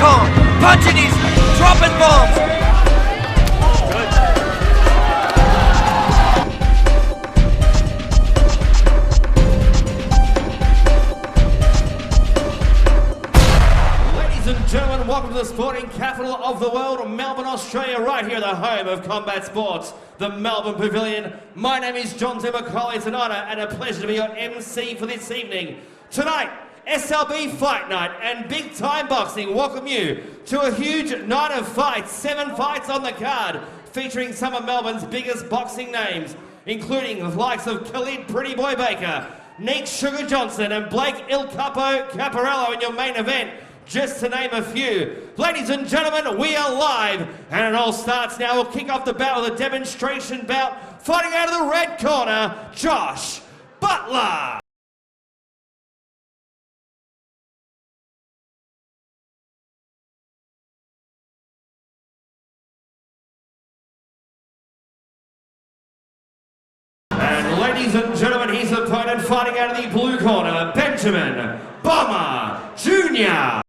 Angkhan, punching his, dropping bombs. Ladies and gentlemen, welcome to the sporting capital of the world, Melbourne, Australia, right here, the home of combat sports, the Melbourne Pavilion. My name is John Zimmer. It's an honour and a pleasure to be your MC for this evening. Tonight, SLB Fight Night and Big Time Boxing welcome you to a huge night of fights, 7 fights on the card, featuring some of Melbourne's biggest boxing names, including the likes of Khalid Pretty Boy Baker, Nick Sugar Johnson and Blake Il Capo Caperello in your main event, just to name a few. Ladies and gentlemen, we are live, and it all starts now. We'll kick off the bout with a demonstration bout, fighting out of the red corner, Josh Butler. And ladies and gentlemen, his opponent fighting out of the blue corner, Benjamin Bomber Jr.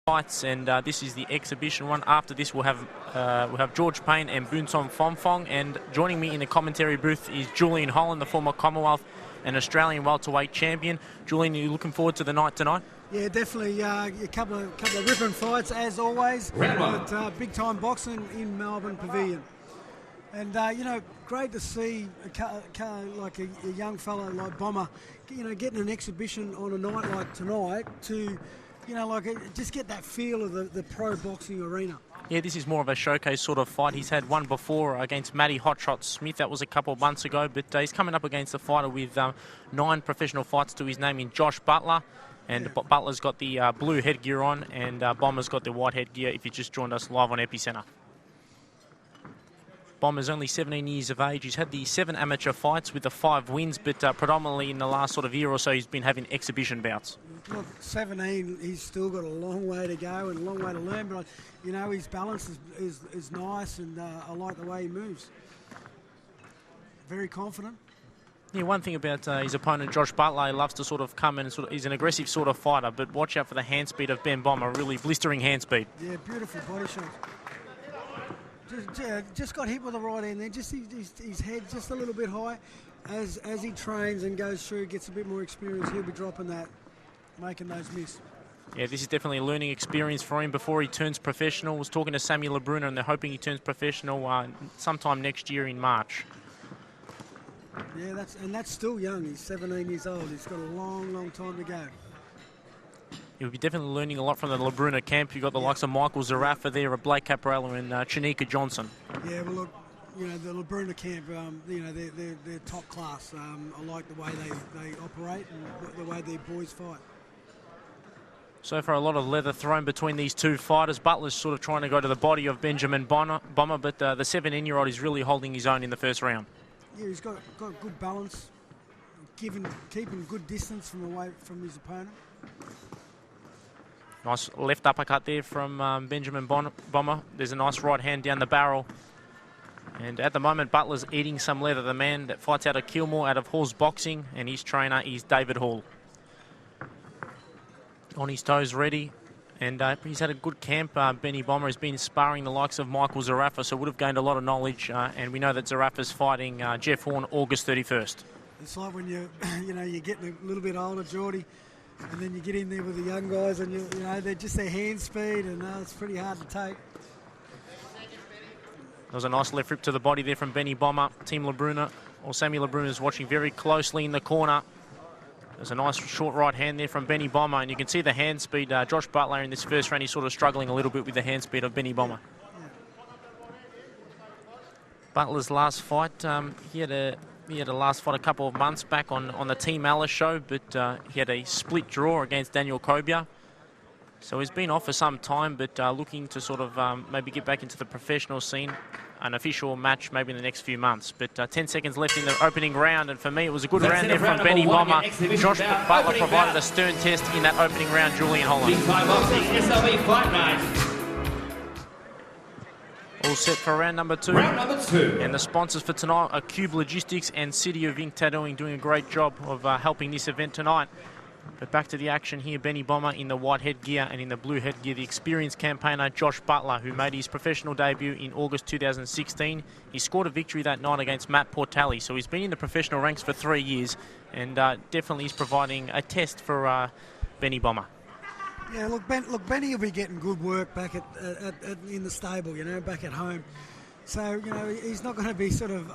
Fights, and this is the exhibition one. After this we'll have George Payne and Boonsom Phothong, and joining me in the commentary booth is Julian Holland, the former Commonwealth and Australian welterweight champion. Julian, are you looking forward to the night tonight? Yeah, definitely. A couple of ripping fights as always. But, big time boxing in Melbourne Pavilion, and you know, great to see like a young fellow like Bomber, you know, getting an exhibition on a night like tonight to, you know, like just get that feel of the pro boxing arena. Yeah, this is more of a showcase sort of fight. He's had one before against Matty Hotshot Smith. That was a couple of months ago, but he's coming up against a fighter with 9 professional fights to his name in Josh Butler. And yeah. Butler's got the blue headgear on, and Bomber's got the white headgear if you just joined us live on Epicenter. Bomber's only 17 years of age. He's had the 7 amateur fights with the 5 wins, but predominantly in the last sort of year or so he's been having exhibition bouts. Look, 17, he's still got a long way to go and a long way to learn, but you know, his balance is nice, and I like the way he moves. Very confident. Yeah, one thing about his opponent, Josh Butler, he loves to sort of come in and he's an aggressive sort of fighter, but watch out for the hand speed of Ben Bomber, really blistering hand speed. Yeah, beautiful body shot. Just got hit with the right hand there, just his head just a little bit high. As he trains and goes through, gets a bit more experience, he'll be dropping that, making those miss. Yeah, this is definitely a learning experience for him before he turns professional. I was talking to Samuel LeBruno, and they're hoping he turns professional sometime next year in March. Yeah, that's still young. He's 17 years old. He's got a long time to go. You'll be definitely learning a lot from the LeBruno camp. You've got the likes of Michael Zarafa there, Blake Caperello, and Cherneka Johnson. Yeah, well, look, you know, the LeBruno camp, you know, they're top class. I like the way they operate and the way their boys fight. So far, a lot of leather thrown between these two fighters. Butler's sort of trying to go to the body of Benjamin Bomber, but the 17-year-old is really holding his own in the first round. Yeah, he's got good balance, keeping good distance from his opponent. Nice left uppercut there from Benjamin Bomber. There's a nice right hand down the barrel. And at the moment, Butler's eating some leather. The man that fights out of Kilmore, out of Hall's Boxing, and his trainer is David Hall. On his toes, ready. And he's had a good camp. Benny Bomber has been sparring the likes of Michael Zarafa, so would have gained a lot of knowledge. And we know that Zarafa's fighting Jeff Horn August 31st. It's like when you're getting a little bit older, Geordie, and then you get in there with the young guys, and you know, they're just their hand speed, and it's pretty hard to take. There was a nice left rip to the body there from Benny Bomber. Team LeBruno, or Samuel LeBruno, is watching very closely in the corner. There's a nice short right hand there from Benny Bomber, and you can see the hand speed. Josh Butler in this first round, he's sort of struggling a little bit with the hand speed of Benny Bomber. Yeah. Butler's last fight, he had a last fight a couple of months back on the Team Alice show, but he had a split draw against Daniel Kobia. So he's been off for some time, but looking to sort of maybe get back into the professional scene. An official match maybe in the next few months. But 10 seconds left in the opening round, and for me it was a good round there from Benny Bomber. Josh Butler provided a stern test in that opening round, Julian Holland. All set for round number 2. Round number 2. And the sponsors for tonight are Cube Logistics and City of Ink Tattooing, doing a great job of helping this event tonight. But back to the action here, Benny Bomber in the white headgear and in the blue headgear, the experienced campaigner Josh Butler, who made his professional debut in August 2016. He scored a victory that night against Matt Portelli, so he's been in the professional ranks for 3 years and definitely is providing a test for Benny Bomber. Yeah, look, Benny will be getting good work back in the stable, you know, back at home. So, you know, he's not going to be sort of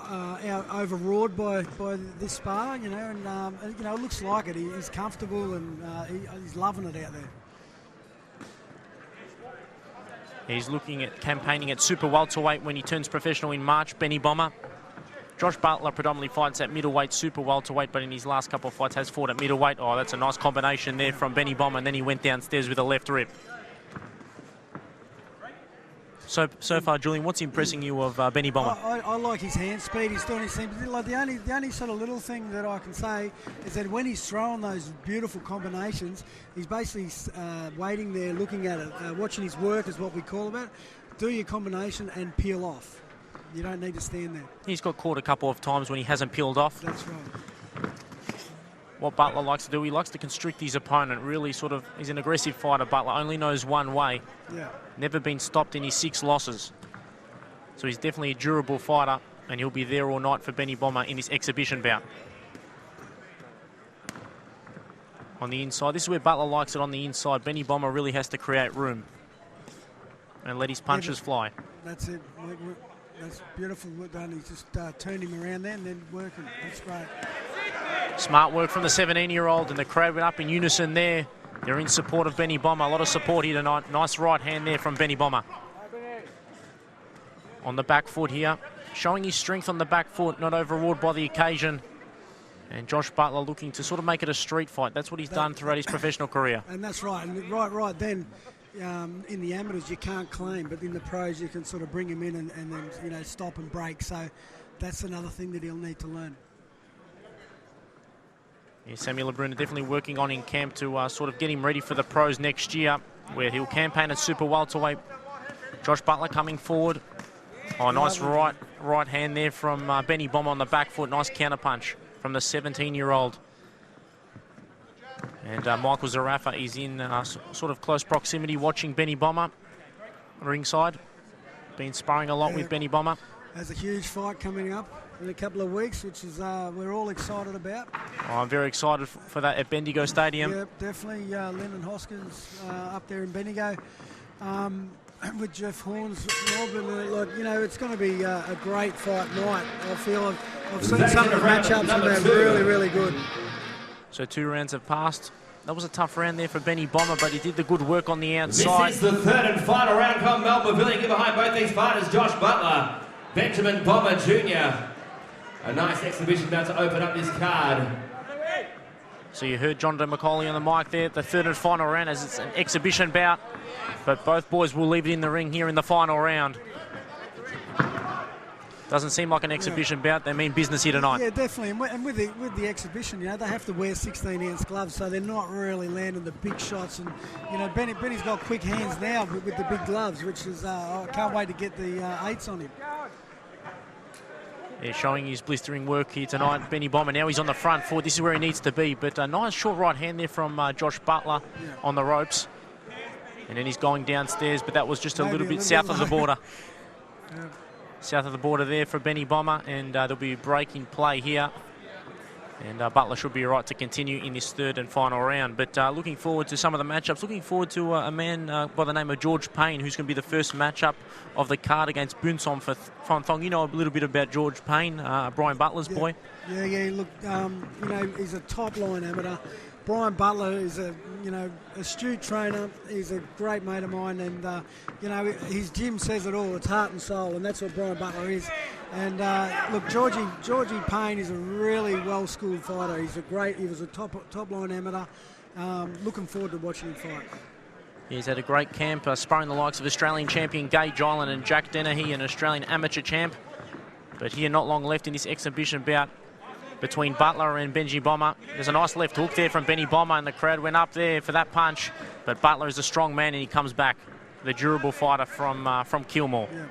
overawed by this spar, you know, and you know, it looks like it. He's comfortable and he's loving it out there. He's looking at campaigning at super welterweight when he turns professional in March, Benny Bomber. Josh Butler predominantly fights at middleweight, super welterweight, but in his last couple of fights has fought at middleweight. Oh, that's a nice combination there from Benny Bomber, and then he went downstairs with a left rip. So far, Julian, what's impressing you of Benny Bomber? I like his hand speed. He's doing his thing. But like the only sort of little thing that I can say is that when he's throwing those beautiful combinations, he's basically waiting there, looking at it, watching his work is what we call it. Do your combination and peel off. You don't need to stand there. He's got caught a couple of times when he hasn't peeled off. That's right. What Butler likes to do, he likes to constrict his opponent. Really sort of, he's an aggressive fighter. Butler only knows one way. Yeah. Never been stopped in his 6 losses. So he's definitely a durable fighter, and he'll be there all night for Benny Bomber in this exhibition bout. On the inside, this is where Butler likes it on the inside. Benny Bomber really has to create room and let his punches fly. That's it. That's beautiful work done. He's just turned him around there and then working. That's great. Smart work from the 17-year-old, and the crowd went up in unison there. They're in support of Benny Bomber. A lot of support here tonight. Nice right hand there from Benny Bomber. On the back foot here, showing his strength on the back foot, not overawed by the occasion. And Josh Butler looking to sort of make it a street fight. That's what he's done throughout his professional career. And that's right. And right then, in the amateurs you can't claim, but in the pros you can sort of bring him in and then, you know, stop and break. So that's another thing that he'll need to learn. Yeah, Samuel Lebrun definitely working on in camp to sort of get him ready for the pros next year, where he'll campaign at super welterweight. Josh Butler coming forward. Oh, nice right hand there from Benny Bomber on the back foot. Nice counter punch from the 17-year-old. And Michael Zarafa is in sort of close proximity watching Benny Bomber ringside. Been sparring a lot with Benny Bomber. There's a huge fight coming up in a couple of weeks, which is we're all excited about. Oh, I'm very excited for that at Bendigo Stadium. Yeah, definitely. Lennon Hoskins up there in Bendigo with Jeff Horns. Like, you know, it's going to be a great fight night. I feel I've seen some of the matchups and they're really, really good. So 2 rounds have passed. That was a tough round there for Benny Bomber, but he did the good work on the outside. This is the 3rd and final round from Melbourne Pavilion. Get behind both these fighters, Josh Butler, Benjamin Bomber Jr. A nice exhibition bout to open up this card. So you heard John DeMacaulay on the mic there, the 3rd and final round, as it's an exhibition bout, but both boys will leave it in the ring here in the final round. Doesn't seem like an exhibition bout. They mean business here tonight. Yeah, definitely. And with the exhibition, you know, they have to wear 16-ounce gloves, so they're not really landing the big shots. And, you know, Benny's got quick hands now with the big gloves, which is, I can't wait to get the 8s on him. Yeah, showing his blistering work here tonight. Benny Bomber, now he's on the front foot. This is where he needs to be. But a nice short right hand there from Josh Butler on the ropes. And then he's going downstairs, but that was just a little bit south of the border. Yeah. South of the border there for Benny Bomber, and there'll be a break in play here. And Butler should be all right to continue in this 3rd and final round. But looking forward to some of the matchups. Looking forward to a man by the name of George Payne, who's going to be the first matchup of the card against Boonsom for Phothong. You know a little bit about George Payne, Brian Butler's boy. Yeah. Look, you know, he's a top-line amateur. Brian Butler is a, you know, astute trainer. He's a great mate of mine, and you know, his gym says it all. It's heart and soul, and that's what Brian Butler is. And look, Georgie Payne is a really well-schooled fighter. He was a top-line amateur. Looking forward to watching him fight. He's had a great camp, sparring the likes of Australian champion Gage Island and Jack Dennehy, an Australian amateur champ. But here, not long left in this exhibition bout between Butler and Benji Bomber. There's a nice left hook there from Benny Bomber, and the crowd went up there for that punch. But Butler is a strong man, and he comes back. The durable fighter from Kilmore. Yeah.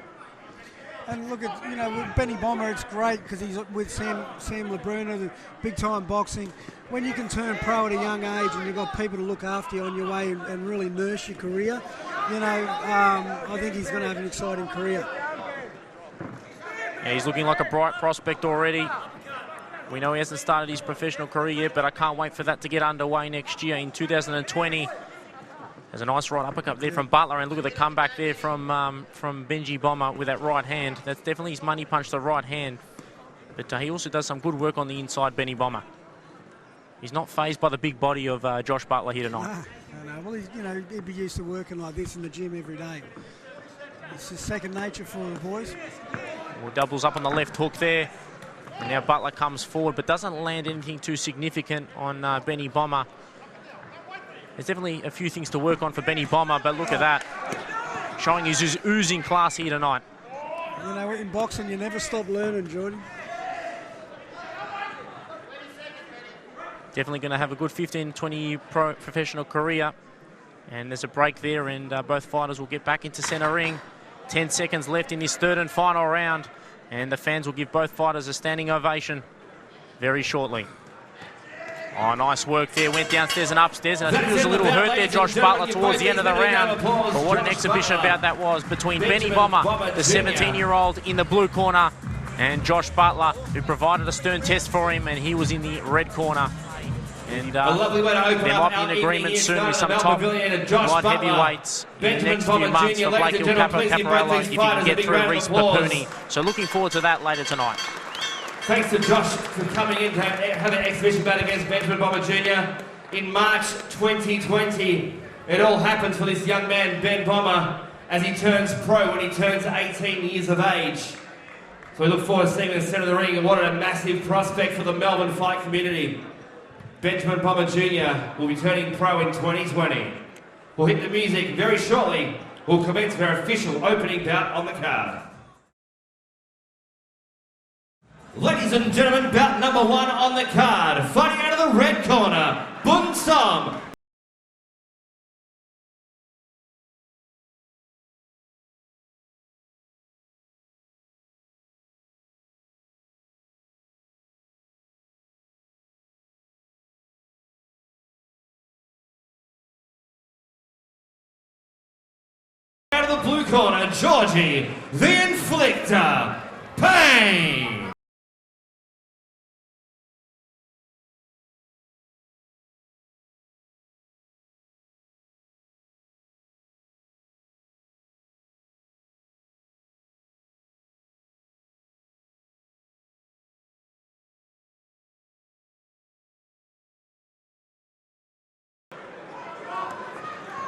And look at, you know, with Benny Bomber, it's great because he's with Sam LeBruno, the big-time boxing. When you can turn pro at a young age and you've got people to look after you on your way and really nurse your career, you know, I think he's going to have an exciting career. Yeah, he's looking like a bright prospect already. We know he hasn't started his professional career yet, but I can't wait for that to get underway next year in 2020. There's a nice right uppercut there from Butler, and look at the comeback there from Benji Bomber with that right hand. That's definitely his money punch, the right hand. But he also does some good work on the inside, Benny Bomber. He's not fazed by the big body of Josh Butler here tonight. No. Well, he's, you know, he'd be used to working like this in the gym every day. It's just second nature for the boys. Well, doubles up on the left hook there. And now Butler comes forward, but doesn't land anything too significant on Benny Bomber. There's definitely a few things to work on for Benny Bomber, but look at that. Showing his oozing class here tonight. You know, in boxing, you never stop learning, Jordan. Definitely going to have a good 15, 20-year professional career. And there's a break there, and both fighters will get back into centre ring. 10 seconds left in this third and final round. And the fans will give both fighters a standing ovation very shortly. Oh, nice work there. Went downstairs and upstairs. And I think he was a little hurt there, Josh Butler, towards the end of the round. But what an exhibition about that was between Benny Bomber, the 17-year-old in the blue corner, and Josh Butler, who provided a stern test for him, and he was in the red corner. And there might be an agreement soon with some top light heavyweights in the next few months for Blake Hill Caperello if he can get through Reece Papuni. So looking forward to that later tonight. Thanks to Josh for coming in to have an exhibition bout against Benjamin Bomber Jr. in March 2020. It all happens for this young man, Ben Bomber, as he turns pro when he turns 18 years of age. So we look forward to seeing him in the centre of the ring, and what a massive prospect for the Melbourne fight community. Benjamin Bomber Jr. will be turning pro in 2020. We'll hit the music very shortly. We'll commence our official opening bout on the card. Ladies and gentlemen, bout number 1 on the card. Fighting out of the red corner, Bunsom. Out of the blue corner, Georgie, the Inflictor, Payne.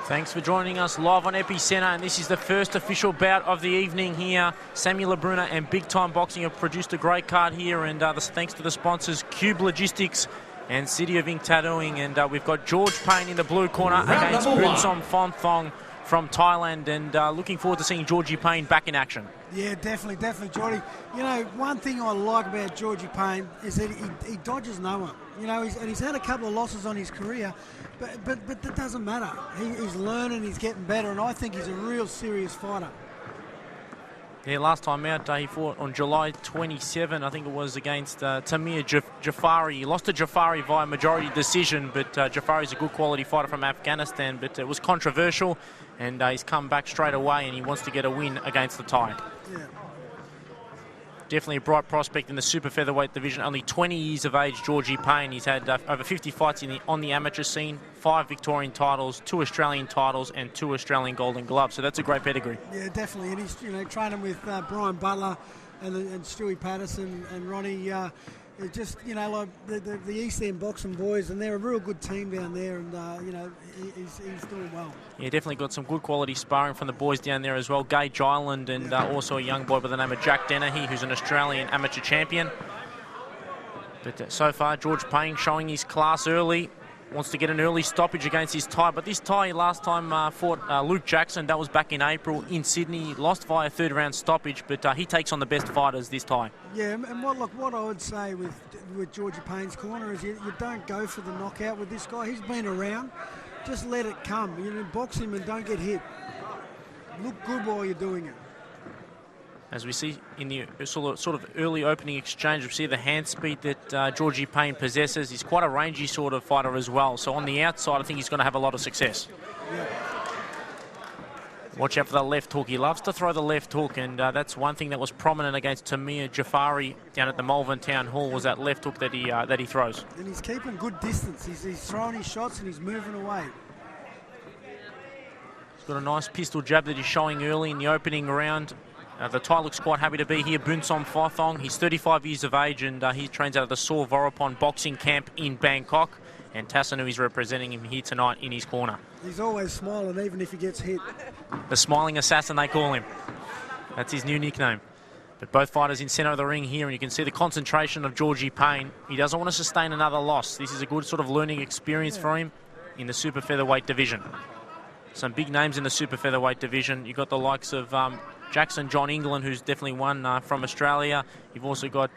Thanks for joining us live on Epicenter, and this is the first official bout of the evening here. Samuel Lebruna and Big Time Boxing have produced a great card here, and thanks to the sponsors Cube Logistics and City of Ink Tattooing. And we've got George Payne in the blue corner against Boonsom Phothong from Thailand, and looking forward to seeing Georgie Payne back in action. Yeah, definitely, Geordie. You know, one thing I like about Georgie Payne is that he dodges no one. You know, he's had a couple of losses on his career, but that doesn't matter. He's learning, he's getting better, and I think he's a real serious fighter. Yeah, last time out, he fought on July 27, I think it was, against Tamir Jafari. He lost to Jafari via majority decision, but Jafari's a good quality fighter from Afghanistan, but it was controversial, and he's come back straight away, and he wants to get a win against the Thai. Yeah. Definitely a bright prospect in the super featherweight division. Only 20 years of age, Georgie Payne. He's had over 50 fights on the amateur scene, 5 Victorian titles, 2 Australian titles, and 2 Australian Golden Gloves. So that's a great pedigree. Yeah, definitely. And he's training with Brian Butler and Stewie Patterson and Ronnie. It's just, like the East End boxing boys, and they're a real good team down there, and he's doing well. Yeah, definitely got some good quality sparring from the boys down there as well. Gage Island, and also a young boy by the name of Jack Dennehy, who's an Australian amateur champion. But so far, George Payne showing his class early. Wants to get an early stoppage against his Thai, but this Thai last time fought Luke Jackson. That was back in April in Sydney. He lost via third round stoppage, but he takes on the best fighters this Thai. Yeah, and what I would say with Georgie Payne's corner is you don't go for the knockout with this guy. He's been around. Just let it come. Box him and don't get hit. Look good while you're doing it. As we see in the sort of early opening exchange, we see the hand speed that Georgie Payne possesses. He's quite a rangy sort of fighter as well. So on the outside, I think he's going to have a lot of success. Yeah. Watch out for the left hook. He loves to throw the left hook, and that's one thing that was prominent against Tamir Jafari down at the Malvern Town Hall, was that left hook that he throws. And he's keeping good distance. He's throwing his shots and he's moving away. He's got a nice pistol jab that he's showing early in the opening round. The Thai looks quite happy to be here. Boonsom Phothong. He's 35 years of age, and he trains out of the Saw Vorapon boxing camp in Bangkok. And Tassanu is representing him here tonight in his corner. He's always smiling, even if he gets hit. The smiling assassin, they call him. That's his new nickname. But both fighters in centre of the ring here, and you can see the concentration of Georgie Payne. He doesn't want to sustain another loss. This is a good sort of learning experience for him in the super featherweight division. Some big names in the super featherweight division. You've got the likes of Jackson John England, who's definitely one from Australia. You've also got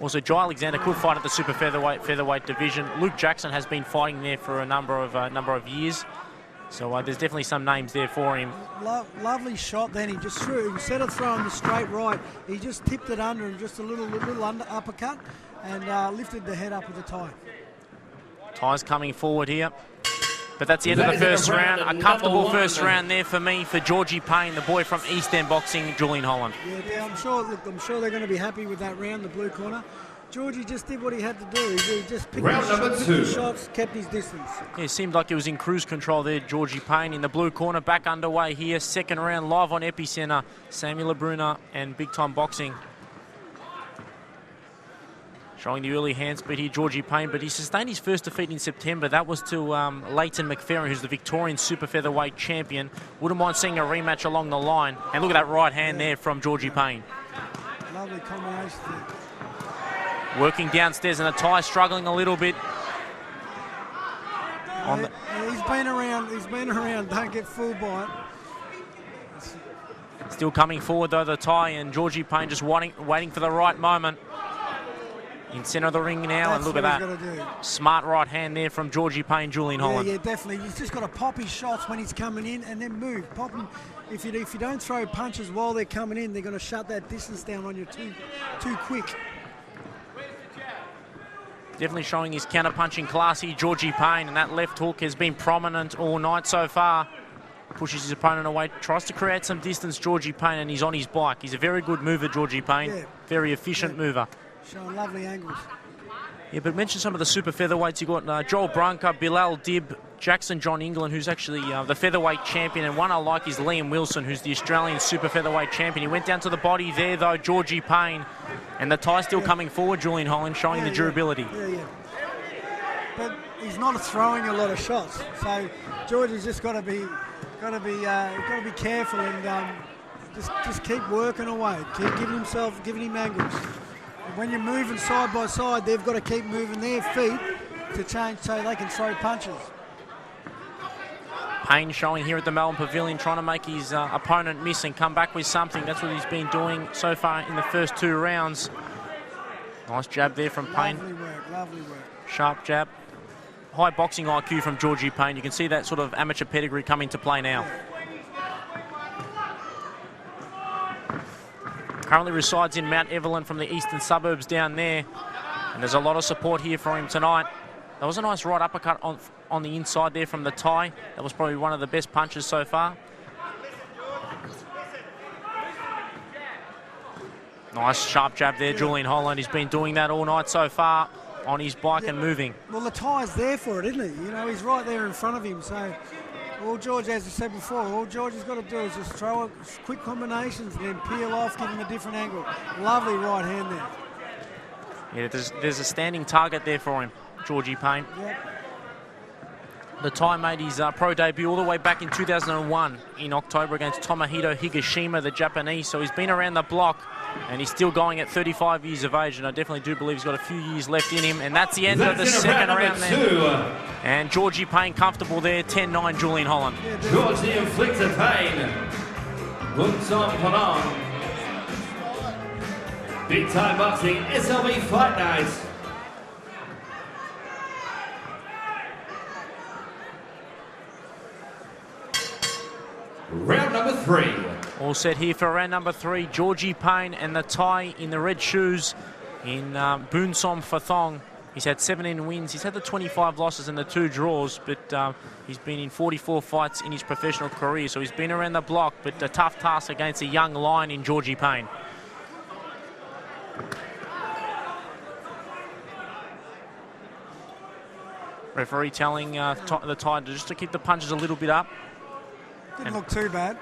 also Jai Alexander could fight at the super featherweight division. Luke Jackson has been fighting there for a number of years. So there's definitely some names there for him. Lovely shot then. He just threw, instead of throwing the straight right, he just tipped it under and just a little under uppercut and lifted the head up with the tie. Ty's coming forward here. But that's the end of the first round. A comfortable first round there for me for Georgie Payne, the boy from East End Boxing, Julian Holland. Yeah, I'm sure they're going to be happy with that round, the blue corner. Georgie just did what he had to do. He just picked his shots, kept his distance. Yeah, it seemed like it was in cruise control there, Georgie Payne in the blue corner. Back underway here, second round, live on Epicenter. Samuel Labruna and Big Time Boxing showing the early hand speed here, Georgie Payne, but he sustained his first defeat in September. That was to Leighton McFerrin, who's the Victorian super featherweight champion. Wouldn't mind seeing a rematch along the line. And look at that right hand there from Georgie Payne. Lovely combination there. Working downstairs, and the Thai struggling a little bit. He's been around. Don't get fooled by it. Still coming forward though, the Thai, and Georgie Payne just waiting for the right moment. In centre of the ring now, That's and look at that. Smart right hand there from Georgie Payne, Julian Holland. Yeah, definitely. He's just got to pop his shots when he's coming in and then move. Pop them. If you don't throw punches while they're coming in, they're going to shut that distance down on you too quick. Definitely showing his counter-punching class here, Georgie Payne, and that left hook has been prominent all night so far. Pushes his opponent away, tries to create some distance, Georgie Payne, and he's on his bike. He's a very good mover, Georgie Payne. Yeah. Very efficient mover. Showing lovely angles. Yeah, but mention some of the super featherweights. You've got Joel Branca, Bilal Dib, Jackson John England, who's actually the featherweight champion, and one I like is Liam Wilson, who's the Australian super featherweight champion. He went down to the body there, though, Georgie Payne. And the Thai still coming forward, Julian Holland, showing the durability. Yeah. But he's not throwing a lot of shots, so Georgie's just got to be careful and just keep working away. Keep giving him angles. And when you're moving side by side, they've got to keep moving their feet to change so they can throw punches. Payne showing here at the Melbourne Pavilion, trying to make his opponent miss and come back with something. That's what he's been doing so far in the first two rounds. Nice jab there from Payne. Lovely work. Sharp jab. High boxing IQ from Georgie Payne. You can see that sort of amateur pedigree come into play now. Currently resides in Mount Evelyn from the eastern suburbs down there. And there's a lot of support here for him tonight. That was a nice right uppercut on the inside there from the Thai. That was probably one of the best punches so far. Nice sharp jab there, Julian Holland. He's been doing that all night so far on his bike and moving. Well, the Thai's there for it, isn't he? You know, he's right there in front of him. So all George, as I said before, all George has got to do is just throw quick combinations and then peel off, give him a different angle. Lovely right hand there. Yeah, there's a standing target there for him, Georgie Payne. Yep. The Thai made his pro debut all the way back in 2001 in October against Tomohito Higashima, the Japanese. So he's been around the block and he's still going at 35 years of age. And I definitely do believe he's got a few years left in him. And that's the end of the second round there. And Georgie Payne comfortable there, 10-9 Julian Holland. Georgie inflicts a pain. Bunsom Phothong. Big Time Boxing SLB Fight Night. Round number 3. All set here for round number 3. Georgie Payne and the tie in the red shoes in Boonsom Phothong. He's had 17 wins. He's had the 25 losses and the 2 draws, but he's been in 44 fights in his professional career, so he's been around the block, but a tough task against a young lion in Georgie Payne. Referee telling the tie just to keep the punches a little bit up. Didn't look too bad.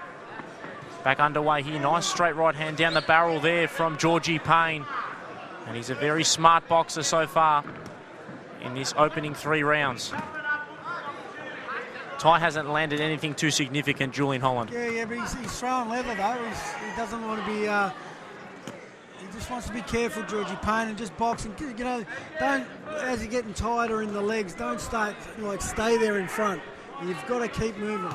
Back underway here. Nice straight right hand down the barrel there from Georgie Payne. And he's a very smart boxer so far in this opening 3 rounds. Ty hasn't landed anything too significant, Julian Holland. Yeah, but he's throwing leather though. He doesn't want to be... he just wants to be careful, Georgie Payne, and just box. And, you know, don't, as you're getting tighter in the legs, don't stay there in front. You've got to keep moving.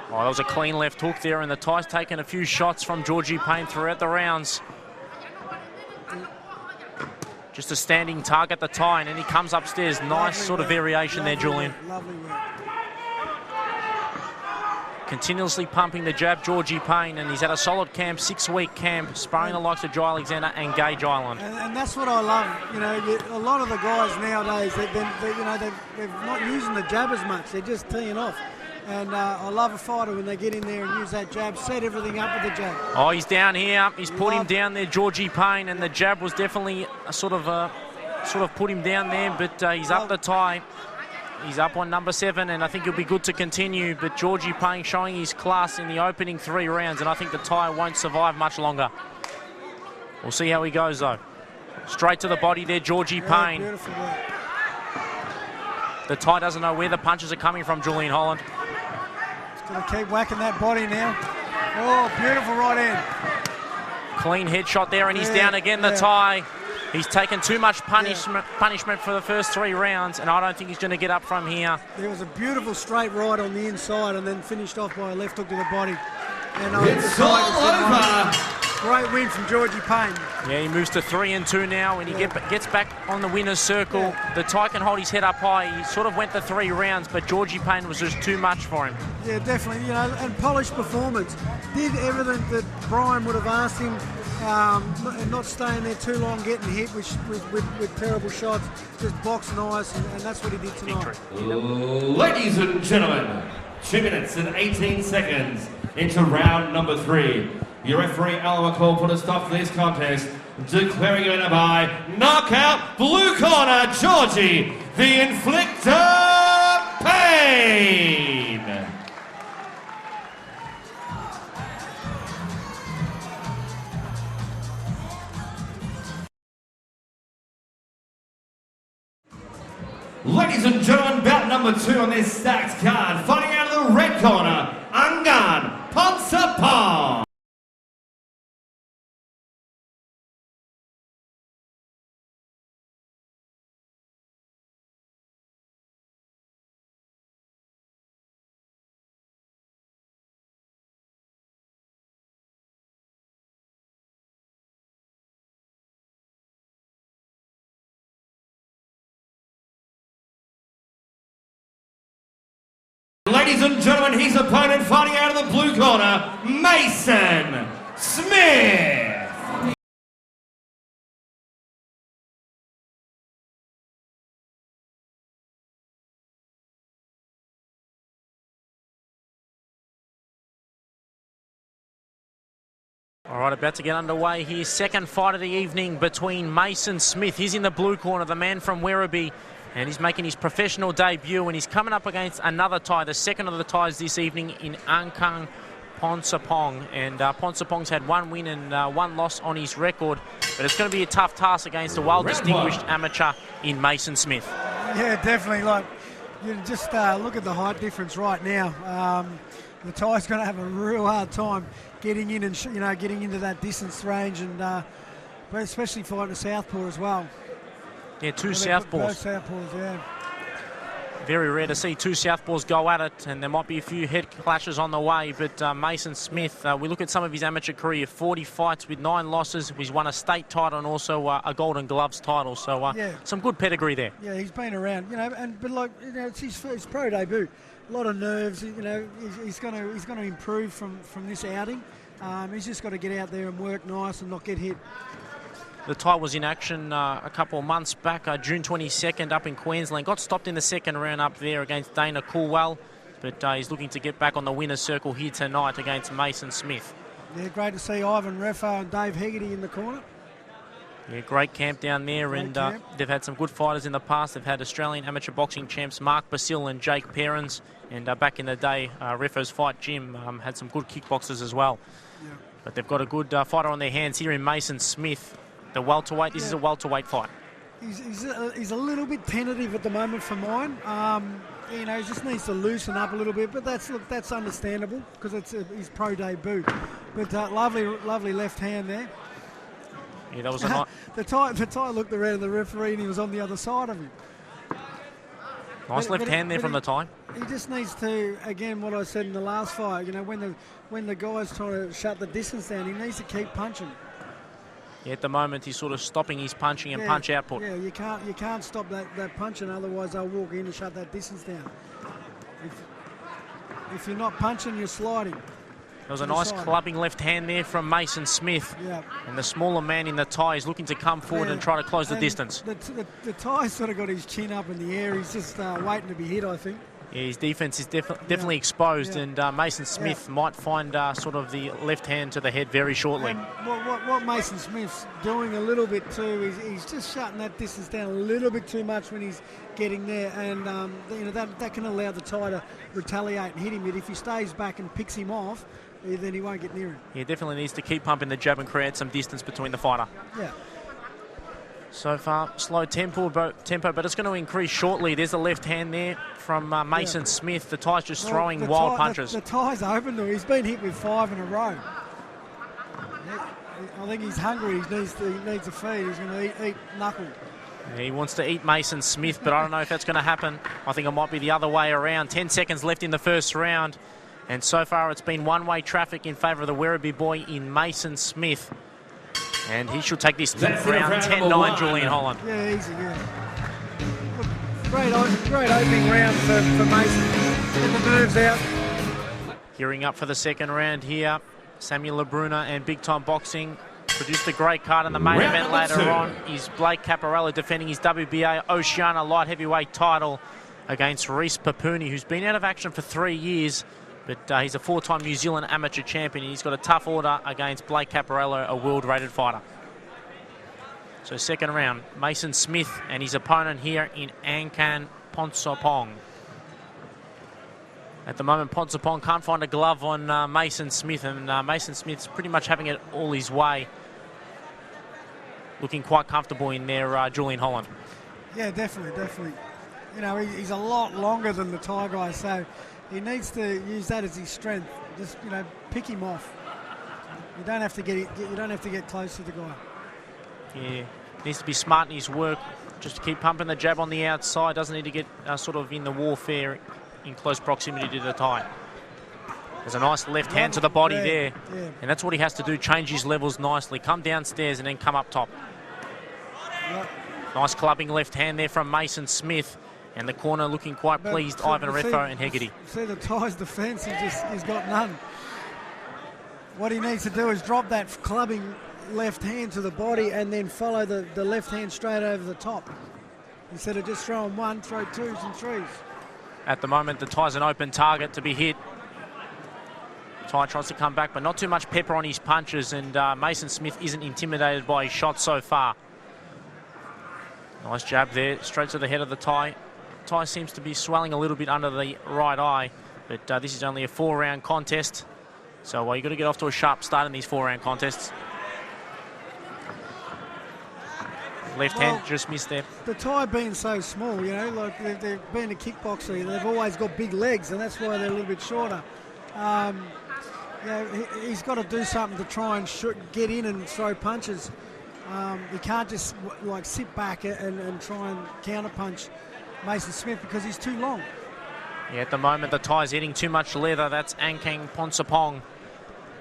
Oh, that was a clean left hook there, and the Ty's taken a few shots from Georgie Payne throughout the rounds. Just a standing target, the tie, and then he comes upstairs. Nice lovely sort of variation there, Julian. Lovely work. Continuously pumping the jab, Georgie Payne, and he's had a solid camp, 6-week camp, sparring the likes of Jai Alexander and Gage Island. And that's what I love. You know, a lot of the guys nowadays, they're not using the jab as much. They're just teeing off. And I love a fighter when they get in there and use that jab, set everything up with the jab. Oh, he's down here. He's put him down there, Georgie Payne, and the jab was definitely a sort of put him down there, but he's up the tie. He's up on number 7, and I think he'll be good to continue. But Georgie Payne showing his class in the opening 3 rounds, and I think the tie won't survive much longer. We'll see how he goes, though. Straight to the body there, Georgie Payne. Beautiful work. The tie doesn't know where the punches are coming from, Julian Holland. He's got to keep whacking that body now. Oh, beautiful right hand. Clean headshot there, and he's down again, the tie. He's taken too much punishment for the first 3 rounds, and I don't think he's going to get up from here. There was a beautiful straight right on the inside and then finished off by a left hook to the body. And it's all over. Great win from Georgie Payne. Yeah, he moves to 3-2 now, and he gets back on the winner's circle. The tie can hold his head up high. He sort of went the 3 rounds, but Georgie Payne was just too much for him. Yeah, definitely. You know, and polished performance. Did everything that Brian would have asked him. And not staying there too long, getting hit with terrible shots, just box nice, and that's what he did tonight. Ladies and gentlemen, 2 minutes and 18 seconds into round number 3. Your referee, Alan McCall, put a stop to this contest, declaring a winner by knockout, blue corner, Georgie, the Inflictor, Payne. Ladies and gentlemen, bout number 2 on this stacked card. Fighting out of the red corner, Angkhan, Poncepong. Ladies and gentlemen, his opponent fighting out of the blue corner, Mason Smith. All right, about to get underway here. Second fight of the evening between Mason Smith. He's in the blue corner, the man from Werribee. And he's making his professional debut, and he's coming up against another tie, the second of the ties this evening in Angkhan, Poncepong. And Poncepong's had 1 win and 1 loss on his record, but it's going to be a tough task against a well-distinguished amateur in Mason Smith. Yeah, definitely. Like, you just look at the height difference right now. The tie's going to have a real hard time getting in and getting into that distance range, and but especially fighting a southpaw as well. Yeah, 2 southpaws. Both southpaws, yeah. Very rare to see 2 southpaws go at it, and there might be a few head clashes on the way, but Mason Smith, we look at some of his amateur career, 40 fights with 9 losses. He's won a state title and also a Golden Gloves title, so some good pedigree there. Yeah, he's been around, but it's his pro debut. A lot of nerves, he's going to improve from this outing. He's just got to get out there and work nice and not get hit. The tie was in action a couple of months back, June 22nd, up in Queensland. Got stopped in the second round up there against Dana Coolwell, but he's looking to get back on the winner's circle here tonight against Mason Smith. Yeah, great to see Ivan Refo and Dave Hegarty in the corner. Yeah, great camp down there, and they've had some good fighters in the past. They've had Australian amateur boxing champs Mark Basil and Jake Perrins, and back in the day, Refo's Fight Gym had some good kickboxers as well. Yeah. But they've got a good fighter on their hands here in Mason Smith. The welterweight, this is a welterweight fight. He's a little bit tentative at the moment for mine. He just needs to loosen up a little bit, but that's understandable because it's his pro debut. But lovely left hand there. Yeah, that was a nice. the tie looked around the referee and he was on the other side of him. Nice left hand there from the tie. He just needs to, again, what I said in the last fight. When the guy's trying to shut the distance down, he needs to keep punching. Yeah, at the moment he's sort of stopping his punching and punch output. Yeah, you can't stop that punching, otherwise they'll walk in and shut that distance down. If you're not punching, you're sliding. There was a nice clubbing left hand there from Mason Smith. Yeah. And the smaller man in the tie is looking to come forward and try to close the distance. The tie's sort of got his chin up in the air. He's just waiting to be hit, I think. Yeah, his defence is definitely exposed, and Mason Smith might find sort of the left hand to the head very shortly. And what Mason Smith's doing a little bit too is he's just shutting that distance down a little bit too much when he's getting there, and that can allow the tie to retaliate and hit him. But if he stays back and picks him off, then he won't get near him. He definitely needs to keep pumping the jab and create some distance between the fighter. Yeah. So far, slow tempo, but it's going to increase shortly. There's a left hand there from Mason Smith. The tie's just throwing wild punches. The tie's open though. He's been hit with 5 in a row. I think he's hungry. He needs a feed. He's going to eat knuckle. Yeah, he wants to eat Mason Smith, but I don't know if that's going to happen. I think it might be the other way around. 10 seconds left in the first round. And so far, it's been one-way traffic in favour of the Werribee boy in Mason Smith. And he should take this round 10-9, Julian Holland. Yeah, easy, yeah. Great opening round for Mason. Get the nerves out. Gearing up for the second round here. Samuel Labruna and Big Time Boxing produced a great card in the main event later on. Is Blake Caperello defending his WBA Oceania light heavyweight title against Reece Papuni, who's been out of action for 3 years. But he's a 4-time New Zealand amateur champion. He's got a tough order against Blake Caperello, a world-rated fighter. So second round, Mason Smith and his opponent here in Angkhan, Poncepong. At the moment, Poncepong can't find a glove on Mason Smith, and Mason Smith's pretty much having it all his way. Looking quite comfortable in there, Julian Holland. Yeah, definitely. He's a lot longer than the Thai guy, so he needs to use that as his strength. Just pick him off. You don't have to get close to the guy. Yeah, needs to be smart in his work. Just keep pumping the jab on the outside. Doesn't need to get sort of in the warfare in close proximity to the tie. There's a nice left hand to the body there. Yeah. And that's what he has to do, change his levels nicely. Come downstairs and then come up top. Yep. Nice clubbing left hand there from Mason Smith. And the corner looking quite pleased, Ivan Refo and Hegarty. See the Thai's defence, he's got none. What he needs to do is drop that clubbing left hand to the body and then follow the left hand straight over the top. Instead of just throwing one, throw twos and threes. At the moment, the Thai's an open target to be hit. Thai tries to come back, but not too much pepper on his punches, and Mason Smith isn't intimidated by his shots so far. Nice jab there, straight to the head of the Thai. Thai seems to be swelling a little bit under the right eye, but this is only a 4-round contest, so you've got to get off to a sharp start in these 4-round contests. Left hand just missed there. The Thai being so small, like they've been a kickboxer, they've always got big legs, and that's why they're a little bit shorter. He's got to do something to try and get in and throw punches. He can't just sit back and try and counterpunch Mason Smith because he's too long. Yeah, at the moment the Thai's eating too much leather. That's Angkhan Poncepong.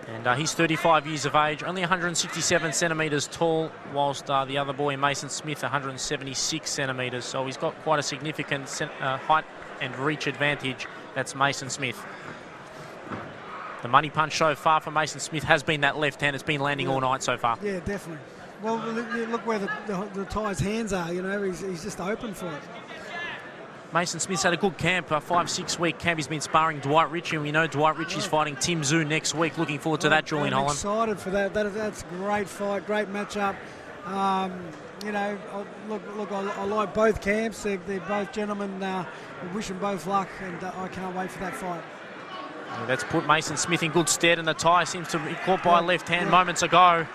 And he's 35 years of age, only 167 centimetres tall, whilst the other boy, Mason Smith, 176 centimetres. So he's got quite a significant height and reach advantage. That's Mason Smith. The money punch so far for Mason Smith has been that left hand. It's been landing all night so far. Yeah, definitely. Well, look where the Thai's hands are, you know, he's just open for it. Mason Smith's had a good camp, a 5-6 week camp. He's been sparring Dwight Ritchie, and we know Dwight Ritchie's fighting Tim Zhu next week. Looking forward to that, Julian Holland. I'm excited for that. That's a great fight, great matchup. You know, look, I like both camps. They're both gentlemen. We wish them both luck, and I can't wait for that fight. Yeah, that's put Mason Smith in good stead, and the Thai seems to be caught by a left hand moments ago.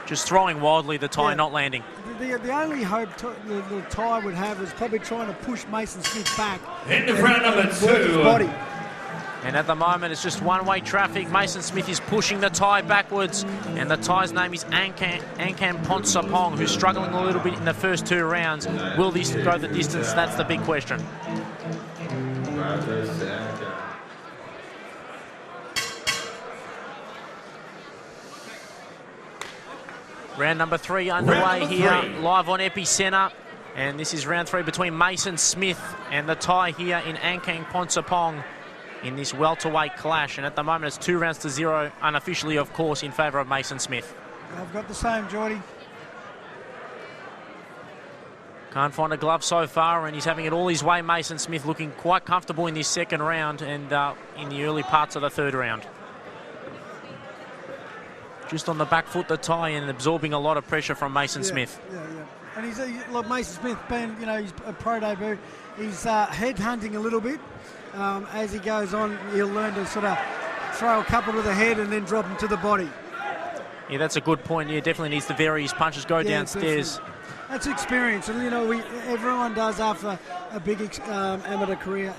Just throwing wildly, the Thai not landing. The only hope the Thai would have is probably trying to push Mason Smith back. Into round number 2. Body. And at the moment, it's just one-way traffic. Mason Smith is pushing the Thai backwards, and the Thai's name is Angkhan Poncepong, who's struggling a little bit in the first 2 rounds. Will this go the distance? That's the big question. Round number 3 underway here, live on Epicenter. And this is round 3 between Mason Smith and the Thai here in Angkhan Poncepong in this welterweight clash. And at the moment, it's 2 rounds to 0, unofficially, of course, in favour of Mason Smith. I've got the same, Geordie. Can't find a glove so far, and he's having it all his way. Mason Smith looking quite comfortable in this second round and in the early parts of the 3rd round. Just on the back foot, the Thai, and absorbing a lot of pressure from Mason Smith. Yeah. And look, Mason Smith, being, you know, he's a pro debut, he's head hunting a little bit. As he goes on, he'll learn to sort of throw a couple to the head and then drop them to the body. Yeah, that's a good point. Yeah, definitely needs to vary his punches, go downstairs. Definitely. That's experience, and you know, everyone does after a big amateur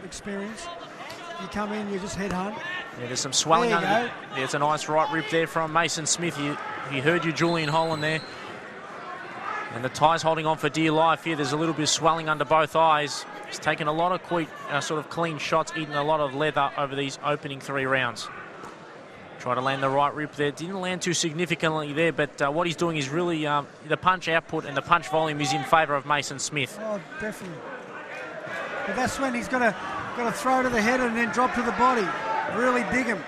experience. You come in, you just head hunt. Yeah, there's some swelling under. Yeah, it's a nice right rip there from Mason Smith. He heard you, Julian Holland, there. And the Thai's holding on for dear life here. There's a little bit of swelling under both eyes. He's taken a lot of sort of clean shots, eaten a lot of leather over these opening 3 rounds. Try to land the right rip there. Didn't land too significantly there, but what he's doing is really the punch output and the punch volume is in favour of Mason Smith. Oh, definitely. But that's when he's got to throw to the head and then drop to the body. Really dig him.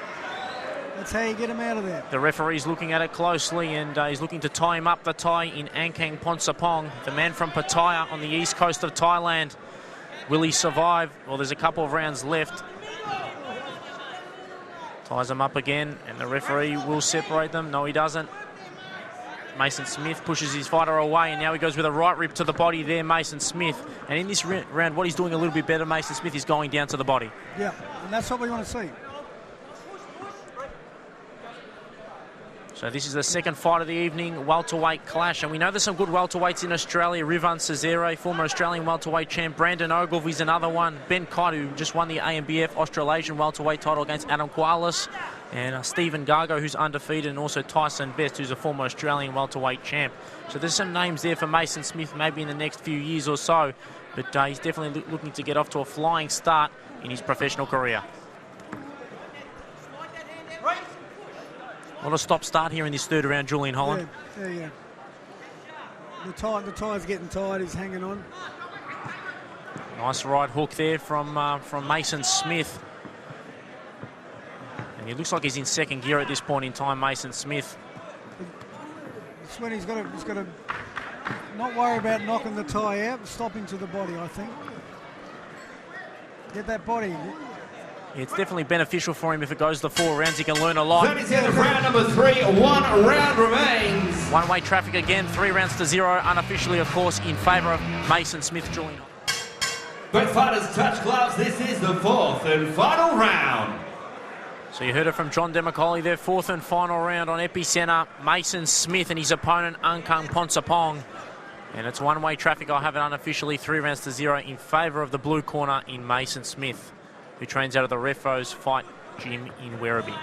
That's how you get him out of there. The referee's looking at it closely, and he's looking to tie him up, the Thai in Angkhan Poncepong, the man from Pattaya on the east coast of Thailand. Will he survive? Well, there's a couple of rounds left. Ties him up again, and the referee will separate them. No, he doesn't. Mason Smith pushes his fighter away, and now he goes with a right rip to the body there, Mason Smith. And in this round, what he's doing a little bit better, Mason Smith, is going down to the body. Yeah, and that's what we want to see. So this is the second fight of the evening, welterweight clash. And we know there's some good welterweights in Australia. Rivan Cesare, former Australian welterweight champ. Brandon Ogilvy's another one. Ben Kite, who just won the AMBF Australasian welterweight title against Adam Koalas. And Stephen Gargo, who's undefeated. And also Tyson Best, who's a former Australian welterweight champ. So there's some names there for Mason Smith maybe in the next few years or so. But he's definitely looking to get off to a flying start in his professional career. What a stop-start here in this 3rd round, Julian Holland. Yeah. The Thai's getting tired. He's hanging on. Nice right hook there from Mason Smith. And he looks like he's in second gear at this point in time, Mason Smith. It's when he's got to not worry about knocking the Thai out, stop him to the body, I think. Get that body. It's definitely beneficial for him if it goes the 4 rounds. He can learn a lot. 30 seconds of round number 3. 1 round remains. One-way traffic again. 3 rounds to 0. Unofficially, of course, in favour of Mason Smith. Julian. Both fighters touch gloves. This is the 4th and final round. So you heard it from John Demicoli there. 4th and final round on Epicenter. Mason Smith and his opponent, Angkhan Poncepong. And it's one-way traffic. I'll have it unofficially 3 rounds to 0 in favour of the blue corner in Mason Smith, who trains out of the Refos Fight Gym in Werribee.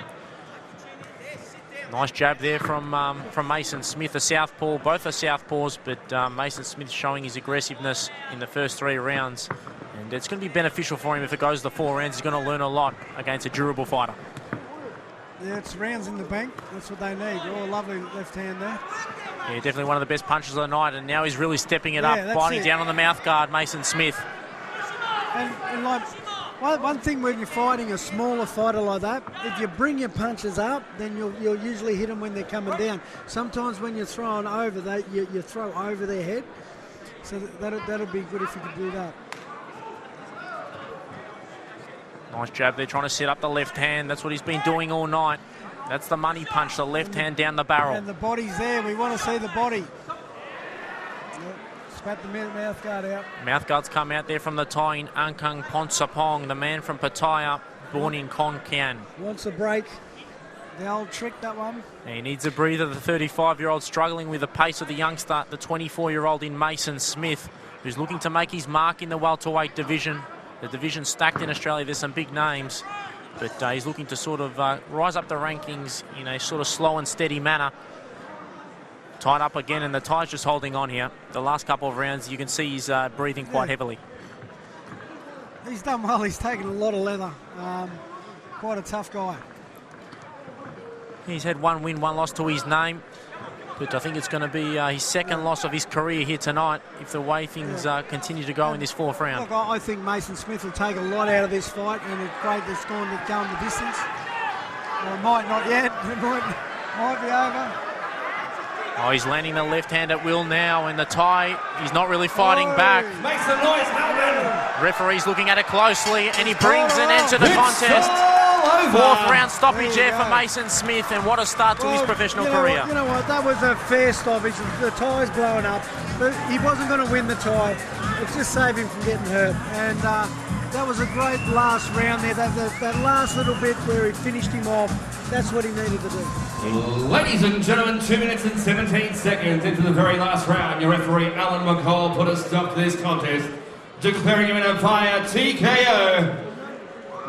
Nice jab there from Mason Smith, a southpaw. Both are southpaws, but Mason Smith showing his aggressiveness in the first 3 rounds. And it's going to be beneficial for him if it goes the 4 rounds. He's going to learn a lot against a durable fighter. Yeah, it's rounds in the bank. That's what they need. Oh, lovely left hand there. Yeah, definitely one of the best punches of the night. And now he's really stepping it up, biting down on the mouth guard, Mason Smith. And like, One thing when you're fighting a smaller fighter like that, if you bring your punches up, then you'll usually hit them when they're coming down. Sometimes when you're throwing over, you throw over their head. So that'll be good if you could do that. Nice jab there, trying to set up the left hand. That's what he's been doing all night. That's the money punch, the left hand down the barrel. And the body's there. We want to see the body. Spat the mouth guard out. Mouth guards come out there from the Thai in Angkhan Poncepong, the man from Pattaya, born in Khon Kaen. Wants a break. The old trick, that one. He needs a breather, the 35-year-old struggling with the pace of the youngster, the 24-year-old in Mason Smith, who's looking to make his mark in the welterweight division. The division stacked in Australia, there's some big names, but he's looking to sort of rise up the rankings in a sort of slow and steady manner. Tied up again, and the Thai's just holding on here. The last couple of rounds, you can see he's breathing quite heavily. He's done well. He's taken a lot of leather. Quite a tough guy. He's had one win, one loss to his name, but I think it's going to be his second loss of his career here tonight if the way things continue to go in this fourth round. Look, I think Mason Smith will take a lot out of this fight, and it's great that's going the distance. Well, it might not yet. It might be over. Oh, he's landing the left hand at will now, and the Thai, he's not really fighting back. Make some noise, Melbourne. Referee's looking at it closely, and he brings an end to the contest. Fourth round stoppage there for Mason Smith, and what a start to his professional career. You know what, that was a fair stoppage. The tie's blowing up, but he wasn't going to win the tie. It's just saved him from getting hurt, and that was a great last round there. That last little bit where he finished him off, that's what he needed to do. Ladies and gentlemen, 2 minutes and 17 seconds into the very last round. Your referee, Alan McCall, put a stop to this contest, declaring him in a via TKO,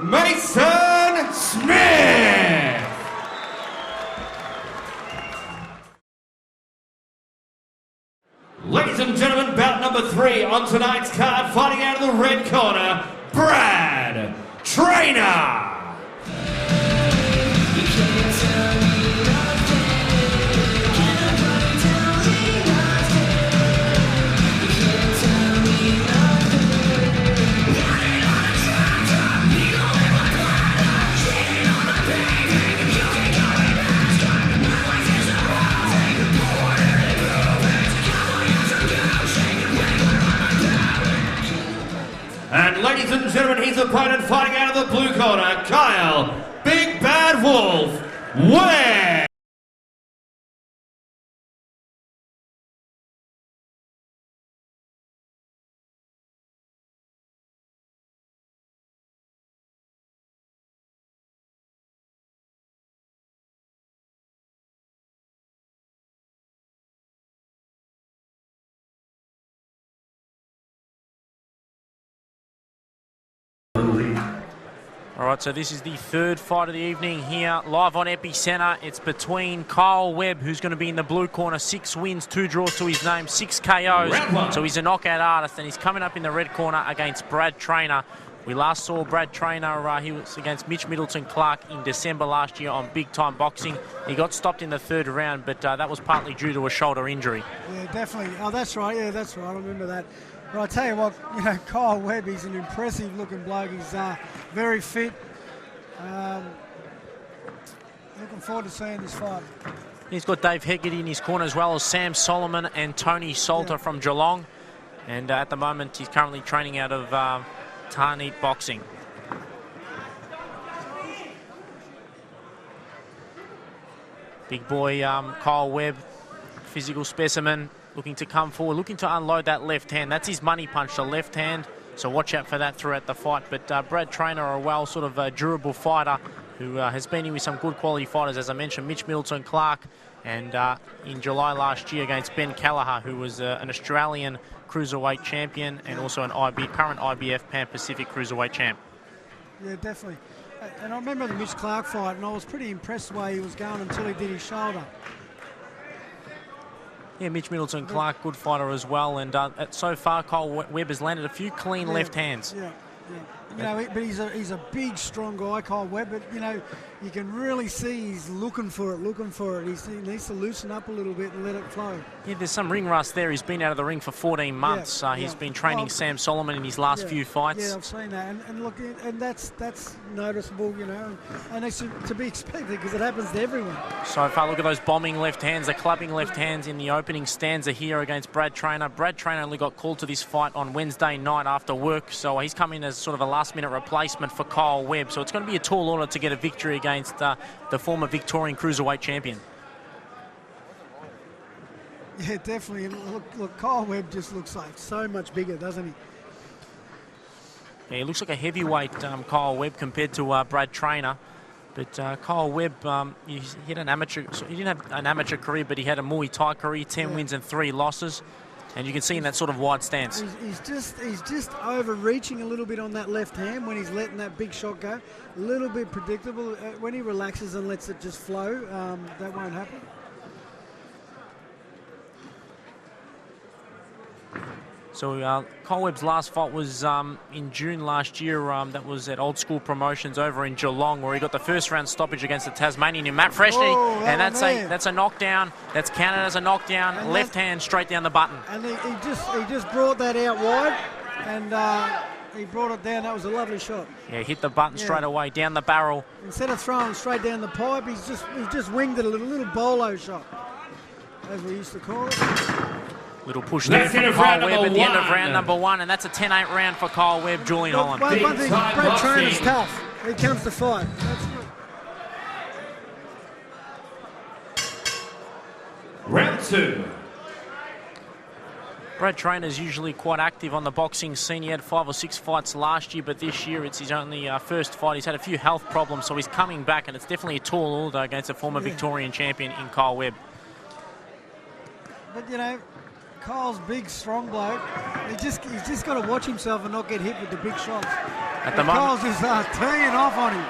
Mason Smith! Ladies and gentlemen, bout number 3 on tonight's card, fighting out of the red corner, Brad Traynor! And ladies and gentlemen, his opponent fighting out of the blue corner, Kyle, Big Bad Wolf, Webb. All right, so this is the third fight of the evening here, live on Epicenter. It's between Kyle Webb, who's going to be in the blue corner, 6 wins, 2 draws to his name, 6 KOs. So he's a knockout artist, and he's coming up in the red corner against Brad Traynor. We last saw Brad Traynor, he was against Mitch Middleton-Clark in December last year on Big Time Boxing. He got stopped in the third round, but that was partly due to a shoulder injury. Yeah, definitely. Oh, that's right. Yeah, that's right. I remember that. But I tell you what, Kyle Webb, he's an impressive-looking bloke. He's very fit. Looking forward to seeing this fight. He's got Dave Hegarty in his corner, as well as Sam Solomon and Tony Salter from Geelong. And at the moment, he's currently training out of Tarneet Boxing. Big boy Kyle Webb, physical specimen, looking to come forward, looking to unload that left hand. That's his money punch, the left hand. So watch out for that throughout the fight. But Brad Traynor, a well sort of durable fighter who has been in with some good quality fighters. As I mentioned, Mitch Middleton-Clark, and in July last year against Ben Kelleher, who was an Australian cruiserweight champion and also an current IBF Pan-Pacific cruiserweight champ. Yeah, definitely. And I remember the Mitch Clark fight, and I was pretty impressed the way he was going until he did his shoulder. Yeah, Mitch Middleton-Clark, good fighter as well. And so far, Kyle Webb has landed a few clean left hands. Yeah. You know, but he's a big, strong guy, Kyle Webb. But you know, you can really see he's looking for it. He needs to loosen up a little bit and let it flow. Yeah, there's some ring rust there. He's been out of the ring for 14 months. He's been training Sam Solomon in his last few fights. Yeah, I've seen that, and look, and that's noticeable, you know, and it's to be expected because it happens to everyone. So far, look at those bombing left hands, the clubbing left hands in the opening stanza here against Brad Traynor. Brad Traynor only got called to this fight on Wednesday night after work, so he's come in as sort of a last-minute replacement for Kyle Webb. So it's going to be a tall order to get a victory against the former Victorian cruiserweight champion. Yeah, definitely. And look, Kyle Webb just looks like so much bigger, doesn't he? Yeah, he looks like a heavyweight, Kyle Webb, compared to Brad Traynor. But Kyle Webb, he didn't have an amateur career, but he had a Muay Thai career, 10 wins and 3 losses. And you can see in that sort of wide stance. He's just overreaching a little bit on that left hand when he's letting that big shot go. A little bit predictable. When he relaxes and lets it just flow, that won't happen. So Kyle Webb's last fight was in June last year. That was at Old School Promotions over in Geelong, where he got the first round stoppage against the Tasmanian in Matt Freshney, and that's a knockdown. That's counted as a knockdown. And left hand straight down the button. And he just brought that out wide, and he brought it down. That was a lovely shot. Yeah, hit the button straight away down the barrel. Instead of throwing straight down the pipe, he just winged it, a little bolo shot, as we used to call it. Little push there from Kyle Webb at the end of round number 1, and that's a 10-8 round for Kyle Webb, Julian Holland. One thing, Brad Traynor's tough. He comes to fight. Round 2. Brad Traynor's usually quite active on the boxing scene. He had 5 or 6 fights last year, but this year it's his only first fight. He's had a few health problems, so he's coming back, and it's definitely a tall order against a former Victorian champion in Kyle Webb. But, you know, Kyle's big, strong bloke. He's just got to watch himself and not get hit with the big shots. At the moment, Kyle's just teeing off on him.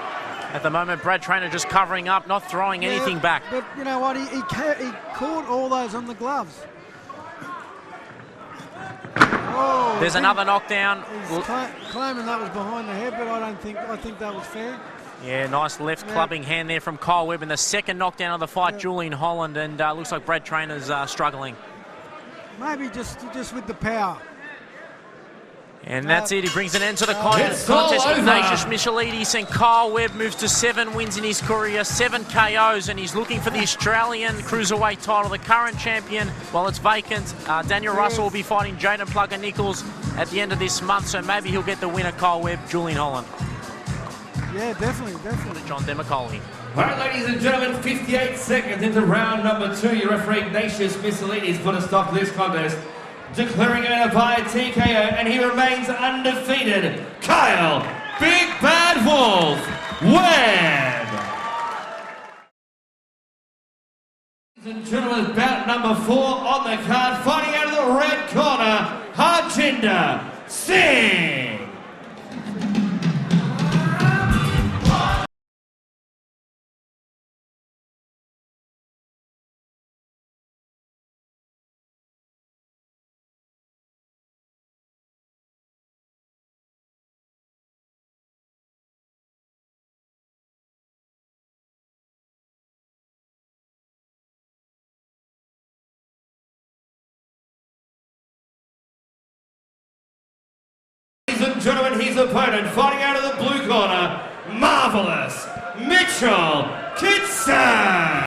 At the moment, Brad Traynor just covering up, not throwing anything back. But you know what? He caught all those on the gloves. Oh, there's another knockdown. He's claiming that was behind the head, but I think that was fair. Yeah, nice left clubbing hand there from Kyle Webb in the second knockdown of the fight, Julian Holland, and looks like Brad Traynor's struggling. Maybe just with the power. And that's it. He brings an end to the contest. Ignatius Michelides, and Kyle Webb moves to 7 wins in his career, 7 KOs, and he's looking for the Australian cruiserweight title. The current champion, well, it's vacant. Daniel Russell will be fighting Jaden Plugger Nichols at the end of this month, so maybe he'll get the winner. Kyle Webb, Julian Holland. Yeah, definitely. John Demacoli. All right, ladies and gentlemen, 58 seconds into round number 2. Your referee, Ignatius Michelides, put a stop to this contest, declaring it a via TKO, and he remains undefeated. Kyle Big Bad Wolf Webb. Ladies and gentlemen, bout number 4 on the card, fighting out of the red corner, Harjinder Singh. Ladies and gentlemen, his opponent, fighting out of the blue corner, Marvelous Mitchell Kitson.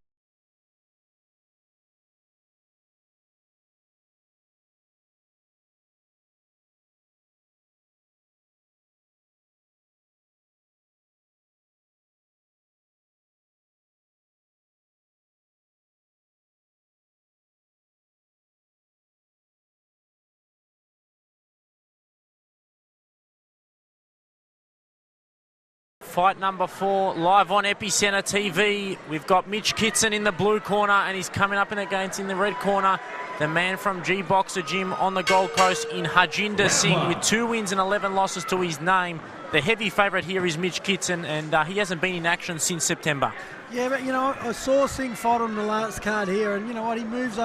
Fight number 4, live on Epicenter TV. We've got Mitch Kittson in the blue corner, and he's coming up against in the red corner, the man from G-Boxer Gym on the Gold Coast in Harjinder Singh, with 2 wins and 11 losses to his name. The heavy favourite here is Mitch Kittson, and he hasn't been in action since September. Yeah, but you know, I saw Singh fight on the last card here, and you know what, he moves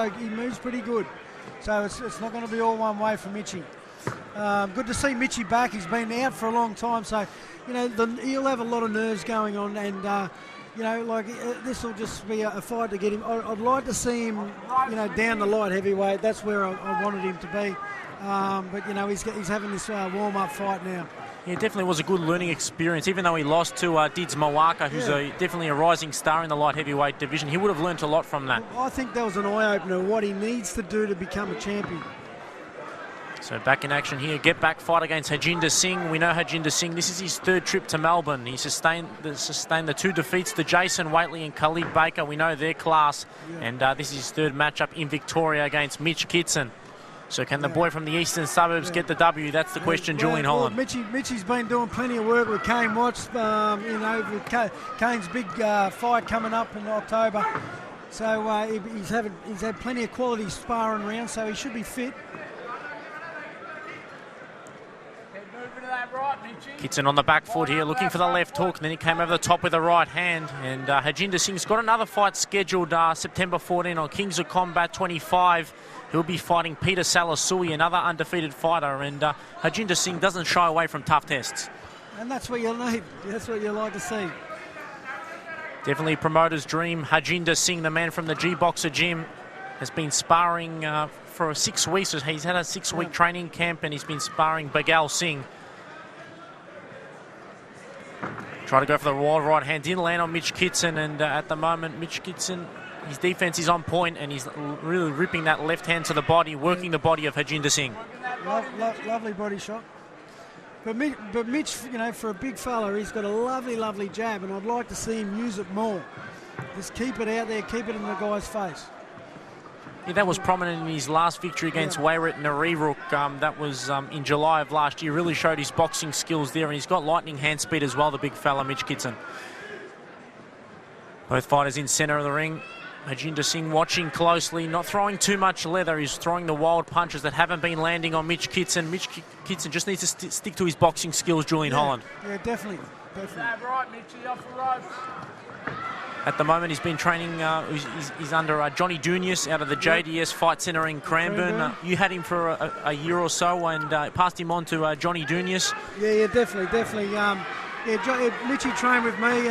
pretty good. So it's not going to be all one way for Mitchie. Good to see Mitchy back. He's been out for a long time, so you know he'll have a lot of nerves going on, and you know, like this will just be a fight to get him. I'd like to see him, you know, down the light heavyweight. That's where I wanted him to be. But you know, he's having this warm-up fight now. Yeah, it definitely was a good learning experience, even though he lost to Dids Mawaka, who's definitely a rising star in the light heavyweight division. He would have learnt a lot from that. I think that was an eye-opener, what he needs to do to become a champion. So back in action here, get back fight against Harjinder Singh. We know Harjinder Singh, this is his third trip to Melbourne. He sustained the 2 defeats to Jason Waitley and Khalid Baker. We know their class, and this is his third matchup in Victoria against Mitch Kitson. So can the boy from the eastern suburbs get the W? That's the question, Julian Holland. Mitchy's been doing plenty of work with Kane Watts, you know, with Kane's big fight coming up in October. So he's had plenty of quality sparring rounds, so he should be fit. Kitson on the back foot here, looking for the left hook, and then he came over the top with the right hand. And Harjinder Singh's got another fight scheduled September 14 on Kings of Combat 25. He'll be fighting Peter Salasui, another undefeated fighter. And Harjinder Singh doesn't shy away from tough tests. And that's what you'll need. That's what you like to see. Definitely promoter's dream. Harjinder Singh, the man from the G-Boxer gym, has been sparring for 6 weeks. He's had a 6-week training camp, and he's been sparring Bagal Singh. Try to go for the wild right hand, didn't land on Mitch Kitson, and at the moment Mitch Kitson, his defence is on point, and he's really ripping that left hand to the body, working the body of Harjinder Singh. Lovely body shot. But Mitch, you know, for a big fella, he's got a lovely jab, and I'd like to see him use it more. Just keep it out there, keep it in the guy's face. Yeah, that was prominent in his last victory against Wayret Nariruk. That was in July of last year. Really showed his boxing skills there, and he's got lightning hand speed as well, the big fella, Mitch Kitson. Both fighters in centre of the ring. Harjinder Singh watching closely, not throwing too much leather. He's throwing the wild punches that haven't been landing on Mitch Kitson. Mitch Kitson just needs to stick to his boxing skills, Julian Holland. Yeah, definitely. Right, Mitchy, off the ropes. At the moment, he's been training, he's under Johnny Dunius out of the JDS Fight Centre in Cranbourne. You had him for a year or so and passed him on to Johnny Dunius. Yeah, definitely. Mitchy trained with me.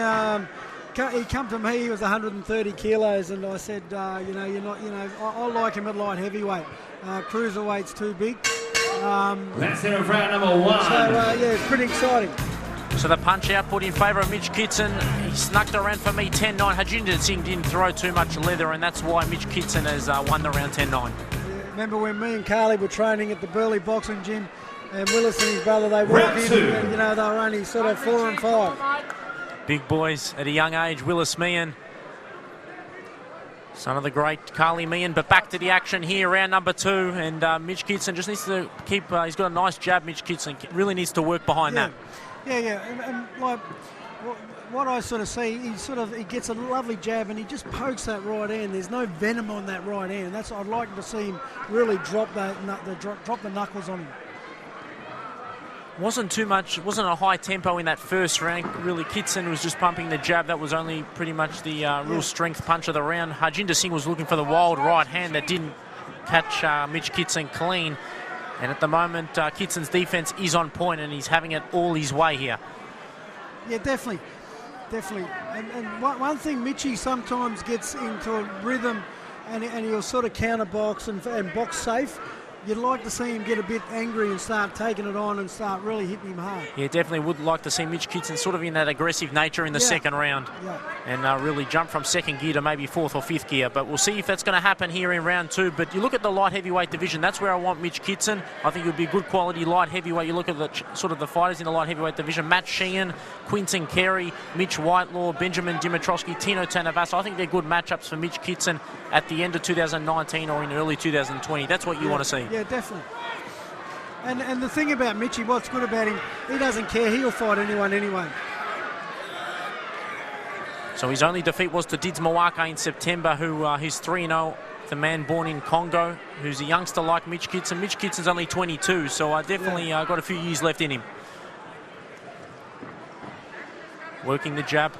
He come to me, he was 130 kilos, and I said, you know, you're not, you know, I like him at light heavyweight. Cruiserweight's too big. That's it of round number 1. So, yeah, it's pretty exciting. So the punch out put in favour of Mitch Kitson. He snuck the round for me 10-9. Harjinder Singh didn't throw too much leather, and that's why Mitch Kitson has won the round 10-9. Yeah, remember when me and Khalid were training at the Burleigh Boxing Gym, and Willis and his brother, they walked in, and, you know, they were only sort of 4 and 5. Big boys at a young age. Willis Meehan, son of the great Carly Meehan, but back to the action here, round number 2, and Mitch Kitson just needs to keep, he's got a nice jab, Mitch Kitson, really needs to work behind that. Yeah, and like what I sort of see, he gets a lovely jab and he just pokes that right hand. There's no venom on that right hand. That's I'd like to see him really drop the knuckles on him. Wasn't a high tempo in that first round. Really, Kitson was just pumping the jab. That was only pretty much the real strength punch of the round. Harjinder Singh was looking for the wild right hand that didn't catch Mitch Kitson clean. And at the moment, Kitson's defence is on point, and he's having it all his way here. Yeah, definitely. And one thing, Mitchy sometimes gets into a rhythm, and he'll sort of counter box and box safe. You'd like to see him get a bit angry and start taking it on and start really hitting him hard. Yeah, definitely would like to see Mitch Kitson sort of in that aggressive nature in the second round. Yeah. And really jump from second gear to maybe 4th or 5th gear. But we'll see if that's going to happen here in round 2. But you look at the light heavyweight division, that's where I want Mitch Kitson. I think it would be a good quality light heavyweight. You look at the sort of the fighters in the light heavyweight division, Matt Sheehan, Quinton Carey, Mitch Whitelaw, Benjamin Dimitrowski, Tino Tanavasa. I think they're good matchups for Mitch Kitson at the end of 2019 or in early 2020. That's what you want to see. Yeah, definitely. And the thing about Mitchy, what's good about him, he doesn't care. He'll fight anyone anyway. So his only defeat was to Dids Mawaka in September, who's 3-0, the man born in Congo, who's a youngster like Mitch Kitson. Mitch Kitson's only 22, so I definitely got a few years left in him. Working the jab.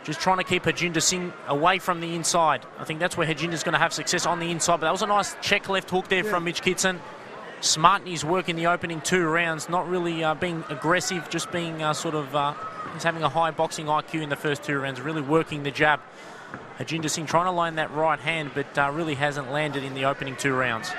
Just trying to keep Harjinder Singh away from the inside. I think that's where Harjinder's going to have success, on the inside. But that was a nice check left hook there from Mitch Kitson. smart in his work in the opening 2 rounds, not really being aggressive, just being he's having a high boxing IQ in the first 2 rounds, really working the jab. Hajinder Singh trying to land that right hand, but really hasn't landed in the opening 2 rounds.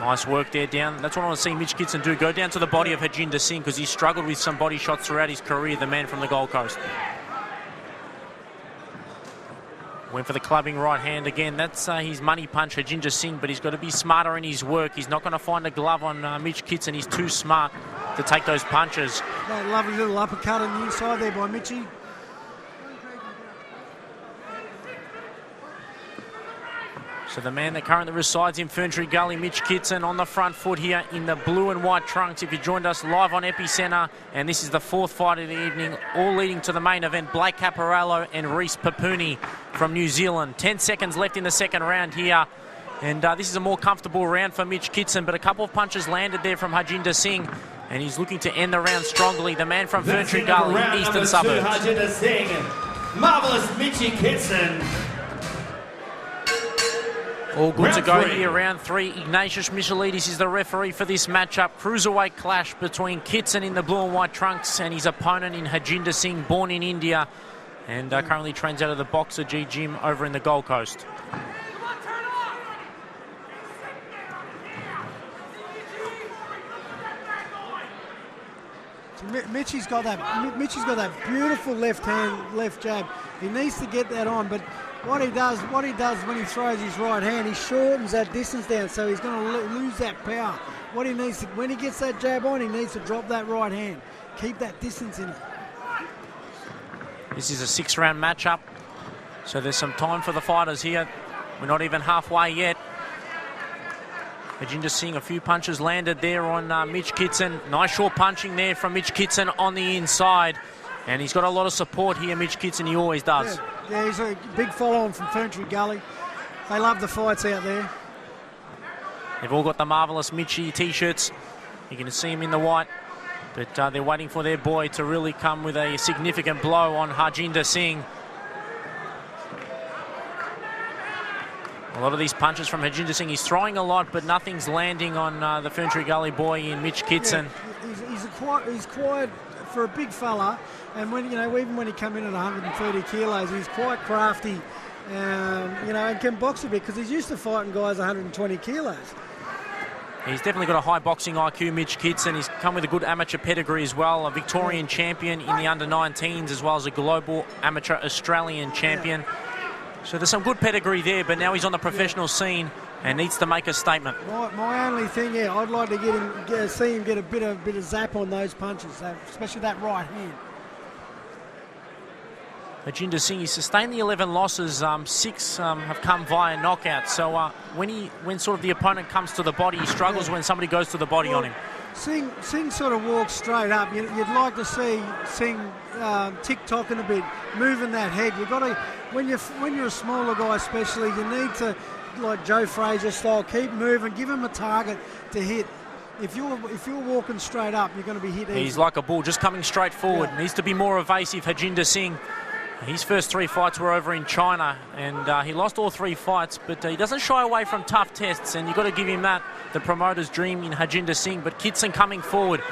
Nice work there down. That's what I want to see Mitch Kittson do. Go down to the body of Hajinder Singh, because he's struggled with some body shots throughout his career, the man from the Gold Coast. Went for the clubbing right hand again. That's his money punch, Hajinder Singh, but he's got to be smarter in his work. He's not going to find a glove on Mitch Kittson. He's too smart to take those punches. That lovely little uppercut on the inside there by Mitchie. So the man that currently resides in Ferntree Gully, Mitch Kittson, on the front foot here in the blue and white trunks. If you joined us live on Epicenter, and this is the 4th fight of the evening, all leading to the main event, Blake Caperello and Reece Papuni from New Zealand. 10 seconds left in the 2nd round here, and this is a more comfortable round for Mitch Kittson, but a couple of punches landed there from Hajinder Singh, and he's looking to end the round strongly. The man from Ferntree Gully, Eastern Suburbs. Hajinder Singh, marvellous Mitchie Kittson. All good to go here, round 3. Ignatius Michailidis is the referee for this matchup. Cruiserweight clash between Kittson in the blue and white trunks and his opponent in Hajinder Singh, born in India, and currently trains out of the Boxer G Gym over in the Gold Coast. So Mitchie's got that beautiful left hand, left jab. He needs to get that on, but what he does when he throws his right hand, he shortens that distance down, so he's going to lose that power. What he needs to, when he gets that jab on, he needs to drop that right hand, keep that distance in it. This is a 6-round matchup, so there's some time for the fighters here. We're not even halfway yet. Hajinder Singh, a few punches landed there on Mitch Kittson. Nice short punching there from Mitch Kittson on the inside. And he's got a lot of support here, Mitch Kittson. He always does. Yeah, he's a big follow-on from Ferntree Gully. They love the fights out there. They've all got the marvellous Mitchie T-shirts. You can see him in the white. But they're waiting for their boy to really come with a significant blow on Hajinder Singh. A lot of these punches from Hajinder Singh. He's throwing a lot, but nothing's landing on the Ferntree Gully boy in Mitch Kittson. Yeah, he's quiet for a big fella, and when even when he come in at 130 kilos, he's quite crafty, and can box a bit because he's used to fighting guys 120 kilos. He's definitely got a high boxing IQ, Mitch Kittson. He's come with a good amateur pedigree as well, a Victorian champion in the under-19s, as well as a global amateur Australian champion. So there's some good pedigree there, but now he's on the professional scene and needs to make a statement. My only thing, I'd like to see him get a bit of zap on those punches, especially that right hand. Hajinder Singh, he sustained the 11 losses, 6 have come via knockout. So when sort of the opponent comes to the body, he struggles when somebody goes to the body on him. Singh sort of walks straight up. You'd like to see Singh tick-tocking a bit, moving that head. You've got to, when you're a smaller guy especially, you need to, like Joe Frazier style, keep moving, give him a target to hit. If you're walking straight up, you're going to be hit easy. He's like a bull, just coming straight forward. Yeah. Needs to be more evasive, Hajinder Singh. His first 3 fights were over in China, and he lost all 3 fights, but he doesn't shy away from tough tests, and you've got to give him that, the promoter's dream in Hajinder Singh. But Kittson coming forward,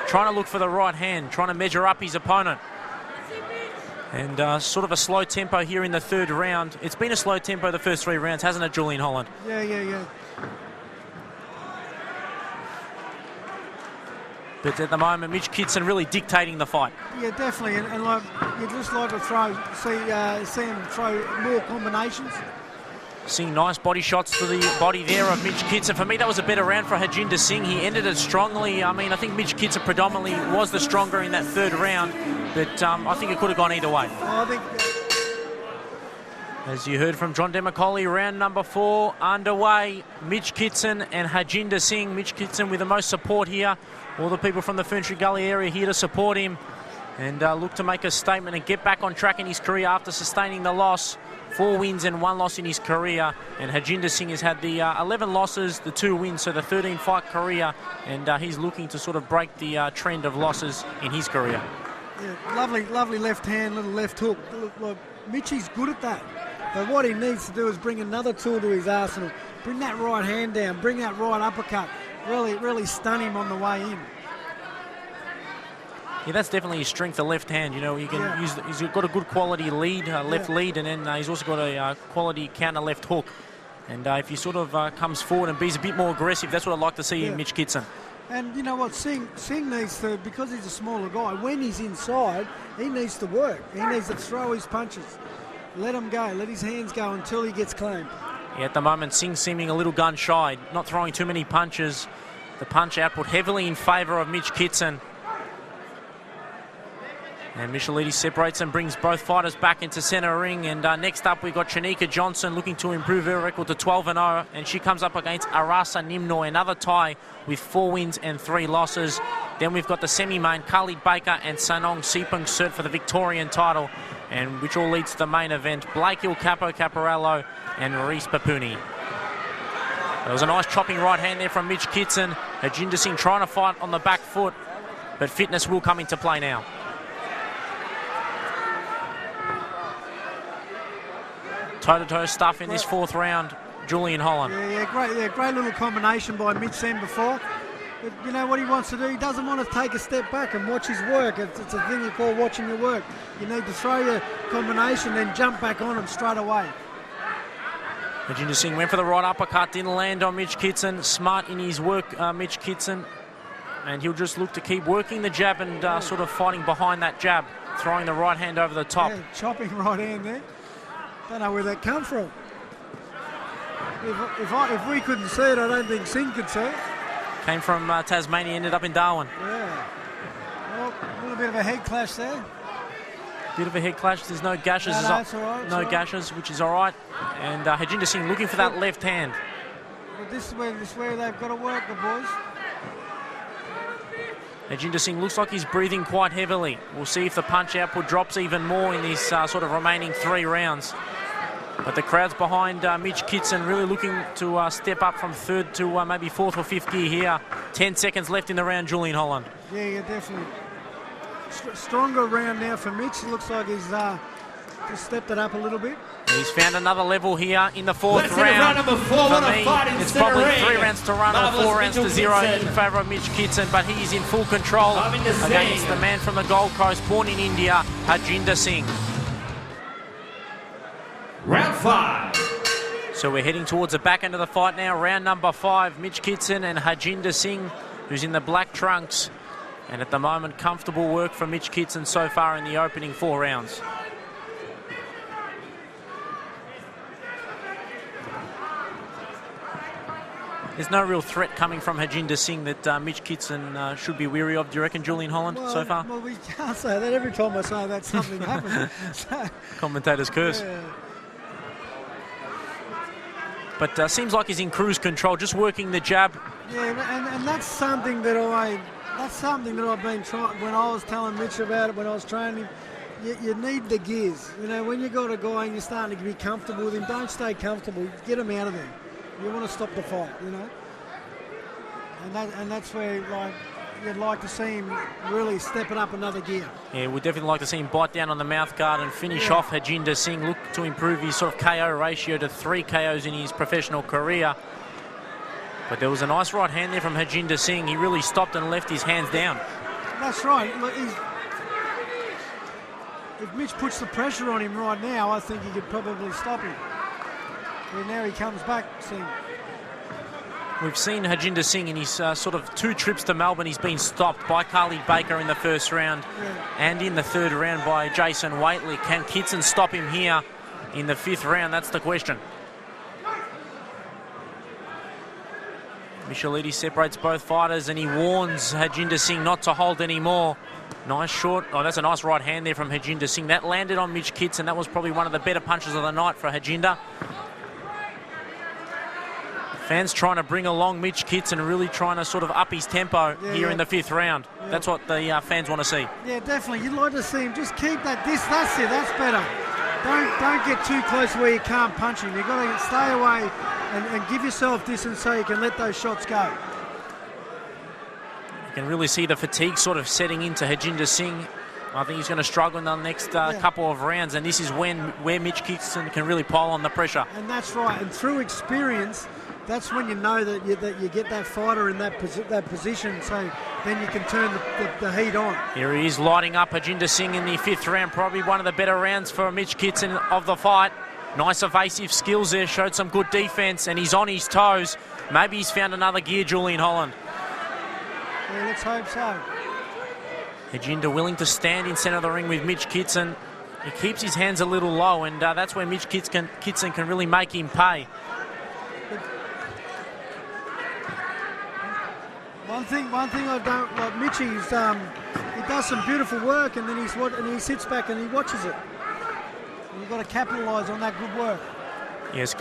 trying to look for the right hand, trying to measure up his opponent. And sort of a slow tempo here in the 3rd round. It's been a slow tempo the first 3 rounds, hasn't it, Julian Holland? Yeah. But at the moment, Mitch Kittson really dictating the fight. Yeah, definitely, and like you'd just like to see him throw more combinations. Seeing nice body shots to the body there of Mitch Kittson. For me, that was a better round for Hajinder Singh. He ended it strongly. I mean, I think Mitch Kittson predominantly was the stronger in that 3rd round, but I think it could have gone either way. As you heard from John Demacoli, round number 4 underway. Mitch Kittson and Hajinder Singh. Mitch Kittson with the most support here. All the people from the Ferntree Gully area here to support him and look to make a statement and get back on track in his career after sustaining the loss. 4 wins and 1 loss in his career, and Hajinder Singh has had the 11 losses, the 2 wins, so the 13-fight career, and he's looking to sort of break the trend of losses in his career. Yeah, lovely left hand, little left hook. Look, Mitchie's good at that. But what he needs to do is bring another tool to his arsenal. Bring that right hand down, bring that right uppercut. Really stun him on the way in. Yeah, that's definitely his strength, the left hand. You know, he can use. He's got a good quality lead, left lead, and then he's also got a quality counter left hook. And if he sort of comes forward and be a bit more aggressive, that's what I'd like to see in Mitch Kitson. And you know what, Singh needs to, because he's a smaller guy, when he's inside, he needs to work. He needs to throw his punches. Let him go, let his hands go until he gets claimed. Yeah, at the moment, Singh seeming a little gun shy, not throwing too many punches. The punch output heavily in favour of Mitch Kitson. And Michelides separates and brings both fighters back into centre ring. And next up, we've got Cherneka Johnson looking to improve her record to 12-0. And she comes up against Arasa Nimnoi, another tie with 4 wins and 3 losses. Then we've got the semi-main, Khalid Baker and Sanong Seepongsert for the Victorian title, and which all leads to the main event, Blake Hill Caperello and Reece Papuni. There was a nice chopping right hand there from Mitch Kitson. Hajinder Singh trying to fight on the back foot, but fitness will come into play now. Toe-to-toe stuff in this 4th round, Julian Holland. Great little combination by Mitch then before. But you know what he wants to do? He doesn't want to take a step back and watch his work. It's a thing you call watching your work. You need to throw your combination, then jump back on him straight away. Hajinder Singh went for the right uppercut, didn't land on Mitch Kitson. Smart in his work, Mitch Kitson. And he'll just look to keep working the jab and sort of fighting behind that jab, throwing the right hand over the top. Yeah, chopping right hand there. Don't know where that come from. If we couldn't see it, I don't think Singh could see it. Came from Tasmania, ended up in Darwin. Yeah. Well, a little bit of a head clash there. Bit of a head clash. There's no gashes. No, it's all right. No gashes, which is all right. And Hajinder Singh looking for that left hand. But this is where they've got to work, the boys. Hajinder Singh looks like he's breathing quite heavily. We'll see if the punch output drops even more in these sort of remaining 3 rounds. But the crowd's behind Mitch Kitson, really looking to step up from 3rd to maybe 4th or 5th gear here. 10 seconds left in the round, Julian Holland. Yeah, definitely. Stronger round now for Mitch. It looks like he's just stepped it up a little bit. He's found another level here in the 4th round. Round number 4, for me, it's probably 3 rounds to run or 4 rounds to 0 in favour of Mitch Kitson, but he's in full control against the man from the Gold Coast, born in India, Hajinder Singh. Round 5. So we're heading towards the back end of the fight now. Round number 5, Mitch Kitson and Hajinder Singh, who's in the black trunks. And at the moment, comfortable work from Mitch Kitson so far in the opening 4 rounds. There's no real threat coming from Hajinder Singh that Mitch Kitson should be weary of, do you reckon, Julian Holland, so far? Well, we can't say that. Every time I say that, something happens. Commentator's curse. Yeah. But seems like he's in cruise control, just working the jab. Yeah, and that's something that I've been trying. When I was telling Mitch about it, when I was training him, you need the gears. You know, when you got a guy and you're starting to be comfortable with him, don't stay comfortable. Get him out of there. You want to stop the fight, you know. And that's where you'd like to see him really step it up another gear. Yeah, we'd definitely like to see him bite down on the mouth guard and finish off Hajinder Singh. Look to improve his sort of KO ratio to 3 KOs in his professional career. But there was a nice right hand there from Hajinder Singh. He really stopped and left his hands down. That's right. Look, if Mitch puts the pressure on him right now, I think he could probably stop him. And now he comes back, Singh. We've seen Hajinder Singh in his sort of 2 trips to Melbourne. He's been stopped by Khalid Baker in the 1st round and in the 3rd round by Jason Waitley. Can Kitson stop him here in the 5th round? That's the question. Michelides separates both fighters and he warns Hajinder Singh not to hold anymore. Nice short. Oh, that's a nice right hand there from Hajinder Singh. That landed on Mitch Kitson. That was probably one of the better punches of the night for Hajinder. Fans trying to bring along Mitch Kitson, really trying to sort of up his tempo here in the 5th round. Yeah. That's what the fans want to see. Yeah, definitely. You'd like to see him just keep that distance. That's it. That's better. Don't get too close where you can't punch him. You've got to stay away and give yourself distance so you can let those shots go. You can really see the fatigue sort of setting into Hajinder Singh. I think he's going to struggle in the next couple of rounds, and this is where Mitch Kittson can really pile on the pressure. And that's right. And through experience, that's when you know that you get that fighter in that position, so then you can turn the heat on. Here he is lighting up Hajinder Singh in the 5th round, probably one of the better rounds for Mitch Kittson of the fight. Nice evasive skills there, showed some good defence, and he's on his toes. Maybe he's found another gear jewel in Holland. Yeah, let's hope so. Hajinder willing to stand in centre of the ring with Mitch Kittson. He keeps his hands a little low, and that's where Mitch Kittson can really make him pay. One thing I don't like Mitchie's. He does some beautiful work, and then he sits back and he watches it. And you've got to capitalise on that good work. Yes,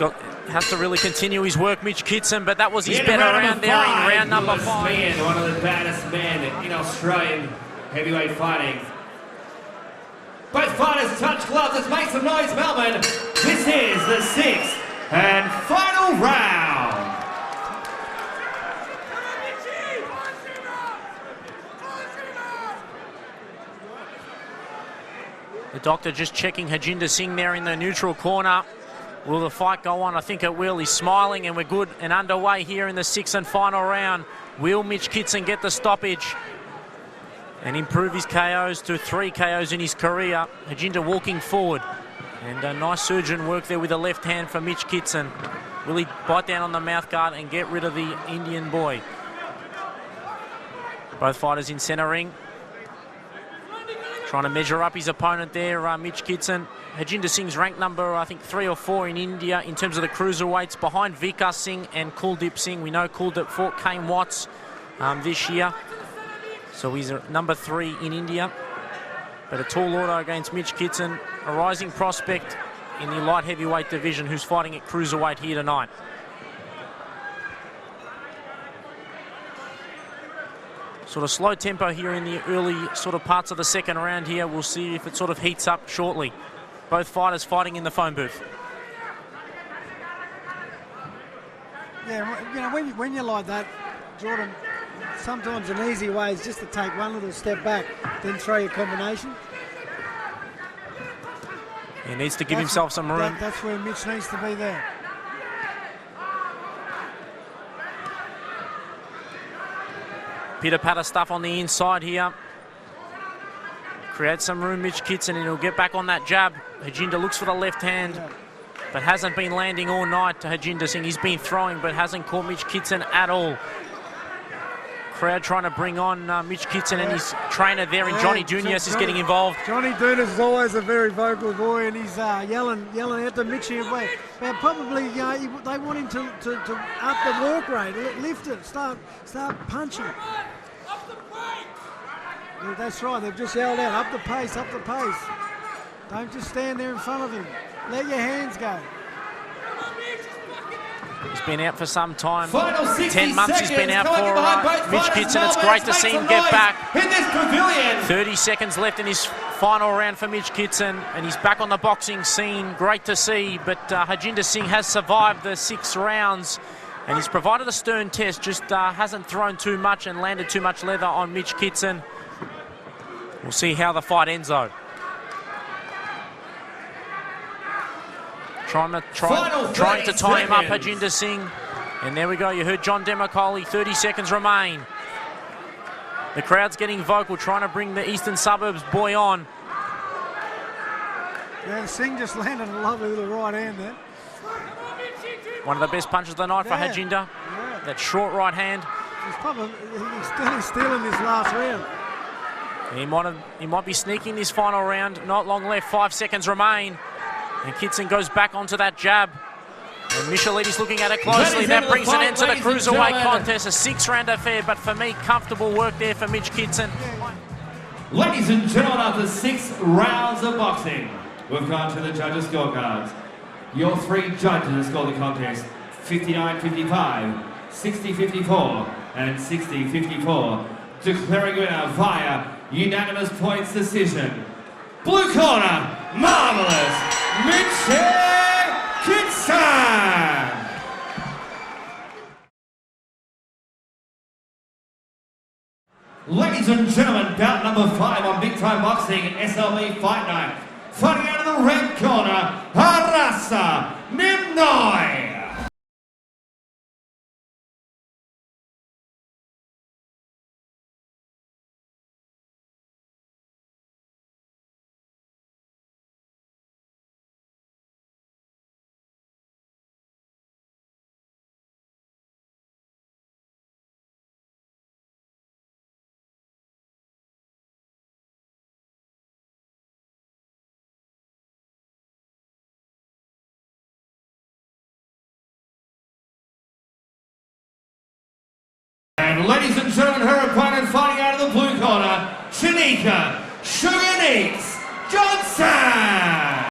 has to really continue his work, Mitch Kittson, but that was his better round there in round number 5. One of the baddest men in Australian heavyweight fighting. Both fighters touch gloves. Let's make some noise, Melbourne. This is the 6th and final round. The doctor just checking Hajinder Singh there in the neutral corner. Will the fight go on? I think it will. He's smiling, and we're good and underway here in the 6th and final round. Will Mitch Kittson get the stoppage and improve his KOs to 3 KOs in his career? Hajinder walking forward, and a nice surgeon work there with the left hand for Mitch Kittson. Will he bite down on the mouth guard and get rid of the Indian boy? Both fighters in centre ring. Trying to measure up his opponent there, Mitch Kittson. Hajinder Singh's ranked number, I think, 3 or 4 in India in terms of the cruiserweights, behind Vikas Singh and Kuldeep Singh. We know Kuldeep fought Kane Watts this year, so he's number 3 in India. But a tall order against Mitch Kittson, a rising prospect in the light heavyweight division who's fighting at cruiserweight here tonight. Sort of slow tempo here in the early sort of parts of the 2nd round here. We'll see if it sort of heats up shortly. Both fighters fighting in the phone booth. Yeah, you know, when you're like that, Jordan, sometimes an easy way is just to take one little step back, then throw your combination. He needs to give himself some room. That's where Mitch needs to be there. Pitter-patter stuff on the inside here. Creates some room, Mitch Kittson, and he'll get back on that jab. Hajinder looks for the left hand, but hasn't been landing all night to Hajinder Singh. He's been throwing, but hasn't caught Mitch Kittson at all. Crowd trying to bring on Mitch Kittson, and his trainer there, and Johnny Junius is getting involved. Johnny Junius is always a very vocal boy, and he's yelling at the Mitchie. But probably, you know, they want him to up the walk rate, lift it, start punching. Yeah, that's right, they've just yelled out, up the pace, up the pace. Don't just stand there in front of him. Let your hands go. He's been out for some time. Final 10 months he's been out for Mitch Kittson. It's great to see him get back. In this pavilion. 30 seconds left in his final round for Mitch Kittson, and he's back on the boxing scene. Great to see, but Hajinder Singh has survived the 6 rounds, and he's provided a stern test, just hasn't thrown too much and landed too much leather on Mitch Kittson. We'll see how the fight ends, though. Trying to tie him up, Hajinder Singh. And there we go. You heard John Demacoli. 30 seconds remain. The crowd's getting vocal, trying to bring the Eastern Suburbs boy on. Yeah, Singh just landed a lovely little right hand there. One of the best punches of the night for Hajinder. Yeah. That short right hand. He's still in this last round. He might be sneaking this final round. Not long left. 5 seconds remain. And Kittson goes back onto that jab. And Michelidi's looking at it closely. That brings an end to the cruiserweight contest. A 6-round affair, but for me, comfortable work there for Mitch Kittson. Ladies and gentlemen, after 6 rounds of boxing, we've gone to the judges' scorecards. Your 3 judges have scored the contest 59-55, 60-54, and 60-54. Declaring winner via unanimous points decision. Blue corner, marvellous, Mitch Kittson! Ladies and gentlemen, bout number 5 on Big Time Boxing SLB Fight Night. Fighting out of the red corner, Arasa, Nimnoi. And ladies and gentlemen, her opponent fighting out of the blue corner, Shanika, Reece, Johnson.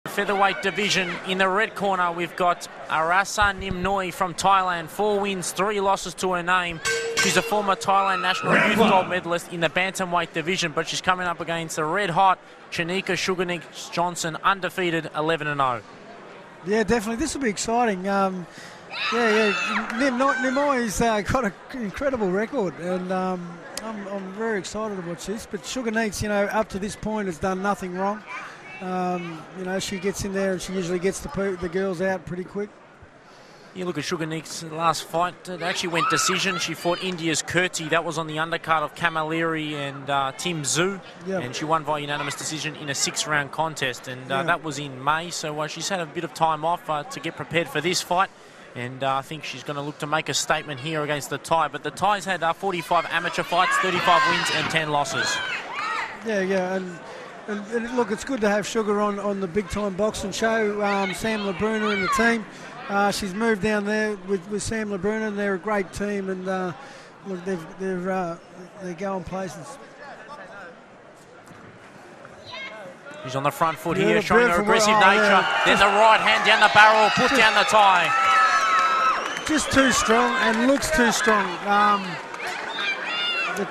Featherweight division. In the red corner, we've got Arasa Nimnoi from Thailand. 4 wins, 3 losses to her name. She's a former Thailand national youth gold medalist in the bantamweight division, but she's coming up against the red-hot Cherneka Johnson, undefeated, 11-0. Yeah, definitely. This will be exciting. Nimnoi's got an incredible record, and I'm very excited about this. But Sugarneeks, up to this point has done nothing wrong. She gets in there and she usually gets the girls out pretty quick. You look at Sugarneek's last fight, it actually went decision. She fought India's Kirti. That was on the undercard of Camilleri and Tim Zhu. Yep. And she won by unanimous decision in a 6-round contest. And that was in May, so she's had a bit of time off to get prepared for this fight. And I think she's going to look to make a statement here against the Thai. But the Thai's had 45 amateur fights, 35 wins and 10 losses. And look, it's good to have Sugar on the Big Time Boxing Show. Sam LaBruna and the team. She's moved down there with Sam LaBruna, and they're a great team. And look, they're going places. She's on the front foot here, showing her aggressive nature. Then the right hand down the barrel, put down the Thai. Just too strong and looks too strong. The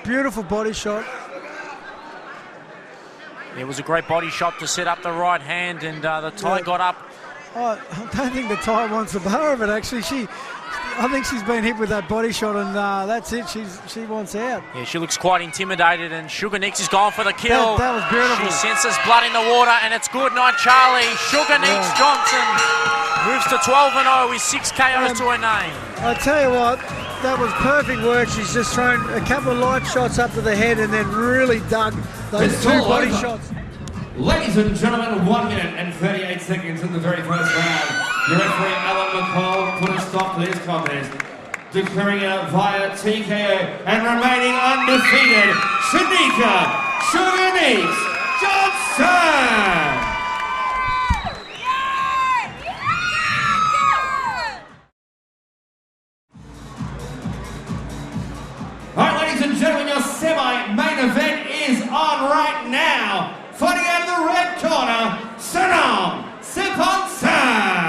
beautiful body shot. It was a great body shot to set up the right hand, and the Thai got up. I don't think the Thai wants a bar of it, actually. I think she's been hit with that body shot, and that's it. She wants out. Yeah, she looks quite intimidated, and Sugarneeks is going for the kill. That was beautiful. She senses blood in the water, and it's good night, Charlie. Sugarneeks Johnson moves to 12-0 with 6 KOs to her name. I tell you what, that was perfect work. She's just thrown a couple of light shots up to the head and then really dug those 2 body shots. Ladies and gentlemen, 1 minute and 38 seconds in the very first round. Your referee, Alan McCall, put a stop to this contest, declaring it via TKO and remaining undefeated, Shanika Johnson! Alright, ladies and gentlemen, your semi-main event is on right now. Fighting out of the red corner, Sanong, Seepongsert.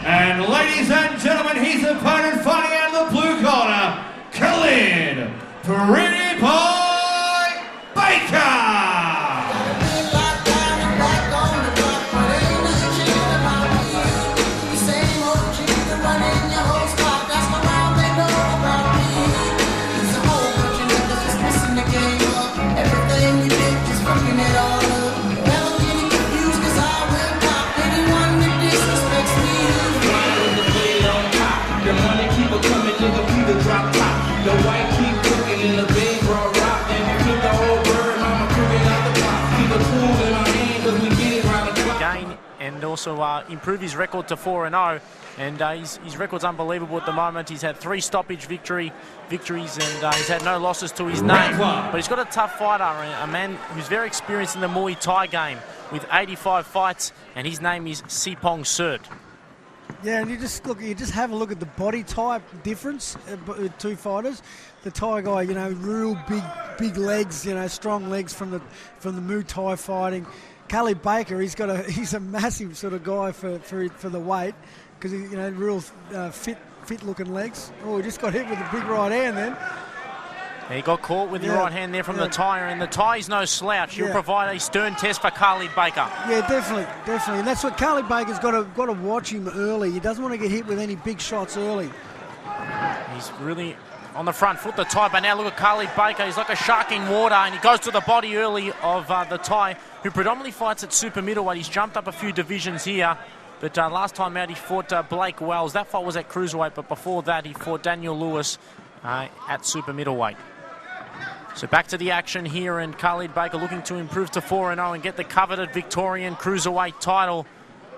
And ladies and gentlemen, his opponent fighting out of the blue corner, Khalid, Pretty Boy Baker. Gain and also improve his record to 4-0. And his record's unbelievable at the moment. He's had 3 stoppage victories and he's had no losses to his name. But he's got a tough fighter, a man who's very experienced in the Muay Thai game with 85 fights, and his name is Seepongsert. Yeah, and you just have a look at the body type difference with 2 fighters. The Thai guy, you know, real big legs, you know, strong legs from the Muay Thai fighting. Khalid Baker, he's a massive sort of guy for the weight, because you know, real fit looking legs. Oh, he just got hit with a big right hand then. He got caught with the right hand there from the Thai, and the Thai is no slouch. He'll provide a stern test for Khalid Baker. Yeah, definitely. And that's what Khalid Baker's got to watch him early. He doesn't want to get hit with any big shots early. He's really on the front foot, the Thai, but now look at Khalid Baker. He's like a shark in water, and he goes to the body early of the Thai, who predominantly fights at super middleweight. He's jumped up a few divisions here, but last time out he fought Blake Wells. That fight was at cruiserweight, but before that he fought Daniel Lewis at super middleweight. So back to the action here, and Khalid Baker looking to improve to 4-0 and get the coveted Victorian cruiserweight title.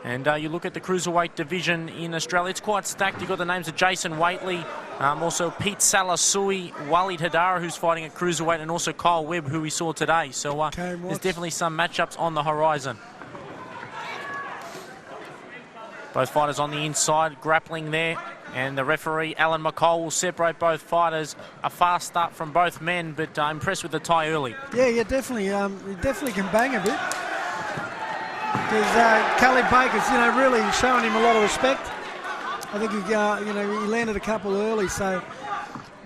And you look at the cruiserweight division in Australia, it's quite stacked. You've got the names of Jason Waitley, also Pete Salasui, Walid Hadara, who's fighting at cruiserweight, and also Kyle Webb, who we saw today. So there's definitely some matchups on the horizon. Both fighters on the inside, grappling there. And the referee, Alan McCall, will separate both fighters. A fast start from both men, but impressed with the Thai early. Yeah, definitely. He definitely can bang a bit. Because Khalid Baker's, you know, really showing him a lot of respect. I think he landed a couple early. So,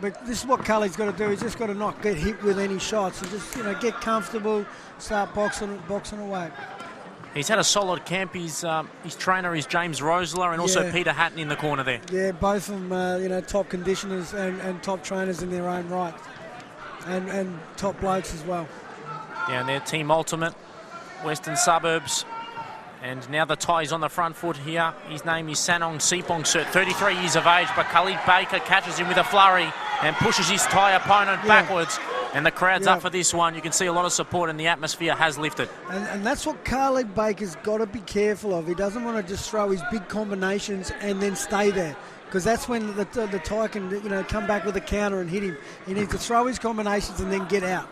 but this is what Khalid's got to do. He's just got to not get hit with any shots and just, you know, get comfortable, start boxing away. He's had a solid camp. His trainer is James Rosler, and also Peter Hatton in the corner there. Yeah, both of them, you know, top conditioners and top trainers in their own right, and top blokes as well. Down there, Team Ultimate, Western Suburbs. And now the Thai is on the front foot here. His name is Sanong Seepongsert, 33 years of age, but Khalid Baker catches him with a flurry and pushes his Thai opponent backwards. And the crowd's up for this one. You can see a lot of support, and the atmosphere has lifted. And that's what Khalid Baker's got to be careful of. He doesn't want to just throw his big combinations and then stay there, because that's when the Thai can, you know, come back with a counter and hit him. He needs to throw his combinations and then get out.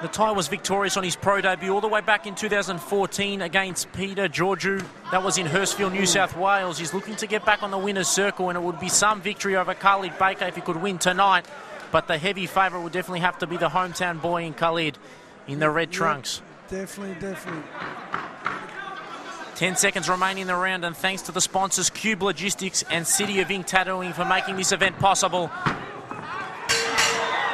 The Thai was victorious on his pro debut all the way back in 2014 against Peter Georgiou. That was in Hurstville, New South Wales. He's looking to get back on the winner's circle, and it would be some victory over Khalid Baker if he could win tonight. But the heavy favourite would definitely have to be the hometown boy in Khalid in the red trunks. Definitely. 10 seconds remaining in the round, and thanks to the sponsors Cube Logistics and City of Ink Tattooing for making this event possible.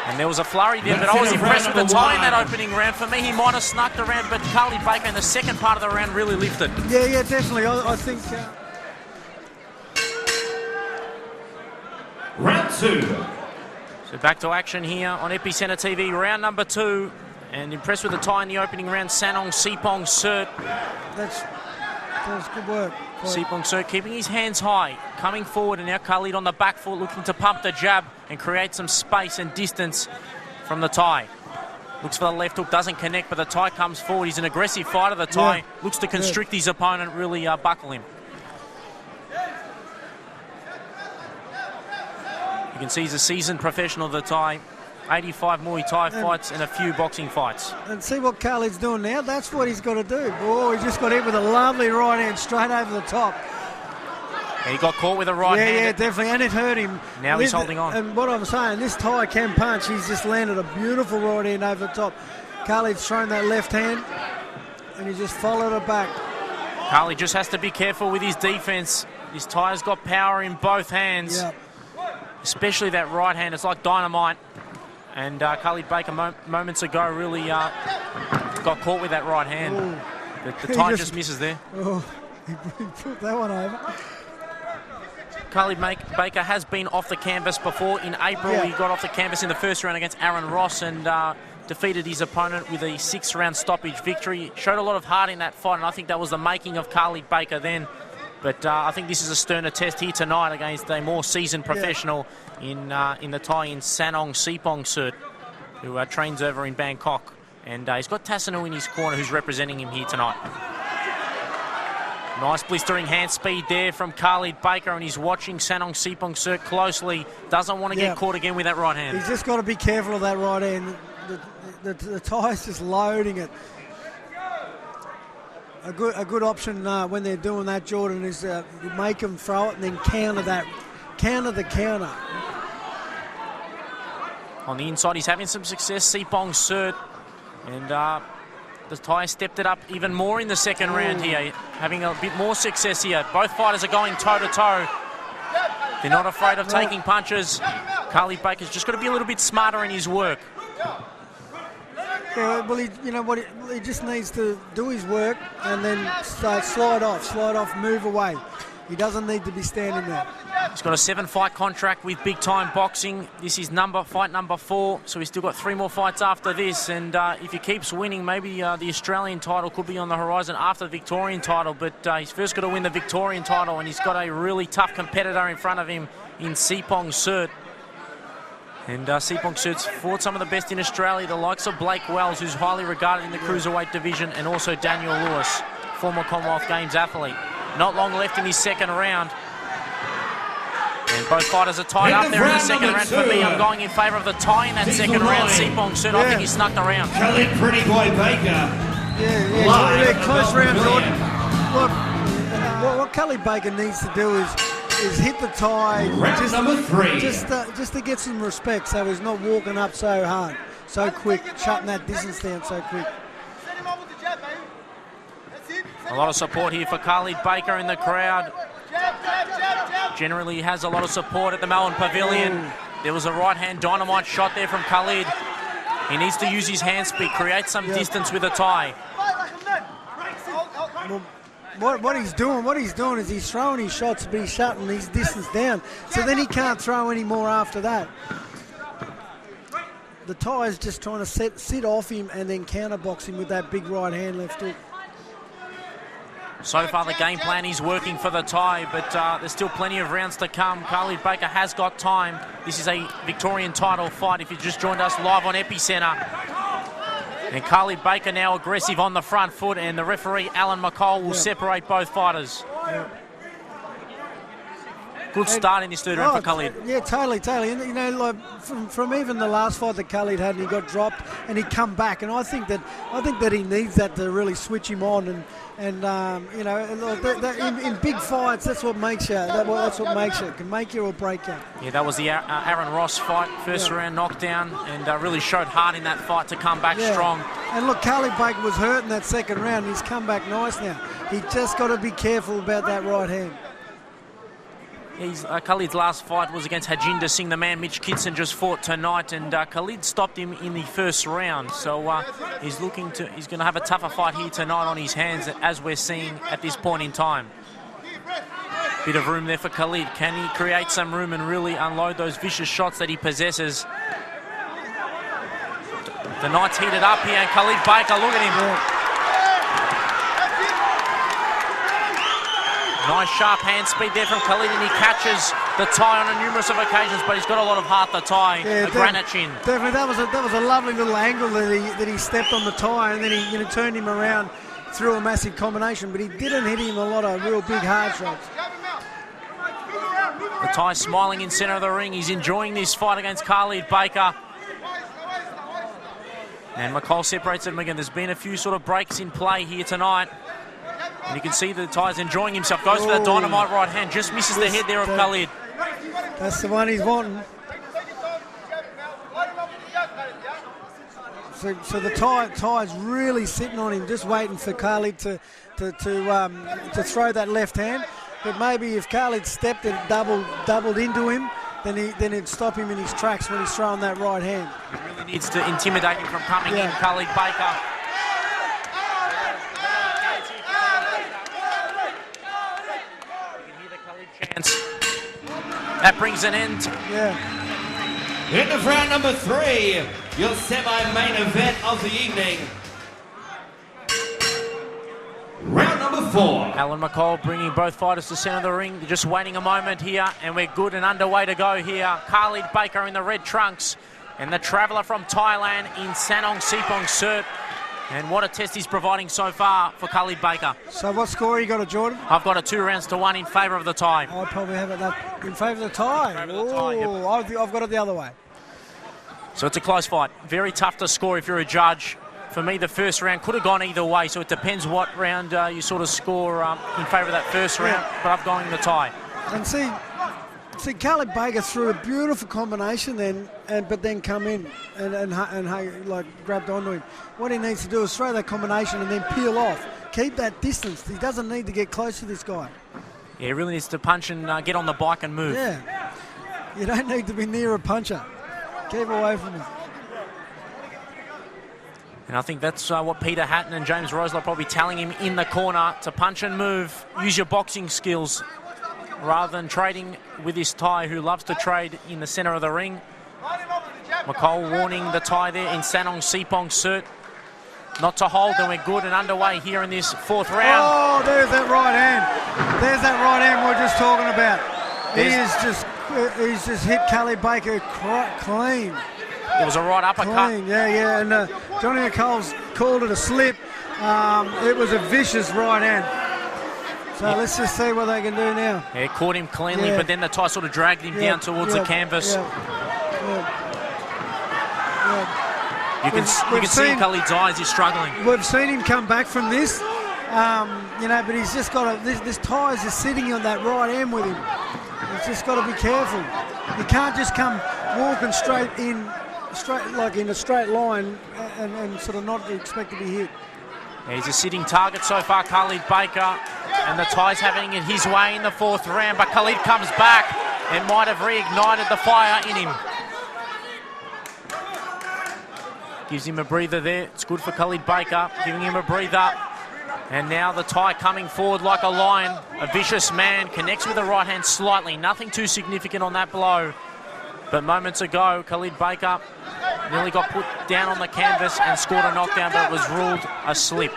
And there was a flurry there, but I was impressed with the Thai in that opening round. For me, he might have snuck the round, but Khalid Baker in the second part of the round really lifted. Yeah, definitely. I think... Round 2. So back to action here on Epicenter TV, round number 2. And impressed with the Thai in the opening round, Sanong Seepongsert. That's good work. Seepongsert keeping his hands high, coming forward, and now Khalid on the back foot looking to pump the jab and create some space and distance from the Thai. Looks for the left hook, doesn't connect, but the Thai comes forward. He's an aggressive fighter, the Thai. Looks to constrict his opponent, really buckle him. You can see he's a seasoned professional, the Thai. 85 Muay Thai fights and a few boxing fights. And see what Khalid's doing now? That's what he's got to do. Oh, he just got hit with a lovely right hand straight over the top. And he got caught with a right hand. Yeah, definitely, and it hurt him. Now he's holding on. And what I'm saying, this Thai can punch. He's just landed a beautiful right hand over the top. Khalid's thrown that left hand, and he just followed it back. Khalid just has to be careful with his defence. His Thai's got power in both hands. Yep. Especially that right hand. It's like dynamite. And Khalid Baker moments ago really got caught with that right hand. Ooh. But the Thai just misses there. Oh, he put that one over. Khalid Baker has been off the canvas before. In April, he got off the canvas in the first round against Aaron Ross and defeated his opponent with a 6-round stoppage victory. Showed a lot of heart in that fight, and I think that was the making of Khalid Baker then. But I think this is a sterner test here tonight against a more seasoned professional in the Thai in Sanong Seepongsert, who trains over in Bangkok. And he's got Tassano in his corner, who's representing him here tonight. Nice blistering hand speed there from Khalid Baker, and he's watching Sanong Seepongsert closely. Doesn't want to get caught again with that right hand. He's just got to be careful of that right hand. The tie's just loading it. A good option when they're doing that, Jordan, is make them throw it and then counter the counter. On the inside, he's having some success, Seepongsert, and the Thai stepped it up even more in the second round here, having a bit more success here. Both fighters are going toe-to-toe. They're not afraid of taking punches. Khalid Baker's just got to be a little bit smarter in his work. Yeah, well, he just needs to do his work and then slide off, move away. He doesn't need to be standing there. He's got a 7-fight contract with Big Time Boxing. This is fight number 4, so he's still got 3 more fights after this. And if he keeps winning, maybe the Australian title could be on the horizon after the Victorian title. But he's first got to win the Victorian title, and he's got a really tough competitor in front of him in Seepongsert. And Seepongsert's fought some of the best in Australia, the likes of Blake Wells, who's highly regarded in the cruiserweight division, and also Daniel Lewis, former Commonwealth Games athlete. Not long left in his second round. And both fighters are tied up there in the second round. For me, I'm going in favour of the tie in that second round. Seepongsert, I think he snuck around. Khalid Pretty Boy Baker. Yeah, close round, Jordan. Look, what Khalid Baker needs to do is hit the tie Round number 3. just to get some respect, so he's not walking up so hard, so quick, shutting that distance down so quick. A lot of support here for Khalid Baker in the crowd. Generally has a lot of support at the Melbourne Pavilion. There was a right-hand dynamite shot there from Khalid. He needs to use his hand speed, create some distance with a tie. Well, what he's doing is he's throwing his shots, but he's shutting his distance down. So then he can't throw any more after that. The tie is just trying to sit off him and then counterbox him with that big right hand left hook. So far the game plan is working for the tie, but there's still plenty of rounds to come. Khalid Baker has got time. This is a Victorian title fight if you just joined us live on Epicenter. And Khalid Baker now aggressive on the front foot, and the referee Alan McCall will separate both fighters. Good start in this third round for Khalid. Yeah, totally. And, like from even the last fight that Khalid had, and he got dropped and he come back, and I think that he needs that to really switch him on, and in big fights, that's what makes you. That's what makes you. It can make you or break you. Yeah, that was the Aaron Ross fight, first round knockdown, and really showed heart in that fight to come back strong. And look, Khalid Baker was hurt in that second round. He's come back nice now. He just got to be careful about that right hand. Khalid's last fight was against Hajinder Singh, the man Mitch Kittson just fought tonight, and Khalid stopped him in the first round. So he's going to have a tougher fight here tonight on his hands, as we're seeing at this point in time. Bit of room there for Khalid. Can he create some room and really unload those vicious shots that he possesses? The night's heated up here, and Khalid Baker, look at him. Nice sharp hand speed there from Khalid, and he catches the tie on numerous of occasions, but he's got a lot of heart, the tie, a granite chin. Definitely, that was a lovely little angle that he stepped on the tie, and then he turned him around through a massive combination, but he didn't hit him a lot of real big hard shots. The tie smiling in centre of the ring. He's enjoying this fight against Khalid Baker. And McCall separates them again. There's been a few sort of breaks in play here tonight. And you can see the Ty's enjoying himself. Goes for that dynamite right hand. Just misses the head there of Khalid. That's the one he's wanting. So the Ty's really sitting on him, just waiting for Khalid to throw that left hand. But maybe if Khalid stepped and doubled into him, then it'd stop him in his tracks when he's throwing that right hand. He really needs to intimidate him from coming in, Khalid Baker. That brings an end. End of round number 3, your semi-main event of the evening. Round number 4. Alan McCall bringing both fighters to centre of the ring. They're just waiting a moment here, and we're good and underway to go here. Khalid Baker in the red trunks, And the traveller from Thailand in Sanong, Seepongsert. And what a test he's providing so far for Khalid Baker. So what score you got, Jordan? I've got a 2-1 in favour of the tie. I probably have it in favour of the tie. I've got it the other way. So it's a close fight. Very tough to score if you're a judge. For me, the first round could have gone either way, so it depends what round you sort of score in favour of that first round, but I've gone in the tie. And see, Khalid Baker threw a beautiful combination then, but then come in and like grabbed onto him. What he needs to do is throw that combination and then peel off. Keep that distance. He doesn't need to get close to this guy. Yeah, he really needs to punch and get on the bike and move. Yeah. You don't need to be near a puncher. Keep away from him. And I think that's what Peter Hatton and James Rosler are probably telling him in the corner, to punch and move. Use your boxing skills rather than trading with this Thai who loves to trade in the centre of the ring. McCall warning the Thai there in Sanong, Seepongsert not to hold, and we're good and underway here in this fourth round. Oh, there's that right hand. There's that right hand we're just talking about. He's just hit Khalid Baker clean. There was a right uppercut. Clean, yeah. And Johnny McCall's called it a slip. It was a vicious right hand. So let's just see what they can do now. Yeah, caught him cleanly, but then the Thai sort of dragged him down towards the canvas. You can see in Khalid's eyes he's struggling. We've seen him come back from this, but he's just got to. This Thai is just sitting on that right hand with him. He's just got to be careful. He can't just come walking straight in a straight line and sort of not expect to be hit. Yeah, he's a sitting target so far, Khalid Baker, and the Thai's having it his way in the fourth round, but Khalid comes back and might have reignited the fire in him. Gives him a breather there. It's good for Khalid Baker, giving him a breather. And now the Thai coming forward like a lion, a vicious man, connects with the right hand slightly. Nothing too significant on that blow. But moments ago, Khalid Baker nearly got put down on the canvas and scored a knockdown, but it was ruled a slip.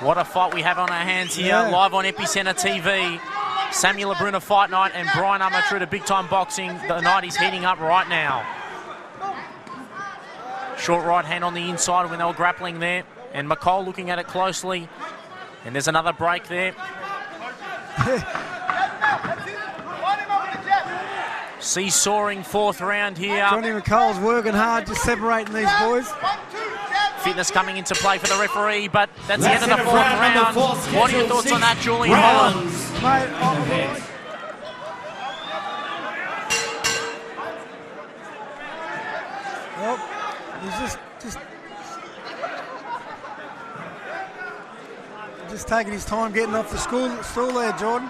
What a fight we have on our hands here, live on Epicenter TV. Samuel Labruna Fight Night and Brian Armatruda Big Time Boxing. The night is heating up right now. Short right hand on the inside when they were grappling there. And McCall looking at it closely. And there's another break there. Seesawing fourth round here. Johnny McCall's working hard, just separating these boys. Fitness coming into play for the referee, but that's the end of the fourth round. What are your thoughts on that, Julian? Mate, he's just taking his time getting off the stool there, Jordan.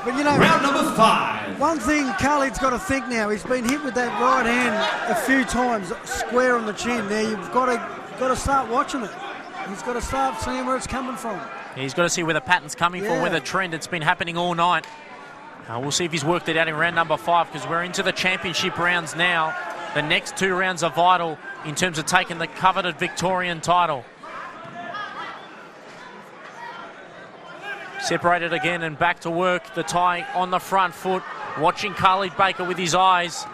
But round number 5. One thing Khalid's got to think now, he's been hit with that right hand a few times, square on the chin. There, you've got to start watching it. He's got to start seeing where it's coming from. Yeah, he's got to see where the pattern's coming from, where the trend. It's been happening all night. We'll see if he's worked it out in round number 5, because we're into the championship rounds now. The next 2 rounds are vital in terms of taking the coveted Victorian title. Separated again and back to work. The Thai on the front foot, watching Khalid Baker with his eyes.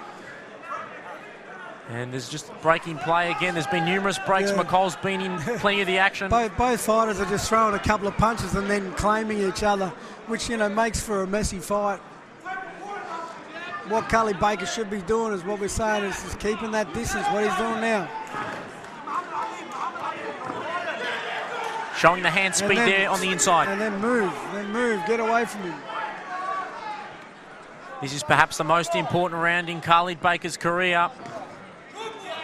And there's just breaking play again. There's been numerous breaks. McCall's been in plenty of the action. Both fighters are just throwing a couple of punches and then claiming each other, which, makes for a messy fight. What Khalid Baker should be doing is what we're saying is keeping that distance, what he's doing now. Showing the hand speed there on the inside. And then move, get away from him. This is perhaps the most important round in Khalid Baker's career.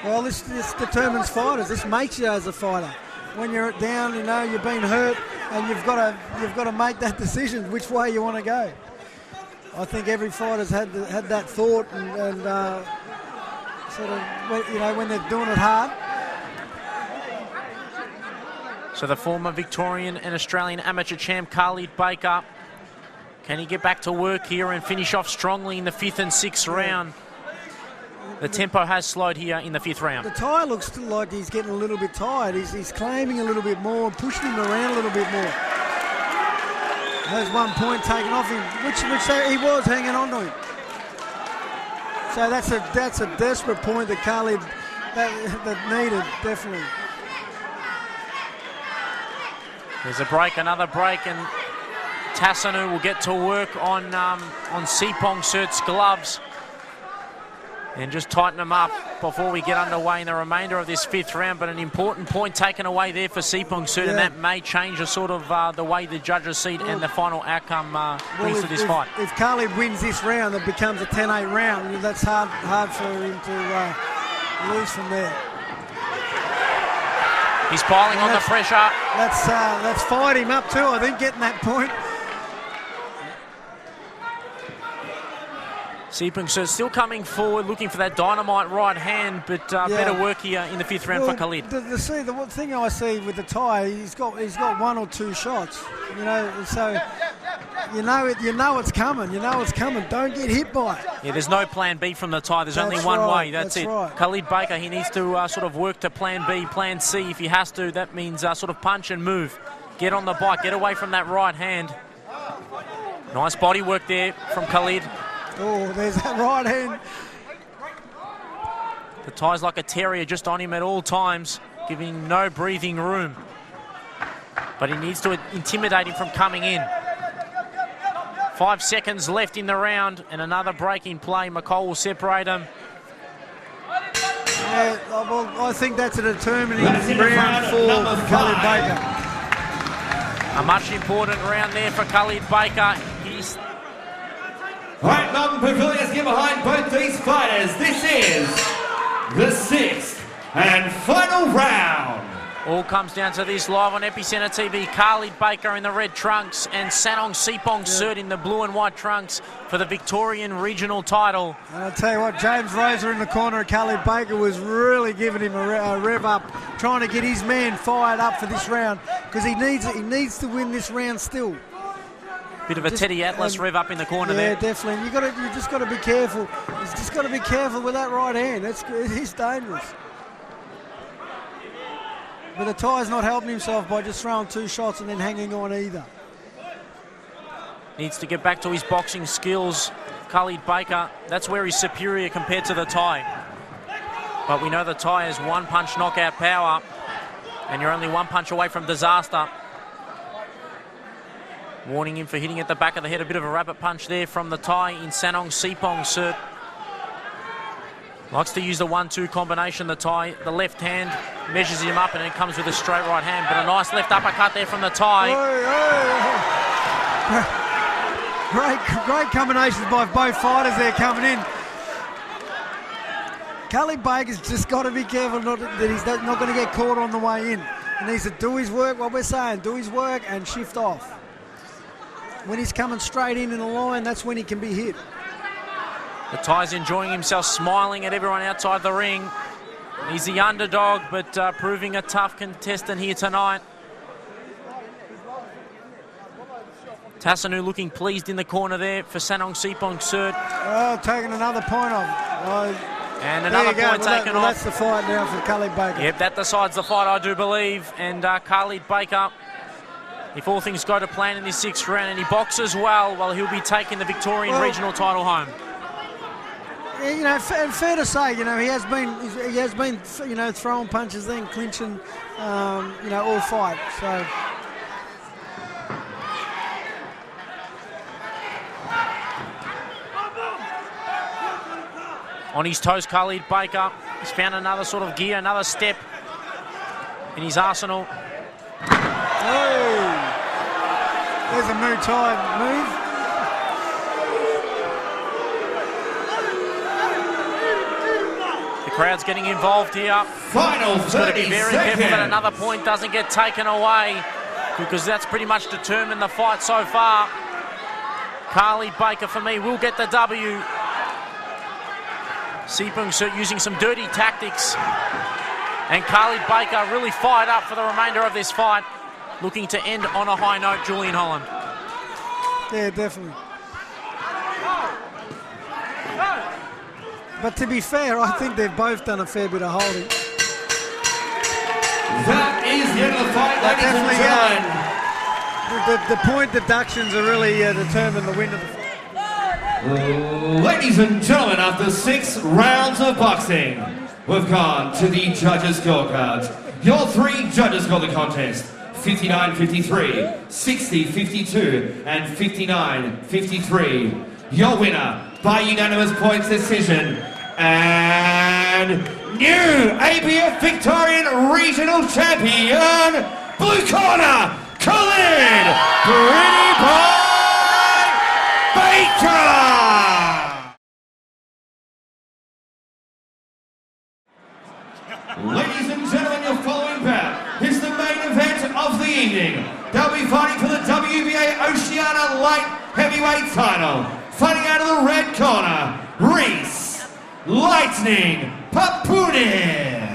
Well, this determines fighters. This makes you as a fighter. When you're down, you've been hurt, and you've got to make that decision which way you want to go. I think every fighter's had that thought, and sort of when they're doing it hard. So the former Victorian and Australian amateur champ Khalid Baker, can he get back to work here and finish off strongly in the 5th and 6th round? The tempo has slowed here in the 5th round. The Thai looks like he's getting a little bit tired. He's claiming a little bit more, pushing him around a little bit more. There's one point taken off him, which he was hanging on to him. So that's a desperate point that Khalid that needed, definitely. There's a break, another break, and Tassanu will get to work on Seepongsert's gloves and just tighten them up before we get underway in the remainder of this 5th round. But an important point taken away there for Seepongsert, and that may change the sort of the way the judges see it and the final outcome brings to this fight. If Khalid wins this round, it becomes a 10-8 round. That's hard for him to lose from there. He's piling on the pressure. That's fired him up too, I think, getting that point. Seepongsert still coming forward, looking for that dynamite right hand, but better work here in the 5th round for Khalid. The one thing I see with the tie, he's got 1 or 2 shots, you know, so you know it's coming. You know it's coming. Don't get hit by it. Yeah, there's no plan B from the tie. There's only one way. That's it. Right. Khalid Baker, he needs to sort of work to plan B, plan C if he has to. That means sort of punch and move. Get on the bike, get away from that right hand. Nice body work there from Khalid. Oh, there's that right hand. The tie's like a terrier, just on him at all times, giving no breathing room. But he needs to intimidate him from coming in. 5 seconds left in the round, and another break in play. McCall will separate him. Yeah, well, I think that's a determining round for Khalid Baker. A much important round there for Khalid Baker. He's... All right, Melbourne Pavilions, get behind both these fighters. This is the 6th and final round. All comes down to this live on Epicenter TV. Khalid Baker in the red trunks and Sanong Seepongsert in the blue and white trunks for the Victorian regional title. And I'll tell you what, James Rosa in the corner of Khalid Baker was really giving him a rev up, trying to get his man fired up for this round, because he needs to win this round still. Bit of a Teddy Atlas rev up in the corner there. Yeah, definitely. You just got to be careful. He's just got to be careful with that right hand. He's dangerous. But the tie's not helping himself by just throwing 2 shots and then hanging on either. Needs to get back to his boxing skills. Khalid Baker, that's where he's superior compared to the tie. But we know the tie has 1 punch knockout power, and you're only 1 punch away from disaster. Warning him for hitting at the back of the head. A bit of a rabbit punch there from the tie in Sanong Seepongsert. Likes to use the 1-2 combination, the tie. The left hand measures him up and then comes with a straight right hand. But a nice left uppercut there from the tie. Great combinations by both fighters there coming in. Khalid Baker's just got to be careful that he's not going to get caught on the way in. He needs to do his work, what we're saying, do his work and shift off. When he's coming straight in the line, that's when he can be hit. The tie's enjoying himself, smiling at everyone outside the ring. He's the underdog, but proving a tough contestant here tonight. Tassanu looking pleased in the corner there for Sanong Seepongsert. Oh, taking another point off. And another point taken off. That's the fight now for Khalid Baker. Yep, that decides the fight, I do believe. And Khalid Baker, if all things go to plan in this 6th round and he boxes well, he'll be taking the Victorian regional title home. Yeah, you know, fair to say, you know, he has been, you know, throwing punches, then clinching, you know, all fight. So. On his toes, Khalid Baker. He's found another sort of gear, another step in his arsenal. Oh, there's a Muay Thai move. The crowd's getting involved here. Final 30 He's got to be very seconds. careful that another point doesn't get taken away, because that's pretty much determined the fight so far. Khalid Baker, for me, will get the W. Seepongsert using some dirty tactics. And Khalid Baker really fired up for the remainder of this fight, looking to end on a high note, Julian Holland. Yeah, definitely. But to be fair, I think they've both done a fair bit of holding. That is the end of the fight, ladies and gentlemen. The point deductions are really determine the win of the fight. Ladies and gentlemen, after 6 rounds of boxing, we've gone to the judges' scorecards. Your 3 judges scored the contest: 59-53, 60-52, and 59-53. Your winner by unanimous points decision, and new ABF Victorian Regional Champion, blue corner, Khalid, Pretty Boy Baker! Ladies and gentlemen, your following bout is the main event of the evening. They'll be fighting for the WBA Oceania Light Heavyweight title. Fighting out of the red corner, Reece, Lightning, Papuni.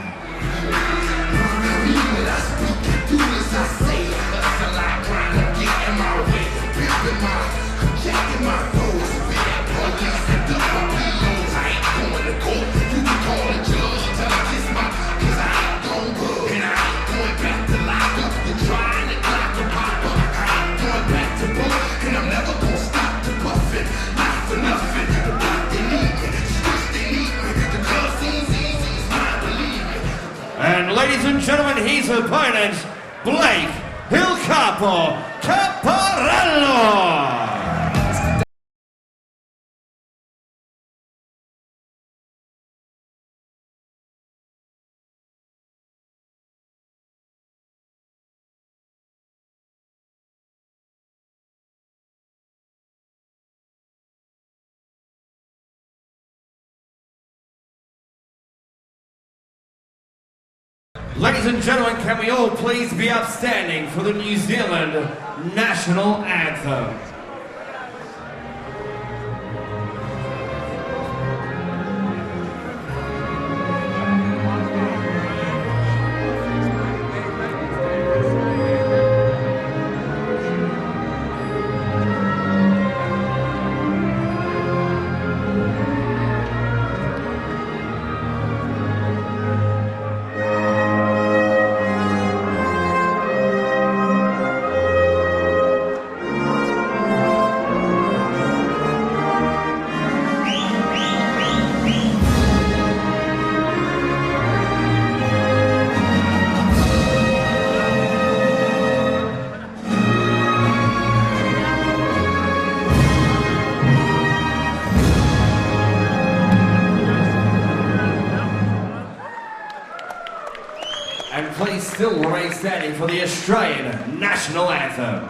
And ladies and gentlemen, his opponent, Blake Hilcapo Caperello. Ladies and gentlemen, can we all please be upstanding for the New Zealand National Anthem? Still remain standing for the Australian National Anthem.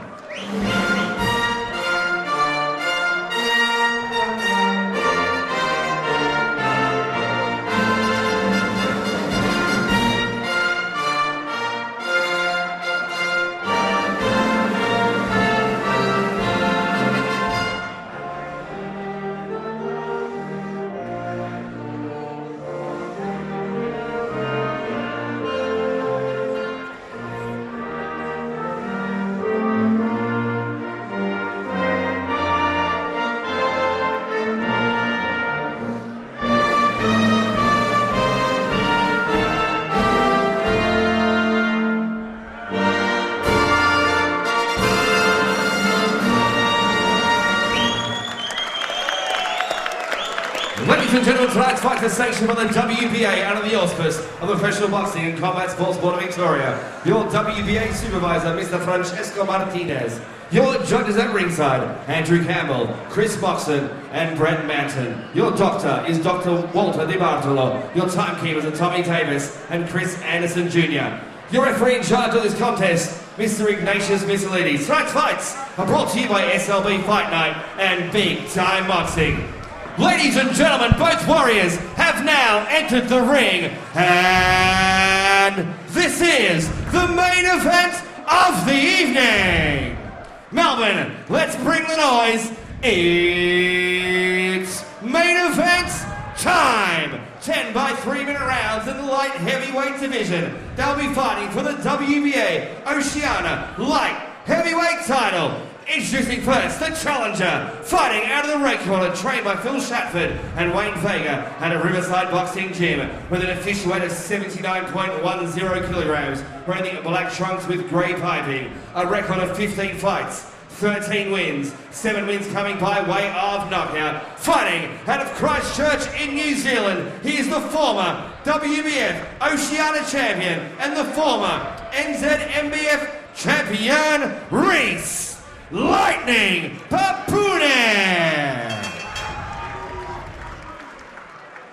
Ladies and gentlemen, tonight's fight is sanctioned by the WBA under the auspice of the Professional Boxing and Combat Sports Board of Victoria. Your WBA supervisor, Mr. Francesco Martinez. Your judges at ringside, Andrew Campbell, Chris Moxon, and Brent Manton. Your doctor is Dr. Walter Di Bartolo. Your timekeepers are Tommy Davis and Chris Anderson Jr. Your referee in charge of this contest, Mr. Ignatius Missilidis. Tonight's fights are brought to you by SLB Fight Night and Big Time Boxing. Ladies and gentlemen, both warriors have now entered the ring, and this is the main event of the evening. Melbourne, let's bring the noise. It's main event time. 10 by 3-minute rounds in the light heavyweight division. They'll be fighting for the WBA Oceania Light Heavyweight title. Introducing first, the challenger, fighting out of the red corner, trained by Phil Shatford and Wayne Vega at a Riverside Boxing Gym with an official weight of 79.10 kilograms, wearing the black trunks with grey piping, a record of 15 fights, 13 wins, 7 wins coming by way of knockout. Fighting out of Christchurch in New Zealand, he is the former WBF Oceania champion and the former NZMBF champion, Reece Lightning Papuni.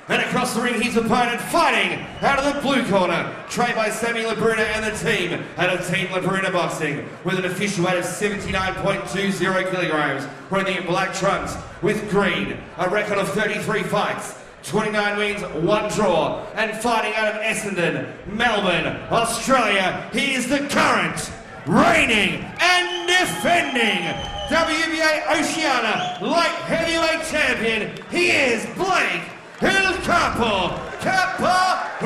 And across the ring, his opponent fighting out of the blue corner, trained by Sammy Labruna and the team out of Team Labruna Boxing, with an official weight of 79.20 kilograms, wearing the black trunks with green, a record of 33 fights, 29 wins, 1 draw, and fighting out of Essendon, Melbourne, Australia, he is the current, reigning and defending WBA Oceania light heavyweight champion. He is Blake El Capo Caperello.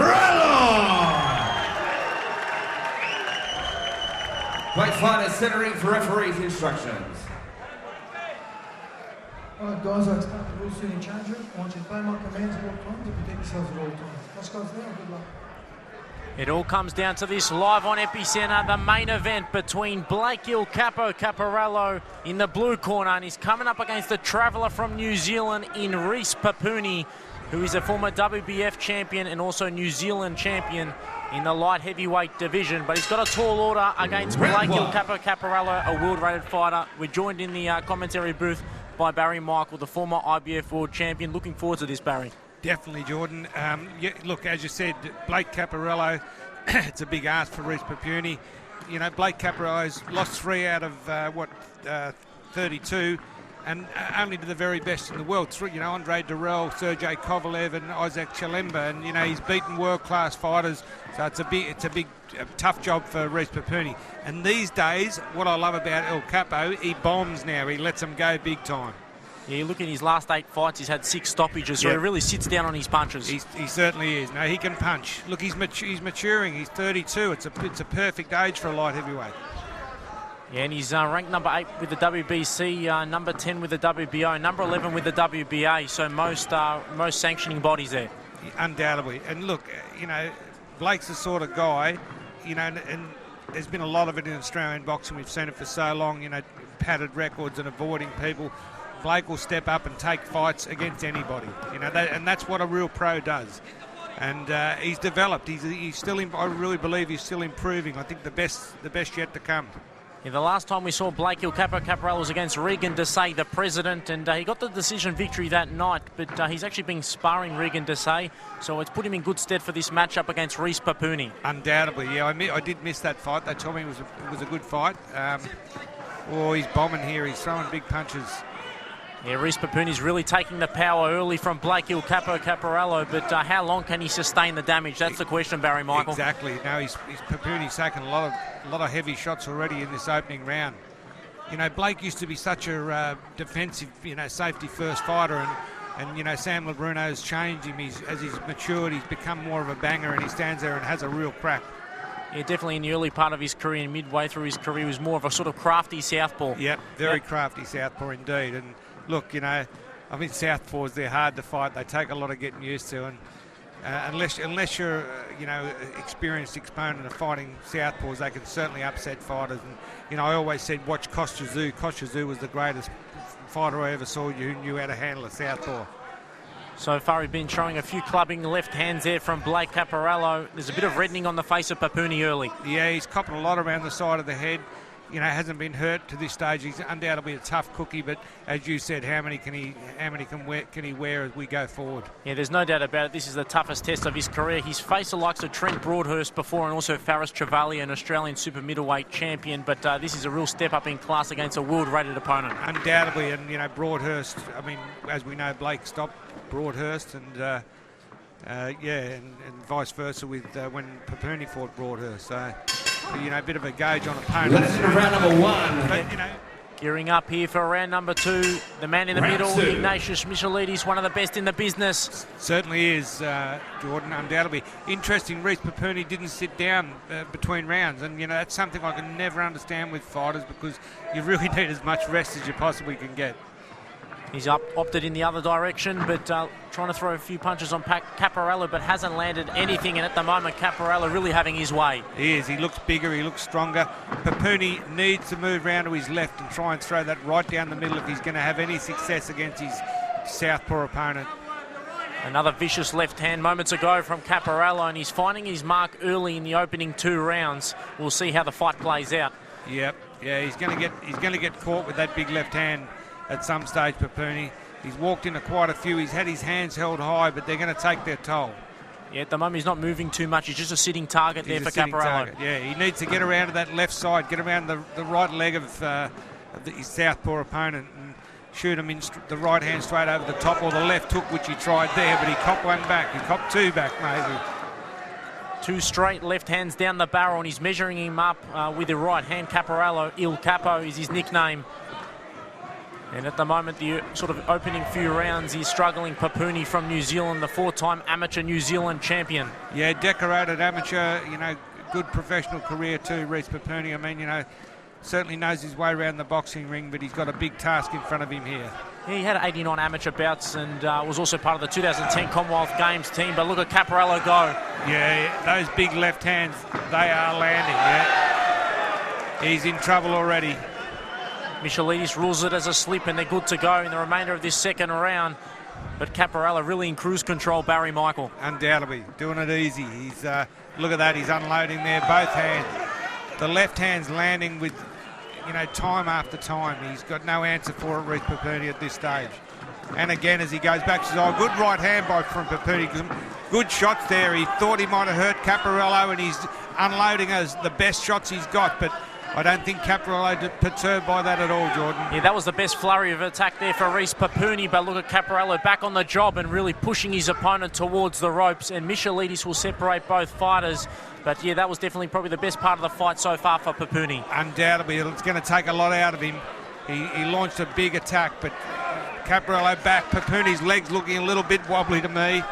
Weight fighters centering for referees' instructions. Alright guys, I expect the rules soon in change room. I want you to obey my commands at all times and protect yourselves at all times. Let's go now, good luck. It all comes down to this live on Epicenter, the main event between Blake El Capo Caperello in the blue corner, and he's coming up against the traveller from New Zealand in Reece Papuni, who is a former WBF champion and also New Zealand champion in the light heavyweight division. But he's got a tall order against Blake El Capo Caperello, a world-rated fighter. We're joined in the commentary booth by Barry Michael, the former IBF world champion. Looking forward to this, Barry. Definitely, Jordan. Yeah, look, as you said, Blake Caperello, it's a big ask for Reece Papuni. You know, Blake Caperello's lost 3 out of, 32, and only to the very best in the world. You know, Andre Durrell, Sergey Kovalev and Isaac Chalemba, and, you know, he's beaten world-class fighters, so it's a big, tough job for Reece Papuni. And these days, what I love about El Capo, he bombs now. He lets them go big time. Yeah, you look at his last 8 fights, he's had 6 stoppages, so he really sits down on his punches. He certainly is. No, he can punch. Look, he's maturing. He's 32. It's a perfect age for a light heavyweight. Yeah, and he's ranked number 8 with the WBC, number 10 with the WBO, number 11 with the WBA, so most sanctioning bodies there. Undoubtedly. And look, you know, Blake's the sort of guy, you know, and there's been a lot of it in Australian boxing. We've seen it for so long, you know, padded records and avoiding people. Blake will step up and take fights against anybody, you know, and that's what a real pro does. And he's developed. He's still. I really believe he's still improving. I think the best yet to come. Yeah, the last time we saw Blake El Capo Caperello was against Regan Desai, the president, and he got the decision victory that night, but he's actually been sparring Regan Desai, so it's put him in good stead for this matchup against Reece Papuni. Undoubtedly, yeah. I did miss that fight. They told me it was a good fight. He's bombing here. He's throwing big punches. Yeah, Reece Papuni's really taking the power early from Blake El Capo Caperello, but how long can he sustain the damage? That's the question, Barry Michael. Exactly. Now Papuni's taken a lot of heavy shots already in this opening round. You know, Blake used to be such a defensive, you know, safety first fighter, and you know, Sam Labruno's changed him. As he's matured, he's become more of a banger, and he stands there and has a real crack. Yeah, definitely in the early part of his career and midway through his career, he was more of a sort of crafty southpaw. Yep, very crafty southpaw indeed. And look, you know, I mean, southpaws, they're hard to fight. They take a lot of getting used to, and unless you're, you know, experienced exponent of fighting southpaws, they can certainly upset fighters. And you know, I always said, watch Kostya. Kostya was the greatest fighter I ever saw who knew how to handle a southpaw. So far, he's been showing a few clubbing left hands there from Blake Caperello. There's a bit of reddening on the face of Papuni early. Yeah, he's copping a lot around the side of the head. You know, hasn't been hurt to this stage. He's undoubtedly a tough cookie, but as you said, how many can he wear as we go forward? Yeah, there's no doubt about it. This is the toughest test of his career. He's faced the likes of Trent Broadhurst before, and also Faris Travali, an Australian super middleweight champion. But this is a real step up in class against a world-rated opponent. Undoubtedly, and you know, Broadhurst. I mean, as we know, Blake stopped Broadhurst, and and vice versa with when Papuni fought Broadhurst. So, you know, a bit of a gauge on opponents. Let's do round number 1. But, you know, gearing up here for round number 2. The man in the middle, Ignatius Michailidis, one of the best in the business. Certainly is, Jordan, undoubtedly. Interesting, Reece Papuni didn't sit down between rounds, and, you know, that's something I can never understand with fighters, because you really need as much rest as you possibly can get. He's opted in the other direction, but trying to throw a few punches on Caperello, but hasn't landed anything. And at the moment, Caperello really having his way. He is. He looks bigger. He looks stronger. Papuni needs to move round to his left and try and throw that right down the middle if he's going to have any success against his southpaw opponent. Another vicious left hand moments ago from Caperello, and he's finding his mark early in the opening 2 rounds. We'll see how the fight plays out. Yep. Yeah, he's going to get caught with that big left hand at some stage, Papuni. He's walked into quite a few. He's had his hands held high, but they're going to take their toll. Yeah, at the moment he's not moving too much. He's just a sitting target there for Caperello. Yeah, he needs to get around to that left side, get around the right leg of his southpaw opponent and shoot him in the right hand straight over the top, or the left hook, which he tried there, but he copped one back. He copped 2 back, maybe. 2 straight left hands down the barrel, and he's measuring him up with the right hand. Caperello, Il Capo is his nickname. And at the moment, the sort of opening few rounds, he's struggling. Papuni from New Zealand, the 4-time amateur New Zealand champion. Yeah, decorated amateur, good professional career too, Reece Papuni. I mean, certainly knows his way around the boxing ring, but he's got a big task in front of him here. He had 89 amateur bouts and was also part of the 2010 Commonwealth Games team. But look at Caperello go. Yeah, those big left hands, they are landing, yeah. He's in trouble already. Michelidis rules it as a slip, and they're good to go in the remainder of this second round. But Caperello really in cruise control, Barry Michael. Undoubtedly, doing it easy. He's look at that, he's unloading there, both hands. The left hand's landing with, time after time. He's got no answer for it, Reece Papuni, at this stage. And again, as he goes back, says, good right hand from Papuni. Good shots there. He thought he might have hurt Caperello, and he's unloading as the best shots he's got, but I don't think Caperello perturbed by that at all, Jordan. Yeah, that was the best flurry of attack there for Reece Papuni, but look at Caperello back on the job and really pushing his opponent towards the ropes, and Michelidis will separate both fighters. But yeah, that was definitely probably the best part of the fight so far for Papuni. Undoubtedly, it's going to take a lot out of him. He launched a big attack, but Caperello back. Papuni's legs looking a little bit wobbly to me.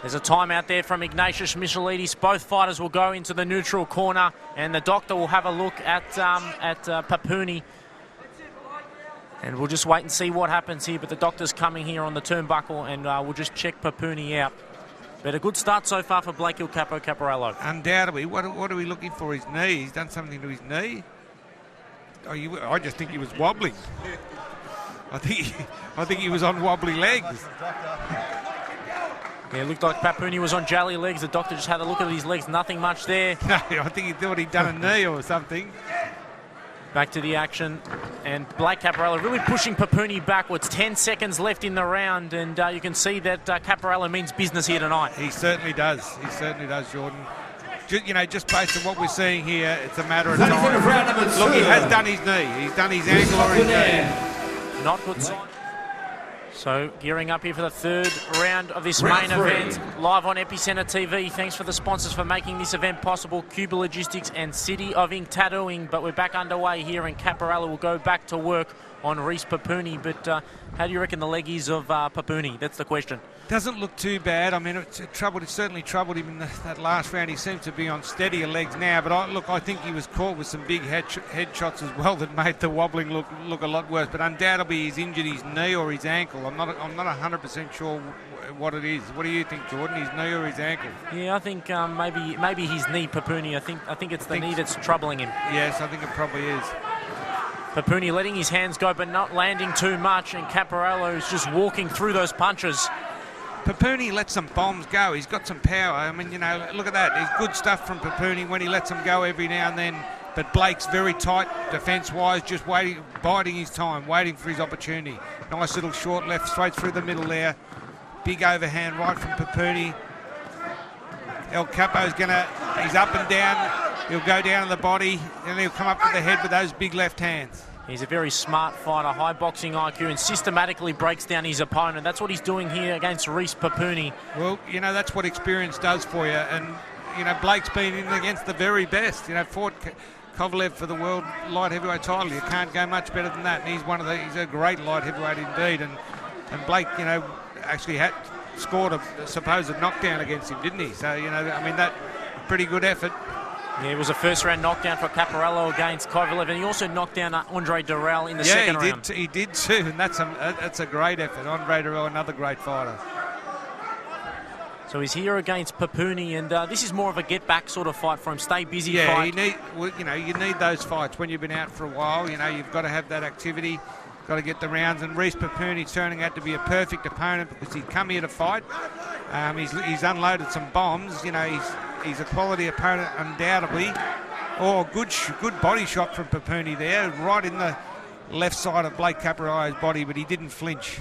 There's a timeout there from Ignatius Michelidis. Both fighters will go into the neutral corner, and the doctor will have a look at Papuni. And we'll just wait and see what happens here. But the doctor's coming here on the turnbuckle, and we'll just check Papuni out. But a good start so far for Blake Il Capo Caperello. Undoubtedly. What are we looking for? His knee? He's done something to his knee? I just think he was wobbling. I think he was on wobbly legs. Yeah, it looked like Papuni was on jelly legs. The doctor just had a look at his legs. Nothing much there. No, I think he thought he'd done a knee or something. Back to the action. And Blake Caperello really pushing Papuni backwards. 10 seconds left in the round. And you can see that Caperello means business here tonight. He certainly does. He certainly does, Jordan. Just based on what we're seeing here, it's a matter of time. Look, he has done his knee. He's done his ankle or his knee. Not good sign. So gearing up here for the 3rd round of this main event, live on Epicenter TV. Thanks for the sponsors for making this event possible, Cuba Logistics and City of Ink Tattooing. But we're back underway here, and Caperello will go back to work on Reece Papuni. But how do you reckon the leg is of Papuni? That's the question. Doesn't look too bad. I mean, it certainly troubled him in that last round. He seems to be on steadier legs now. But I think he was caught with some big head shots as well that made the wobbling look a lot worse. But undoubtedly he's injured his knee or his ankle. I'm not 100% sure what it is. What do you think, Jordan? His knee or his ankle? Yeah, I think maybe his knee, Papuni. I think it's the knee that's troubling him. Yes, I think it probably is. Papuni letting his hands go but not landing too much, and Caperello is just walking through those punches. Papuni lets some bombs go. He's got some power. I mean, look at that. There's good stuff from Papuni when he lets them go every now and then. But Blake's very tight defence-wise, just waiting, biding his time, waiting for his opportunity. Nice little short left straight through the middle there. Big overhand right from Papuni. El Capo's he's up and down. He'll go down to the body, and he'll come up to the head with those big left hands. He's a very smart fighter, high boxing IQ, and systematically breaks down his opponent. That's what he's doing here against Reece Papuni. Well, that's what experience does for you. And, Blake's been in against the very best. Fought Kovalev for the world light heavyweight title. You can't go much better than that. And he's a great light heavyweight indeed. And Blake, actually scored a supposed knockdown against him, didn't he? So, that pretty good effort. Yeah, it was a first-round knockdown for Caperello against Kovalev, and he also knocked down Andre Durrell in the second round. Yeah, he did too, and that's a great effort. Andre Durrell, another great fighter. So he's here against Papuni, and this is more of a get-back sort of fight for him. Stay busy fight. You need those fights when you've been out for a while. You've got to have that activity, got to get the rounds. And Reece Papuni's turning out to be a perfect opponent because he's come here to fight. He's unloaded some bombs. He's a quality opponent undoubtedly. Oh, good body shot from Papuni there, right in the left side of Blake Caperello's body, but he didn't flinch.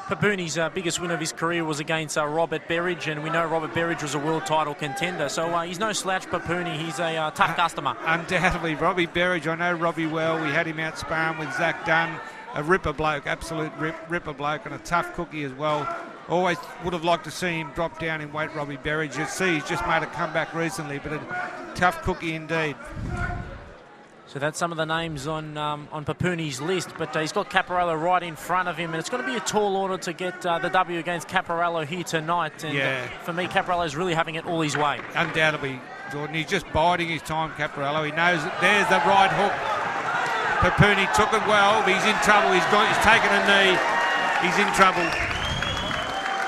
Papuni's biggest win of his career was against Robert Berridge, and we know Robert Berridge was a world title contender, so he's no slouch, Papuni. He's a tough customer. Undoubtedly. Robbie Berridge, I know Robbie well. We had him out sparring with Zach Dunn, a ripper bloke, absolute ripper bloke, and a tough cookie as well. Always would have liked to see him drop down in weight, Robbie Berridge. You see, he's just made a comeback recently, but a tough cookie indeed. So that's some of the names on Papuni's list, but he's got Caperello right in front of him, and it's going to be a tall order to get the W against Caperello here tonight. And for me, Caperello's really having it all his way. Undoubtedly, Jordan. He's just biding his time, Caperello. He knows that there's the right hook. Papuni took it well, but he's in trouble. He's taken a knee. He's in trouble.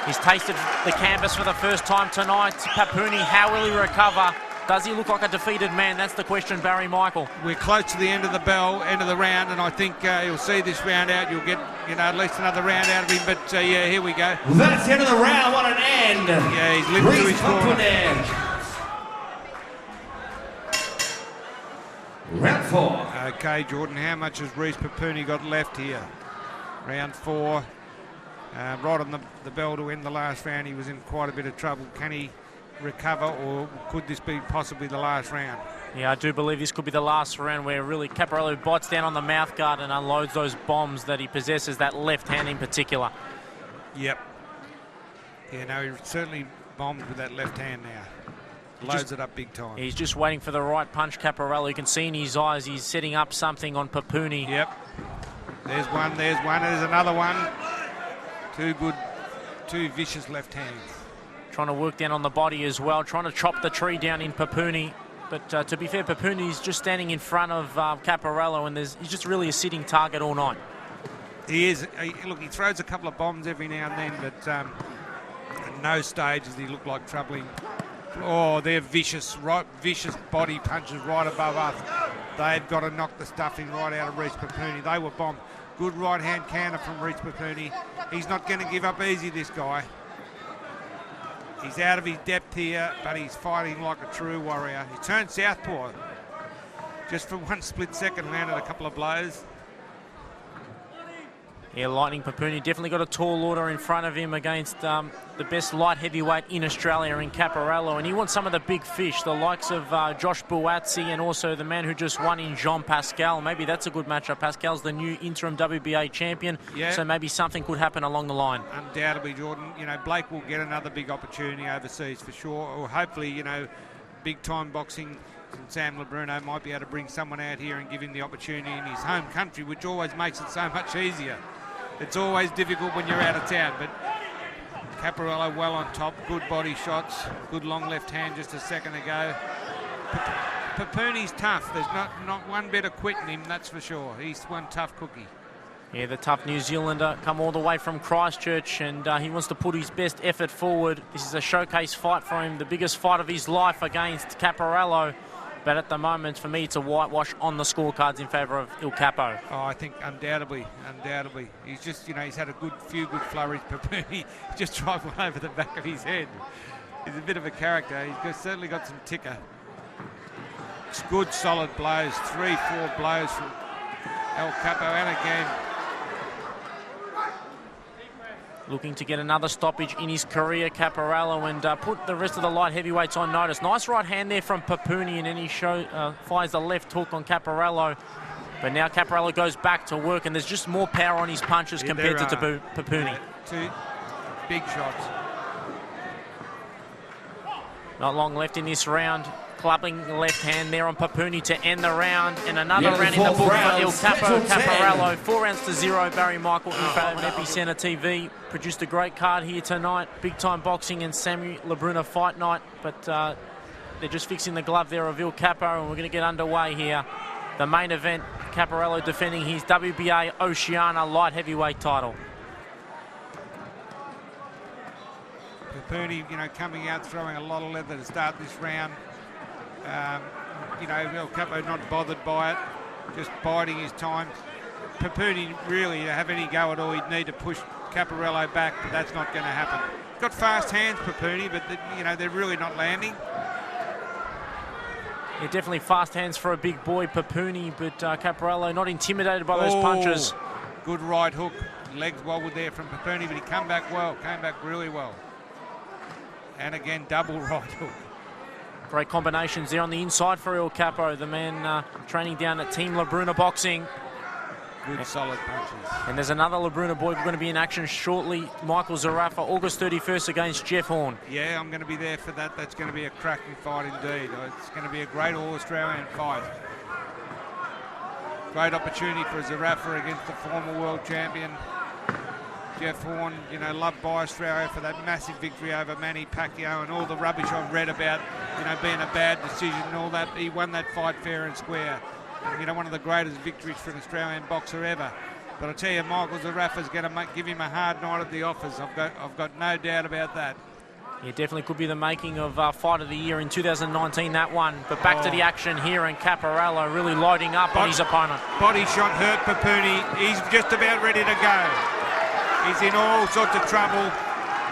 He's tasted the canvas for the first time tonight. Papuni, how will he recover? Does he look like a defeated man? That's the question, Barry Michael. We're close to the end of the end of the round, and I think you'll see this round out. You'll get, at least another round out of him. But here we go. That's the end of the round. What an end! Yeah, he's lived to his corner. Round 4. Okay, Jordan, how much has Reece Papuni got left here? Round 4. Right on the bell to end the last round. He was in quite a bit of trouble. Can he recover, or could this be possibly the last round? Yeah, I do believe this could be the last round where really Caperello bites down on the mouth guard and unloads those bombs that he possesses, that left hand in particular. Yep. Yeah, no, he certainly bombed with that left hand now. Loads it up big time. He's just waiting for the right punch, Caperello. You can see in his eyes he's setting up something on Papuni. Yep. There's one, there's another one. Two vicious left hands. Trying to work down on the body as well, trying to chop the tree down in Papuni. But to be fair, Papuni's just standing in front of Caperello, and he's just really a sitting target all night. He is. Look, he throws a couple of bombs every now and then, but at no stage does he look like troubling. Oh, they're vicious body punches right above us. They've got to knock the stuffing right out of Reece Papuni. They were bombed. Good right-hand counter from Reece Papuni. He's not going to give up easy, this guy. He's out of his depth here, but he's fighting like a true warrior. He turned southpaw. Just for one split second, landed a couple of blows. Yeah, Lightning Papuni definitely got a tall order in front of him against the best light heavyweight in Australia in Caperello, and he wants some of the big fish, the likes of Josh Buatsi and also the man who just won in Jean Pascal. Maybe that's a good matchup. Pascal's the new interim WBA champion, so maybe something could happen along the line. Undoubtedly, Jordan. Blake will get another big opportunity overseas for sure, or hopefully, big-time boxing. Sam Lebruno might be able to bring someone out here and give him the opportunity in his home country, which always makes it so much easier. It's always difficult when you're out of town, but Caperello well on top, good body shots, good long left hand just a second ago. Papuni's tough. There's not one bit of quit in him, that's for sure. He's one tough cookie. Yeah, the tough New Zealander come all the way from Christchurch, and he wants to put his best effort forward. This is a showcase fight for him, the biggest fight of his life against Caperello. But at the moment, for me, it's a whitewash on the scorecards in favour of Il Capo. Oh, I think undoubtedly. He's just, he's had a few good flurries. Papuni just drive one over the back of his head. He's a bit of a character. He's certainly got some ticker. It's good, solid blows. 3-4 blows from El Capo, and again. Looking to get another stoppage in his career, Caperello, and put the rest of the light heavyweights on notice. Nice right hand there from Papuni, and then he fires the left hook on Caperello. But now Caperello goes back to work, and there's just more power on his punches compared to Papuni. Two big shots. Not long left in this round. Clubbing the left hand there on Papuni to end the round, and another round in the book for Il Capo Caperello. 4-0. Barry Michael in favour of Epicenter TV. Produced a great card here tonight. Big time boxing and Samuel Labruna fight night. But They're just fixing the glove there of Il Capo, and we're going to get underway here. The main event, Caperello defending his WBA Oceania light heavyweight title. Papuni, coming out throwing a lot of leather to start this round. El Capo not bothered by it, just biding his time. Papuni really, to have any go at all, he'd need to push Caperello back, but that's not going to happen. Got fast hands, Papuni, but they're really not landing. Yeah, definitely fast hands for a big boy, Papuni, but Caperello not intimidated by those punches. Good right hook. Legs wobbled there from Papuni, but he came back really well. And again, double right hook. Great combinations there on the inside for Il Capo, the man training down at Team Labruna Boxing. Good solid punches. And there's another Labruna boy going to be in action shortly, Michael Zarafa, August 31st against Jeff Horn. Yeah, I'm going to be there for that. That's going to be a cracking fight indeed. It's going to be a great All-Australian fight. Great opportunity for Zarafa against the former world champion, Jeff Horn, loved by Australia for that massive victory over Manny Pacquiao and all the rubbish I've read about, being a bad decision and all that. He won that fight fair and square. One of the greatest victories for an Australian boxer ever. But I tell you, Michael Zarafa's going to give him a hard night at the office. I've got no doubt about that. Yeah, definitely could be the making of Fight of the Year in 2019, that one. But back to the action here, and Caperello really loading up on his opponent. Body shot hurt Papuni. He's just about ready to go. He's in all sorts of trouble.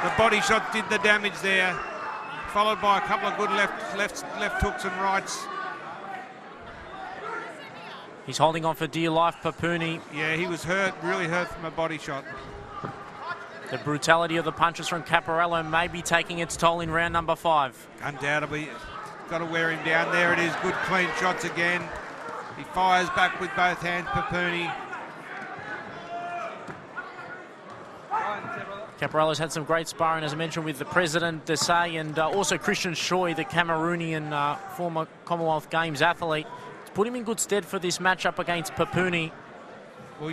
The body shot did the damage there, followed by a couple of good left hooks and rights. He's holding on for dear life, Papuni. Yeah, he was hurt, really hurt from a body shot. The brutality of the punches from Caperello may be taking its toll in round number 5. Undoubtedly, got to wear him down. There it is, good clean shots again. He fires back with both hands, Papuni. Caperello's had some great sparring, as I mentioned, with the President Desai and also Christian Choi, the Cameroonian former Commonwealth Games athlete. It's put him in good stead for this matchup against Papuni. Well,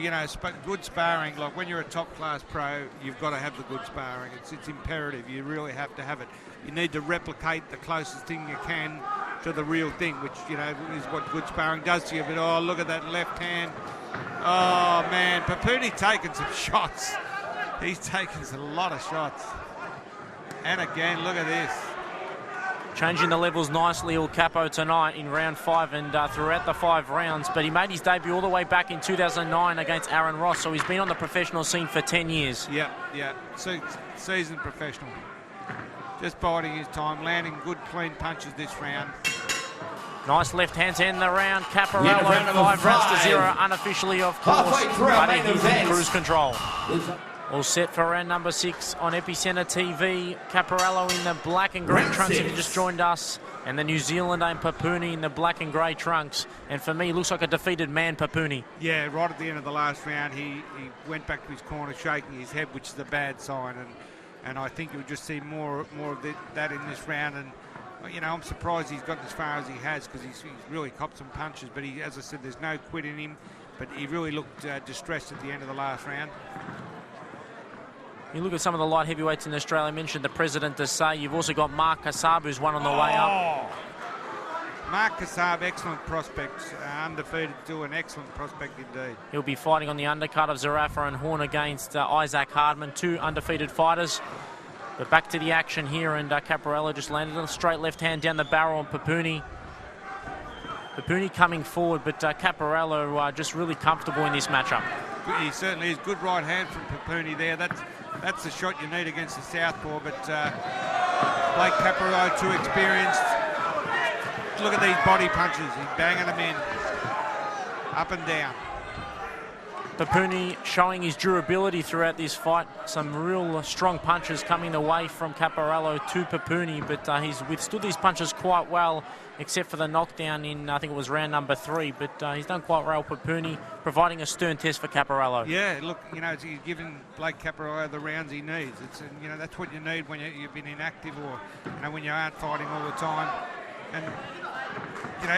good sparring, like when you're a top-class pro, you've got to have the good sparring. It's imperative. You really have to have it. You need to replicate the closest thing you can to the real thing, which, is what good sparring does to you. But, oh, look at that left hand. Oh, man, Papuni taking some shots. He's taken a lot of shots. And again, look at this. Changing the levels nicely, Il Capo, tonight in round 5 and throughout the 5 rounds. But he made his debut all the way back in 2009 against Aaron Ross, so he's been on the professional scene for 10 years. Yeah. Seasoned professional. Just biding his time, landing good, clean punches this round. Nice left hand to end the round. Caperello, 5 rounds to 0, unofficially, of course, but he's in cruise control. All set for round number 6 on Epicenter TV. Caperello in the black and green trunks, if you just joined us, and the New Zealand and Papuni in the black and grey trunks. And for me, looks like a defeated man, Papuni. Yeah, right at the end of the last round, he went back to his corner shaking his head, which is a bad sign. And I think you'll just see more of that in this round. And I'm surprised he's gotten as far as he has, because he's really copped some punches. But as I said, there's no quit in him. But he really looked distressed at the end of the last round. You look at some of the light heavyweights in Australia. I mentioned the President Desai. You've also got Mark Kassab, who's one on the way up. Mark Kassab, excellent prospect. Undefeated, still an excellent prospect indeed. He'll be fighting on the undercard of Zarafa and Horn against Isaac Hardman, 2 undefeated fighters. But back to the action here, and Caperello just landed a straight left hand down the barrel on Papuni. Papuni coming forward, but Caperello just really comfortable in this matchup. He certainly is. Good right hand from Papuni there. That's the shot you need against the southpaw, but Blake Caperello, too experienced. Look at these body punches. He's banging them in. Up and down. Papuni showing his durability throughout this fight. Some real strong punches coming away from Caperello to Papuni, but he's withstood these punches quite well, except for the knockdown in, I think it was round number 3, but he's done quite well, Papuni, providing a stern test for Caperello. Yeah, look, he's giving Blake Caperello the rounds he needs. It's that's what you need when you've been inactive, or when you aren't fighting all the time. And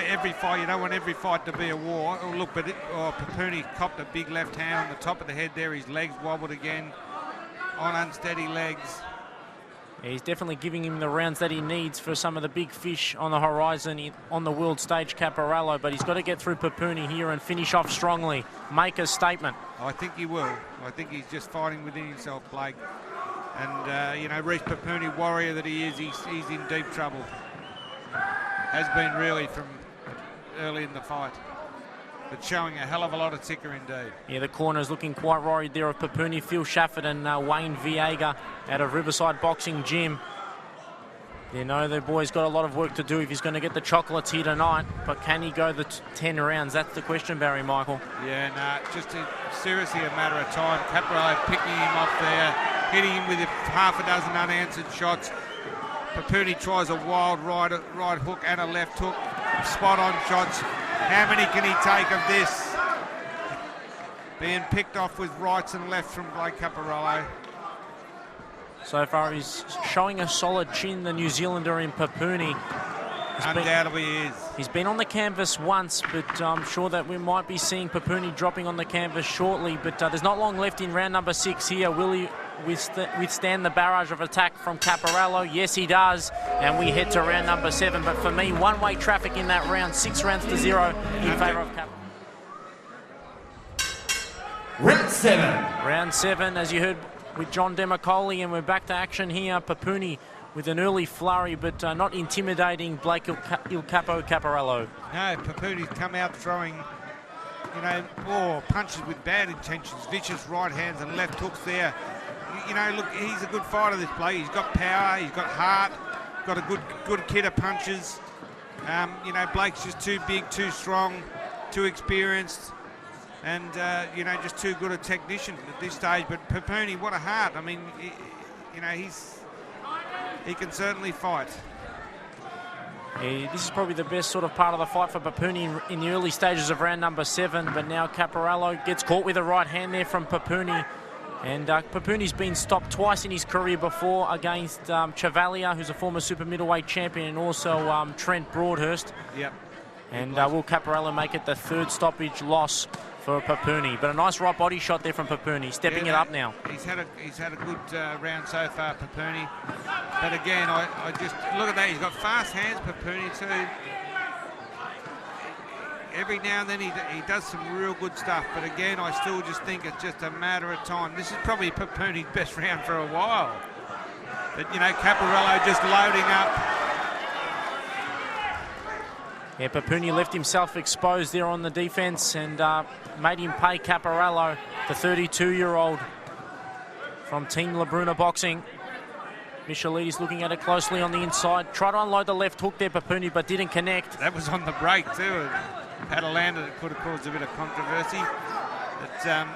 every fight, you don't want every fight to be a war. Oh, look, but Papuni copped a big left hand on the top of the head there. His legs wobbled again on unsteady legs. He's definitely giving him the rounds that he needs for some of the big fish on the horizon on the world stage, Caperello, but he's got to get through Papuni here and finish off strongly, make a statement. I think he will. I think he's just fighting within himself, Blake. And, you know, Reece Papuni, warrior that he is, he's in deep trouble. Has been really from early in the fight. But showing a hell of a lot of ticker indeed. Yeah, the corner is looking quite worried there of Papuni, Phil Shafford and Wayne Viega out of Riverside Boxing Gym. You know, the boy's got a lot of work to do if he's going to get the chocolates here tonight. But can he go the 10 rounds? That's the question, Barry Michael. Yeah, just seriously a matter of time. Caperello picking him off there, hitting him with half a dozen unanswered shots. Papuni tries a wild right hook and a left hook. Spot on shots. How many can he take of this? Being picked off with rights and lefts from Blake Caperello. So far, he's showing a solid chin, the New Zealander in Papuni. Undoubtedly he is. He's been on the canvas once, but I'm sure that we might be seeing Papuni dropping on the canvas shortly. But there's not long left in round number 6 here. Will he withstand the barrage of attack from Caperello? Yes, he does. And we head to round number 7. But for me, one-way traffic in that round, 6 rounds to 0 in favour of Caperello. Round 7. Round 7, as you heard with John Demacoli, and we're back to action here. Papuni with an early flurry, but not intimidating Blake Il Capo Caperello. No, Papuni's come out throwing, you know, punches with bad intentions, vicious right hands and left hooks there. You know, look, he's a good fighter, this Blake. He's got power, he's got heart, got a good kit of punches. You know, Blake's just too big, too strong, too experienced. And, you know, just too good a technician at this stage. But Papuni, what a heart. I mean, you know, he can certainly fight. Yeah, this is probably the best sort of part of the fight for Papuni in the early stages of round number 7. But now Caperello gets caught with a right hand there from Papuni. And Papuni's been stopped twice in his career before against Chevalier, who's a former super middleweight champion, and also Trent Broadhurst. Yep. And will Caperello make it the 3rd stoppage loss for Papuni? But a nice right body shot there from Papuni, stepping it up now. He's had a good round so far, Papuni. But again, I just look at that. He's got fast hands, Papuni too. Every now and then he does some real good stuff. But again, I still just think it's just a matter of time. This is probably Papuni's best round for a while. But you know, Caperello just loading up. Yeah, Papuni left himself exposed there on the defence and made him pay Caperello, the 32-year-old from Team Labruna Boxing. Michelides looking at it closely on the inside. Tried to unload the left hook there, Papuni, but didn't connect. That was on the break too. Had a lander that could have caused a bit of controversy. But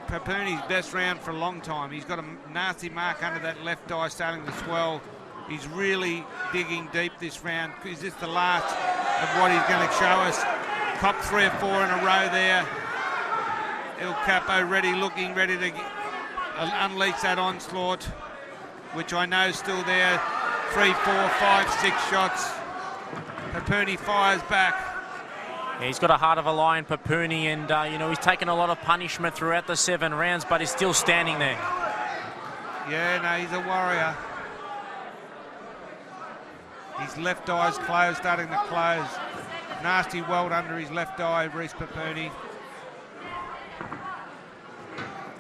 Papuni's best round for a long time. He's got a nasty mark under that left eye starting to swell. He's really digging deep this round. Is this the last of what he's going to show us? Cop 3 or 4 in a row there. Il Capo looking ready to unleash that onslaught, which I know is still there. 3, 4, 5, 6 shots. Papuni fires back. Yeah, he's got a heart of a lion, Papuni, and you know, he's taken a lot of punishment throughout the 7 rounds, but he's still standing there. Yeah, no, he's a warrior. His left eye's closed, starting to close. Nasty welt under his left eye, Reece Papuni.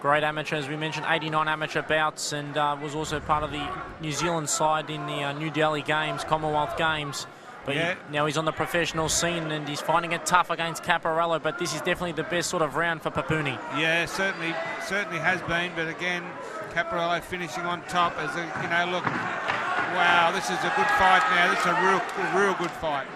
Great amateur, as we mentioned, 89 amateur bouts, and was also part of the New Zealand side in the New Delhi Games, Commonwealth Games. But yeah. Now he's on the professional scene and he's finding it tough against Caperello, but this is definitely the best sort of round for Papuni. Yeah, certainly has been, but again, Caperello finishing on top as a, you know, look, wow, this is a good fight now. This is a real good fight.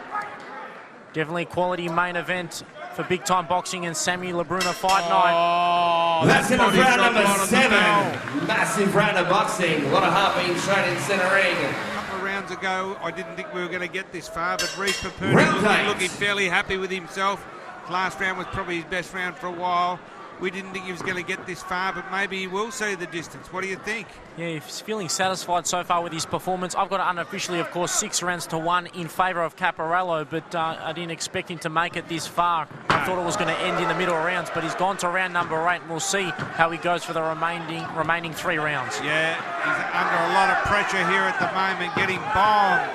Definitely quality main event for big-time boxing and Sammy Labruna Fight Night. Oh, that's in round number 7. Massive round of boxing. A lot of heart being shown in centre ring. A couple of rounds ago, I didn't think we were going to get this far, but Reece Papuni looking fairly happy with himself. Last round was probably his best round for a while. We didn't think he was going to get this far, but maybe he will see the distance. What do you think? Yeah, he's feeling satisfied so far with his performance. I've got it unofficially, of course, 6 rounds to 1 in favour of Caperello, but I didn't expect him to make it this far. I thought it was going to end in the middle rounds, but he's gone to round number 8, and we'll see how he goes for the remaining 3 rounds. Yeah, he's under a lot of pressure here at the moment, getting bombed.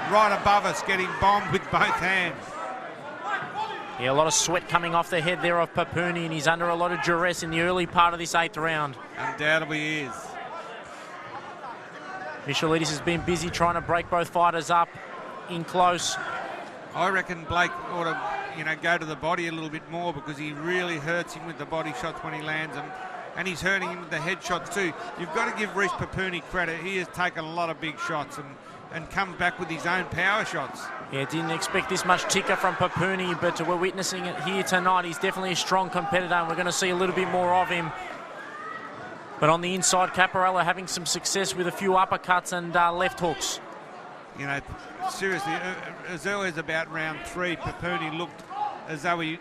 Right above us, getting bombed with both hands. Yeah, a lot of sweat coming off the head there of Papuni, and he's under a lot of duress in the early part of this 8th round. Undoubtedly is. Michailidis has been busy trying to break both fighters up in close. I reckon Blake ought to, go to the body a little bit more, because he really hurts him with the body shots when he lands them, and he's hurting him with the head shots too. You've got to give Reece Papuni credit. He has taken a lot of big shots and comes back with his own power shots. Yeah, didn't expect this much ticker from Papuni, but we're witnessing it here tonight. He's definitely a strong competitor, and we're going to see a little bit more of him. But on the inside, Caperello having some success with a few uppercuts and left hooks. Seriously, as early as about round 3, Papuni looked as though he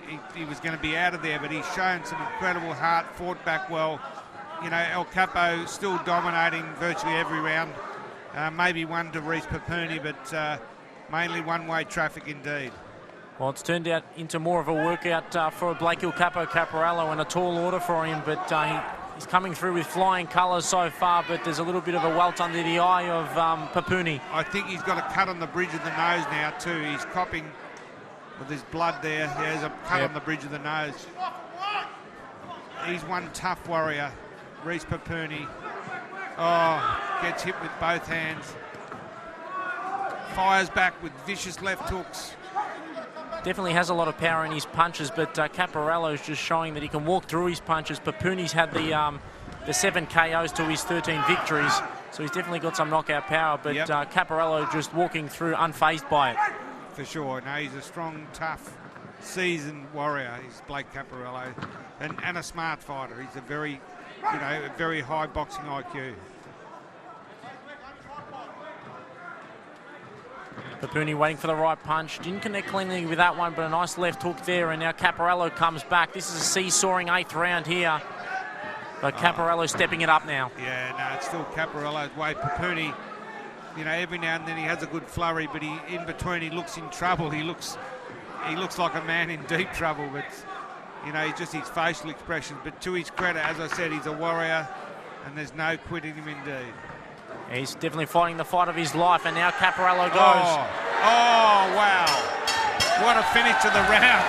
was going to be out of there, but he's shown some incredible heart, fought back well. El Capo still dominating virtually every round. Maybe one to Reece Papuni, but mainly one-way traffic indeed. Well, it's turned out into more of a workout for Blake El Capo Caperello, and a tall order for him, but he's coming through with flying colours so far, but there's a little bit of a welt under the eye of Papuni. I think he's got a cut on the bridge of the nose now too. He's copping with his blood there. There's a cut on the bridge of the nose. He's one tough warrior, Reece Papuni. Oh, gets hit with both hands. Fires back with vicious left hooks. Definitely has a lot of power in his punches, but Caperello's just showing that he can walk through his punches. Papuni's had the 7 KOs to his 13 victories, so he's definitely got some knockout power, but Caperello just walking through unfazed by it. For sure. No, he's a strong, tough, seasoned warrior. He's Blake Caperello, and a smart fighter. He's a very, very high boxing IQ. Papuni waiting for the right punch. Didn't connect cleanly with that one, but a nice left hook there, and now Caperello comes back. This is a seesawing 8th round here, but Caperello stepping it up now. Yeah, no, it's still Caperello's way. Papuni, every now and then he has a good flurry, but in between he looks in trouble. He looks like a man in deep trouble, but just his facial expressions. But to his credit, as I said, he's a warrior, and there's no quitting him indeed. He's definitely fighting the fight of his life, and now Caperello goes. Oh, wow. What a finish to the round.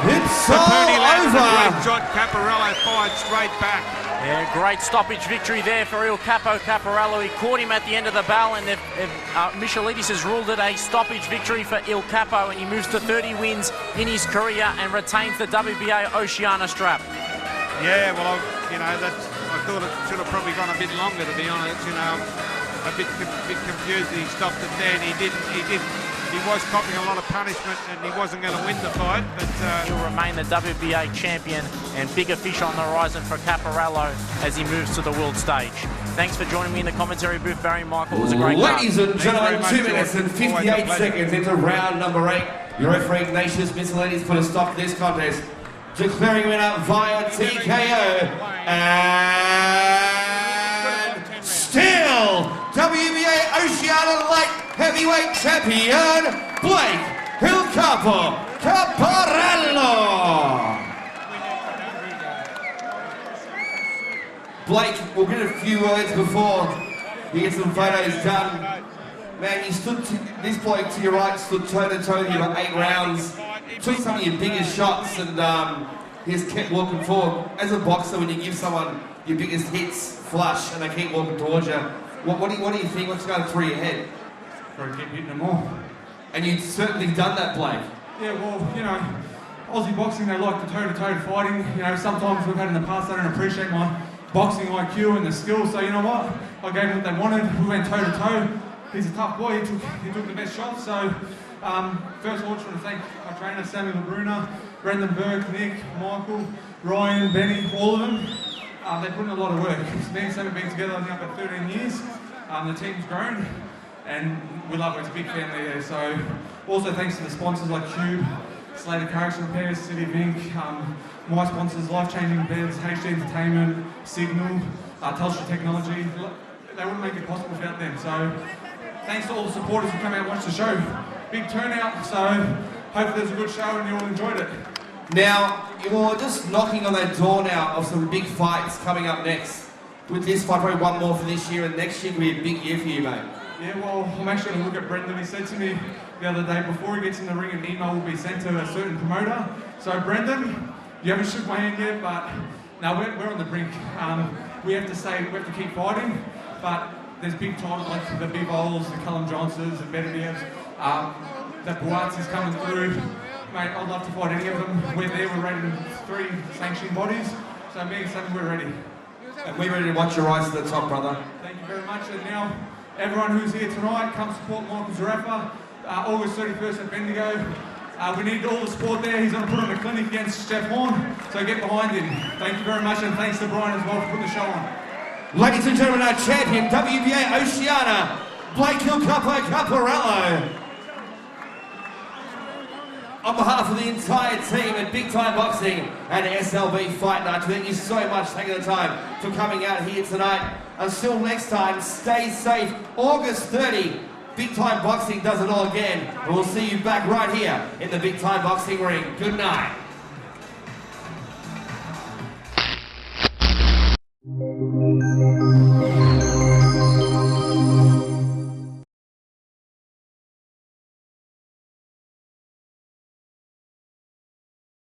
It's Papuni lands over. a great shot. Caperello fired straight back. Yeah, great stoppage victory there for El Capo Caperello. He caught him at the end of the bell, and Michailidis has ruled it a stoppage victory for El Capo, and he moves to 30 wins in his career and retains the WBA Oceania strap. Yeah, well, I thought it should have probably gone a bit longer, to be honest. A bit confused that he stopped it there, and he didn't. He was copying a lot of punishment, and he wasn't going to win the fight. But he'll remain the WBA champion, and bigger fish on the horizon for Caperello as he moves to the world stage. Thanks for joining me in the commentary booth, Barry Michael. It was a great card. Ladies and gentlemen, 2 minutes and 58 seconds into round number 8. Your referee Ignatius Michailidis put a stop to this contest, declaring winner via TKO, and still WBA Oceania Light Heavyweight Champion, Blake El Capo Caperello. Blake, we'll get a few words before you get some photos done. Man, you stood this bloke to your right stood toe to toe with you for 8 rounds. Took some of your biggest shots, and he just kept walking forward. As a boxer, when you give someone your biggest hits flush and they keep walking towards you, what do you think? What's going through your head? Probably keep hitting them all. And you've certainly done that, Blake. Yeah, well, Aussie boxing, they like the toe-to-toe fighting. Sometimes we've had in the past, they don't appreciate my boxing IQ and the skills. So you know what? I gave them what they wanted. We went toe-to-toe. He's a tough boy. He took the best shots. So first of all, I just want to thank my trainer, Samuel Brunner, Brendan Burke, Nick, Michael, Ryan, Benny, all of them. They put in a lot of work. Me and Sam have been together now about 13 years. The team's grown, and we love it. It's a big family there. So also thanks to the sponsors like Cube, Slater Character Repairs, City of Ink, my sponsors, Life Changing Beds, HD Entertainment, Signal, Telstra Technology. They wouldn't make it possible without them. So thanks to all the supporters who come out and watch the show. Big turnout, so hopefully there's a good show and you all enjoyed it. Now, you're just knocking on that door now of some big fights coming up next. With this fight, probably one more for this year, and next year will be a big year for you, mate. Yeah, well, I'm actually going to look at Brendan. He said to me the other day, before he gets in the ring, an email will be sent to a certain promoter. So, Brendan, you haven't shook my hand yet, but no, we're on the brink. We have to keep fighting, but there's big titles like the Bivols, the Cullum Johnsons, the Beterbieves, the Bouts is coming through. Mate, I'd love to fight any of them. We're there, we're rated in 3 sanctioning bodies, so me and Sanong, we're ready. And we're ready to watch your rise to the top, brother. Thank you very much. And now, everyone who's here tonight, come support Michael Zarafa, August 31st at Bendigo. We need all the support there. He's going to put on a clinic against Jeff Horn, so get behind him. Thank you very much, and thanks to Brian as well for putting the show on. Ladies and gentlemen, our champion, WBA Oceania, Blake Caperello. On behalf of the entire team at Big Time Boxing and SLB Fight Night, thank you so much for taking the time for coming out here tonight. Until next time, stay safe. August 30, Big Time Boxing does it all again. And we'll see you back right here in the Big Time Boxing ring. Good night.